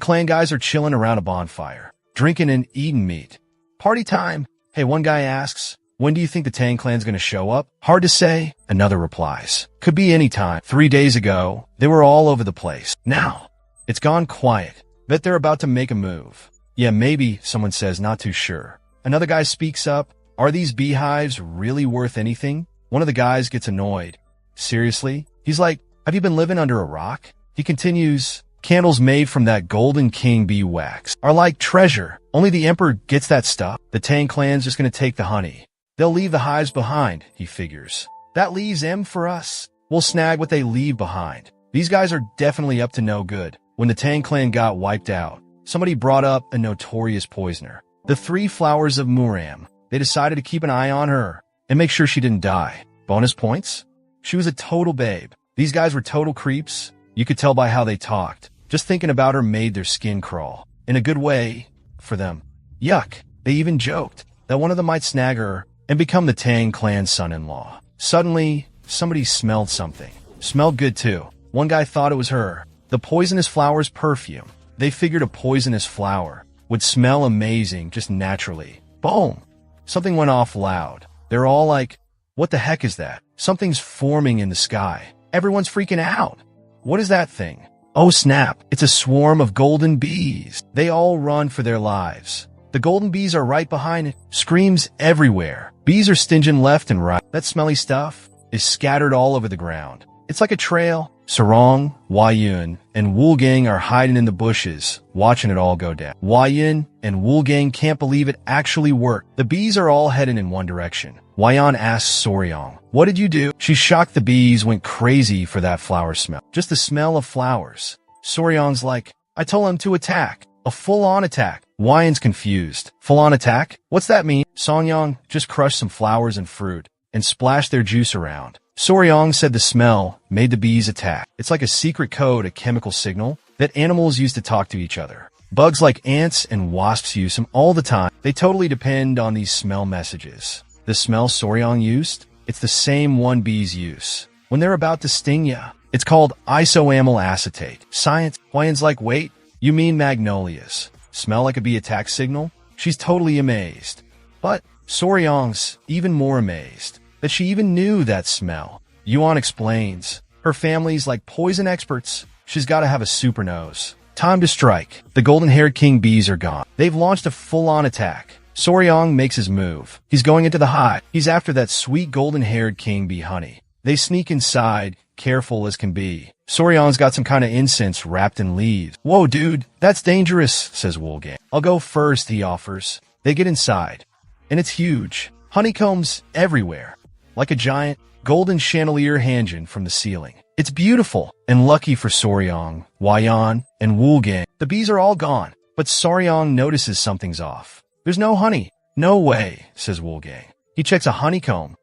A: clan guys are chilling around a bonfire, drinking and eating meat. Party time. Hey, one guy asks, when do you think the Tang clan's gonna show up? Hard to say. Another replies, could be any time. 3 days ago, they were all over the place. Now, it's gone quiet. Bet they're about to make a move. Yeah, maybe, someone says, not too sure. Another guy speaks up. Are these beehives really worth anything? One of the guys gets annoyed. Seriously? He's like, have you been living under a rock? He continues, candles made from that golden king bee wax are like treasure. Only the emperor gets that stuff. The Tang clan's just gonna take the honey. They'll leave the hives behind, he figures. That leaves M for us. We'll snag what they leave behind. These guys are definitely up to no good. When the Tang clan got wiped out, somebody brought up a notorious poisoner. The 3 flowers of Muram. They decided to keep an eye on her and make sure she didn't die. Bonus points? She was a total babe. These guys were total creeps. You could tell by how they talked. Just thinking about her made their skin crawl. In a good way for them. Yuck. They even joked that one of them might snag her and become the Tang clan's son-in-law. Suddenly, somebody smelled something. Smelled good too. One guy thought it was her. The poisonous flower's perfume. They figured a poisonous flower would smell amazing just naturally. Boom! Something went off loud. They're all like, what the heck is that? Something's forming in the sky. Everyone's freaking out. What is that thing? Oh snap, it's a swarm of golden bees. They all run for their lives. The golden bees are right behind it. Screams everywhere. Bees are stinging left and right. That smelly stuff is scattered all over the ground. It's like a trail. Sarong, Hwayeon, and Woolgang are hiding in the bushes, watching it all go down. Hwayeon and Woolgang can't believe it actually worked. The bees are all heading in one direction. Hwayeon asks Soryong, what did you do? She's shocked the bees went crazy for that flower smell. Just the smell of flowers. Soryong's like, I told him to attack. A full-on attack. Hwayeon's confused. Full-on attack? What's that mean? Songyong just crushed some flowers and fruit and splashed their juice around. Soryong said the smell made the bees attack. It's like a secret code, a chemical signal that animals use to talk to each other. Bugs like ants and wasps use them all the time. They totally depend on these smell messages. The smell Soryong used, it's the same one bees use when they're about to sting ya. It's called isoamyl acetate. Science. Hwayeon's like, wait, you mean magnolias smell like a bee attack signal? She's totally amazed. But Soryong's even more amazed that she even knew that smell. Yuan explains, her family's like poison experts. She's got to have a super nose. Time to strike. The golden-haired king bees are gone. They've launched a full-on attack. Soryong makes his move. He's going into the hive. He's after that sweet golden-haired king bee honey. They sneak inside, careful as can be. Soryang's got some kind of incense wrapped in leaves. Whoa, dude, that's dangerous, says Woolgang. I'll go first, he offers. They get inside, and it's huge. Honeycombs everywhere, like a giant golden chandelier hanging from the ceiling. It's beautiful, and lucky for Soryang, Hwayan, and Woolgang, the bees are all gone. But Soryang notices something's off. There's no honey. No way, says Woolgang. He checks a honeycomb.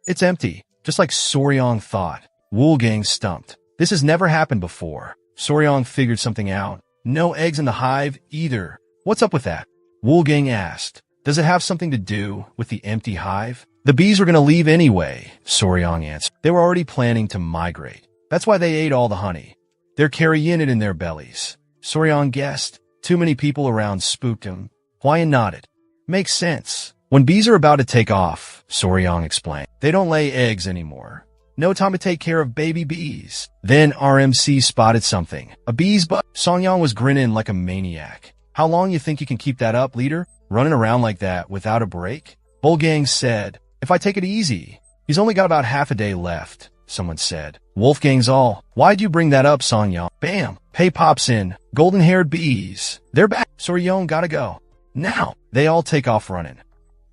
A: It's empty, just like Soryang thought. Woolgang's stumped. This has never happened before. Soryang figured something out. No eggs in the hive either. What's up with that? Woolgang asked. Does it have something to do with the empty hive? The bees were going to leave anyway, Soryang answered. They were already planning to migrate. That's why they ate all the honey. They're carrying it in their bellies. Soryang guessed. Too many people around spooked him. Hwayan nodded. Makes sense. When bees are about to take off, Soryang explained, they don't lay eggs anymore. No time to take care of baby bees. Then RMC spotted something. A bee's butt. Songyang was grinning like a maniac. How long you think you can keep that up, leader? Running around like that without a break? Wolfgang said, if I take it easy. He's only got about half a day left, someone said. Wolfgang's all. Why'd you bring that up, Songyang? Bam. Pei pops in. Golden-haired bees. They're back. Soryang gotta go. Now. They all take off running.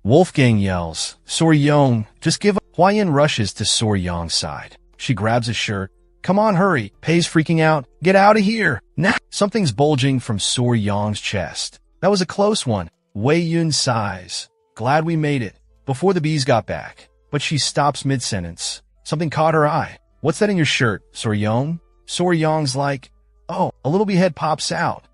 A: Wolfgang yells, Soryang, just give up. Hwayan rushes to Soryang's side. She grabs his shirt. Come on, hurry. Pei's freaking out. Get out of here. Now. Something's bulging from Soryang's chest. That was a close one. Wei Yun sighs. Glad we made it. Before the bees got back. But she stops mid-sentence. Something caught her eye. What's that in your shirt, Soryang? Soryang's like, oh, a little bee head pops out.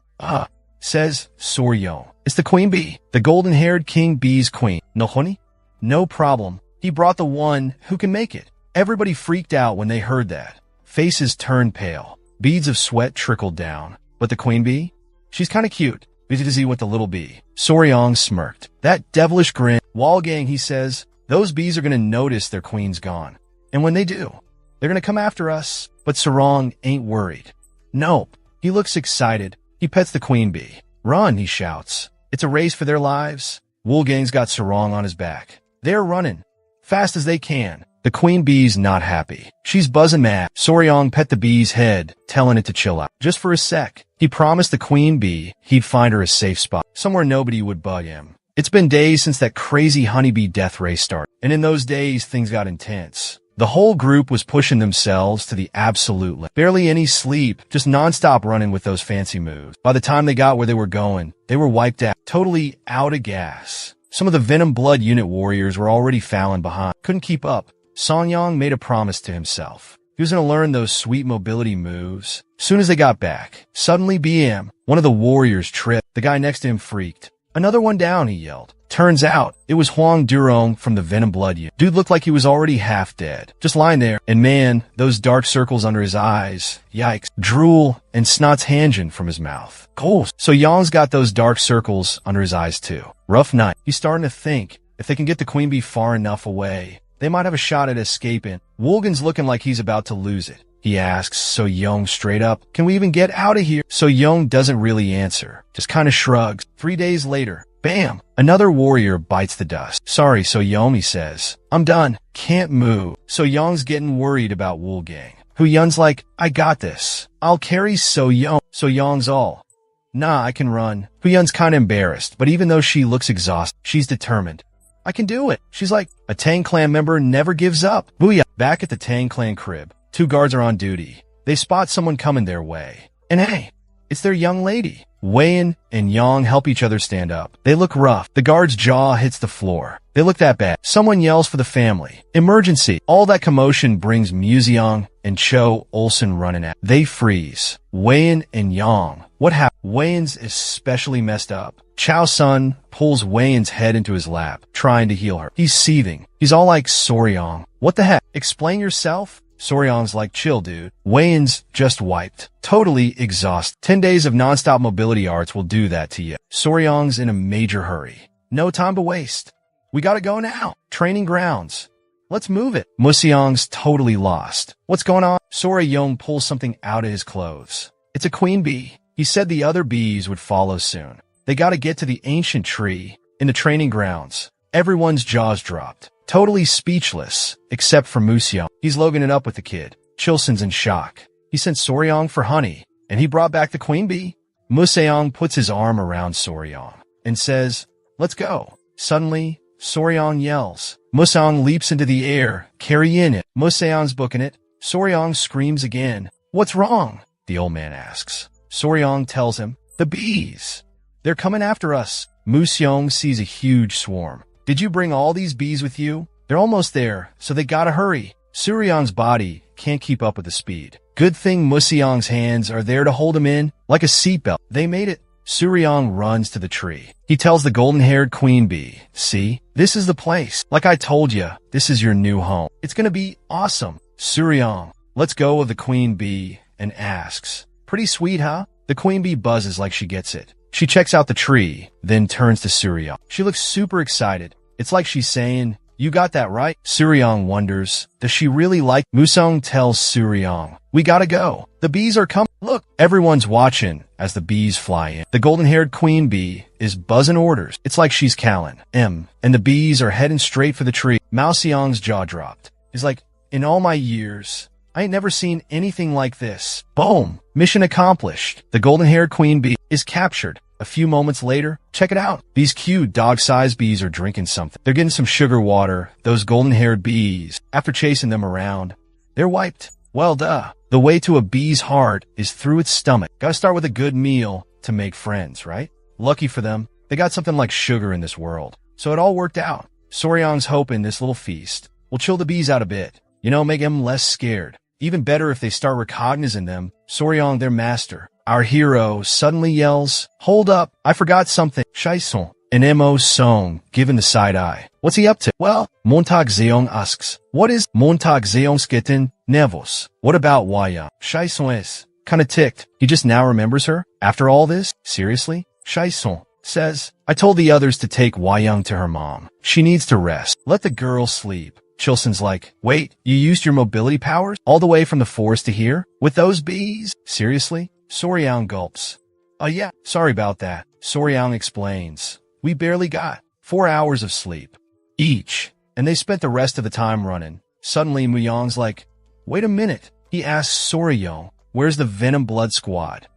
A: Says Soryang. It's the queen bee. The golden-haired king bee's queen. No honey? No problem. He brought the one who can make it. Everybody freaked out when they heard that. Faces turned pale. Beads of sweat trickled down. But the queen bee? She's kind of cute. Busy with the little bee. Soryang smirked. That devilish grin. Wolfgang, he says, those bees are going to notice their queen's gone. And when they do, they're going to come after us. But Soryang ain't worried. Nope. He looks excited. He pets the queen bee. Run, he shouts. It's a race for their lives. Woolgang's got Soryang on his back. They're running. Fast as they can. The queen bee's not happy. She's buzzing mad. Soryang pet the bee's head, telling it to chill out. Just for a sec. He promised the queen bee he'd find her a safe spot, somewhere nobody would bug him. It's been days since that crazy honeybee death race started, and in those days, things got intense. The whole group was pushing themselves to the absolute limit. Barely any sleep, just nonstop running with those fancy moves. By the time they got where they were going, they were wiped out, totally out of gas. Some of the Venom Blood Unit warriors were already falling behind, couldn't keep up. Songyang made a promise to himself. He was going to learn those sweet mobility moves. Soon as they got back, suddenly BM, one of the warriors tripped. The guy next to him freaked. Another one down, he yelled. Turns out, it was Huang Durong from the Venom Blood Unit. Dude looked like he was already half dead. Just lying there. And man, those dark circles under his eyes. Yikes. Drool and snot's hanging from his mouth. Cool. So Yang's got those dark circles under his eyes too. Rough night. He's starting to think, if they can get the queen bee far enough away, they might have a shot at escaping. Woolgan's looking like he's about to lose it. He asks So Young straight up, can we even get out of here? So Young doesn't really answer, just kind of shrugs. 3 days later, bam, another warrior bites the dust. Sorry, So Young, he says. I'm done. Can't move. So Young's getting worried about Woolgang. Hu Yun's like, I got this. I'll carry So Young. So Young's all, nah, I can run. Hu Yun's kind of embarrassed, but even though she looks exhausted, she's determined. I can do it. She's like, a Tang Clan member never gives up. Booyah. Back at the Tang Clan crib, 2 guards are on duty. They spot someone coming their way. And hey, it's their young lady. Wei and Yang help each other stand up. They look rough. The guard's jaw hits the floor. They look that bad. Someone yells for the family. Emergency. All that commotion brings Museong and Cho Olsen running at. They freeze. Wei and Yang. What happened? Wei-in's especially messed up. Chao Sun pulls Wei-in's head into his lap, trying to heal her. He's seething. He's all like, Soryang, what the heck? Explain yourself? Soryang's like, chill, dude. Wei-in's just wiped. Totally exhausted. 10 days of nonstop mobility arts will do that to you. Soryang's in a major hurry. No time to waste. We gotta go now. Training grounds. Let's move it. Museong's totally lost. What's going on? Soryang pulls something out of his clothes. It's a queen bee. He said the other bees would follow soon. They gotta get to the ancient tree in the training grounds. Everyone's jaws dropped. Totally speechless, except for Museong. He's logging it up with the kid. Chilson's in shock. He sent Soryang for honey, and he brought back the queen bee. Museong puts his arm around Soryang and says, "Let's go." Suddenly, Soryang yells. Museong leaps into the air, carrying it. Museong's booking it. Soryang screams again. "What's wrong?" the old man asks. Soryang tells him, "The bees. They're coming after us." Museong sees a huge swarm. "Did you bring all these bees with you? They're almost there, so they gotta hurry." Soryang's body can't keep up with the speed. Good thing Museong's hands are there to hold him in, like a seatbelt. They made it. Soryang runs to the tree. He tells the golden-haired queen bee, "See, this is the place. Like I told you, this is your new home. It's gonna be awesome." Soryang lets go of the queen bee and asks, "Pretty sweet, huh?" The queen bee buzzes like she gets it. She checks out the tree, then turns to Soryang. She looks super excited. It's like she's saying, "You got that right." Soryang wonders, does she really like? Museong tells Soryang, "We gotta go. The bees are coming. Look." Everyone's watching as the bees fly in. The golden-haired queen bee is buzzing orders. It's like she's calling, and the bees are heading straight for the tree. Museong's jaw dropped. He's like, "In all my years, I ain't never seen anything like this." Boom! Mission accomplished. The golden-haired queen bee is captured. A few moments later, check it out. These cute dog-sized bees are drinking something. They're getting some sugar water. Those golden-haired bees, after chasing them around, they're wiped. Well, duh. The way to a bee's heart is through its stomach. Gotta start with a good meal to make friends, right? Lucky for them, they got something like sugar in this world. So it all worked out. Soryang's hoping this little feast will chill the bees out a bit. Make them less scared. Even better if they start recognizing them. Soryang, their master. Our hero suddenly yells, "Hold up, I forgot something." Shaison. And Mo Song, given the side eye. What's he up to? Well, Montag Zeong asks, "What is Montag Zeong skitten nevos? What about Waya?" Shaison is kinda ticked. He just now remembers her? After all this? Seriously? Shaison says, "I told the others to take Wayang to her mom. She needs to rest. Let the girl sleep." Chilson's like, "Wait, you used your mobility powers all the way from the forest to here? With those bees? Seriously?" Soryang gulps. Yeah, sorry about that." Soryang explains, "We barely got 4 hours of sleep each, and they spent the rest of the time running." Suddenly, Muyong's like, "Wait a minute." He asks Soryang, "Where's the Venom Blood Squad?"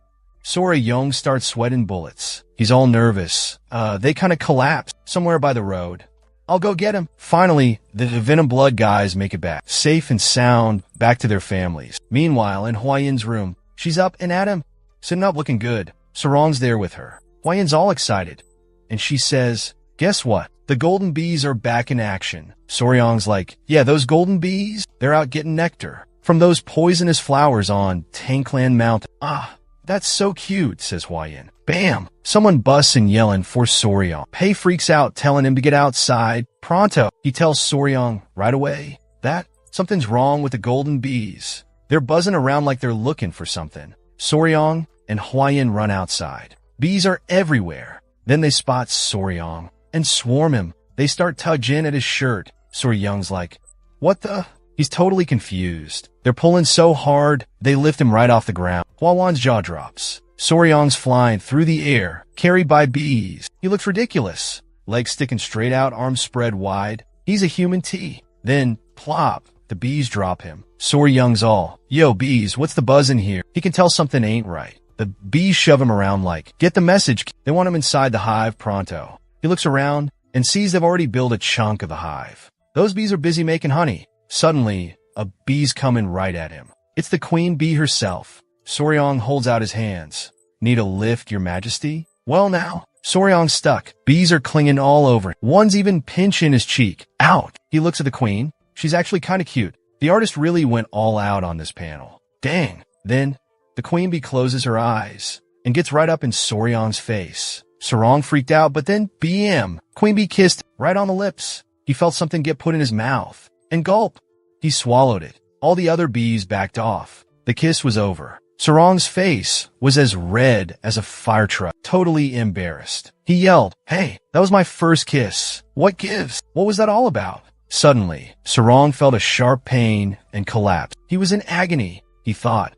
A: Soryang starts sweating bullets. He's all nervous. They kinda collapse somewhere by the road. "I'll go get him." Finally, the Venom Blood guys make it back, safe and sound, back to their families. Meanwhile, in Hwaiyin's room, she's up and at him, sitting up looking good. Sarong's there with her. Hwaiyin's all excited, and she says, "Guess what? The golden bees are back in action." Soryang's like, "Yeah, those golden bees, they're out getting nectar from those poisonous flowers on Tankland Mountain." "Ah, that's so cute," says Hwaiying. Bam! Someone busts in yelling for Soryang. Pei freaks out, telling him to get outside. Pronto, he tells Soryang right away that something's wrong with the golden bees. They're buzzing around like they're looking for something. Soryang and Hwaiying run outside. Bees are everywhere. Then they spot Soryang and swarm him. They start tugging at his shirt. Soryang's like, "What the?" He's totally confused. They're pulling so hard, they lift him right off the ground. Hwawan's jaw drops. Soryang's flying through the air, carried by bees. He looks ridiculous. Legs sticking straight out, arms spread wide. He's a human tea. Then, plop, the bees drop him. Soryang's all, "Yo, bees, what's the buzz in here?" He can tell something ain't right. The bees shove him around like, "Get the message." They want him inside the hive pronto. He looks around and sees they've already built a chunk of the hive. Those bees are busy making honey. Suddenly, a bee's coming right at him. It's the queen bee herself. Soryang holds out his hands. "Need a lift, your majesty?" "Well now." Soryang's stuck. Bees are clinging all over. One's even pinching his cheek. Out. He looks at the queen. She's actually kind of cute. The artist really went all out on this panel. Dang. Then, the queen bee closes her eyes and gets right up in Soryang's face. Soryang freaked out, but then BM. Queen bee kissed right on the lips. He felt something get put in his mouth. And gulp. He swallowed it. All the other bees backed off. The kiss was over. Soryang's face was as red as a fire truck, totally embarrassed. He yelled, "Hey, that was my first kiss. What gives? What was that all about?" Suddenly, Soryang felt a sharp pain and collapsed. He was in agony. He thought,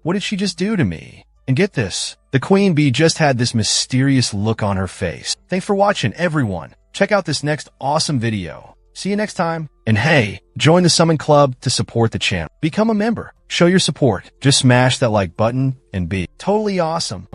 A: "What did she just do to me?" And get this, the queen bee just had this mysterious look on her face. Thanks for watching, everyone. Check out this next awesome video. See you next time. And hey, join the Summon Club to support the channel. Become a member. Show your support. Just smash that like button and be totally awesome.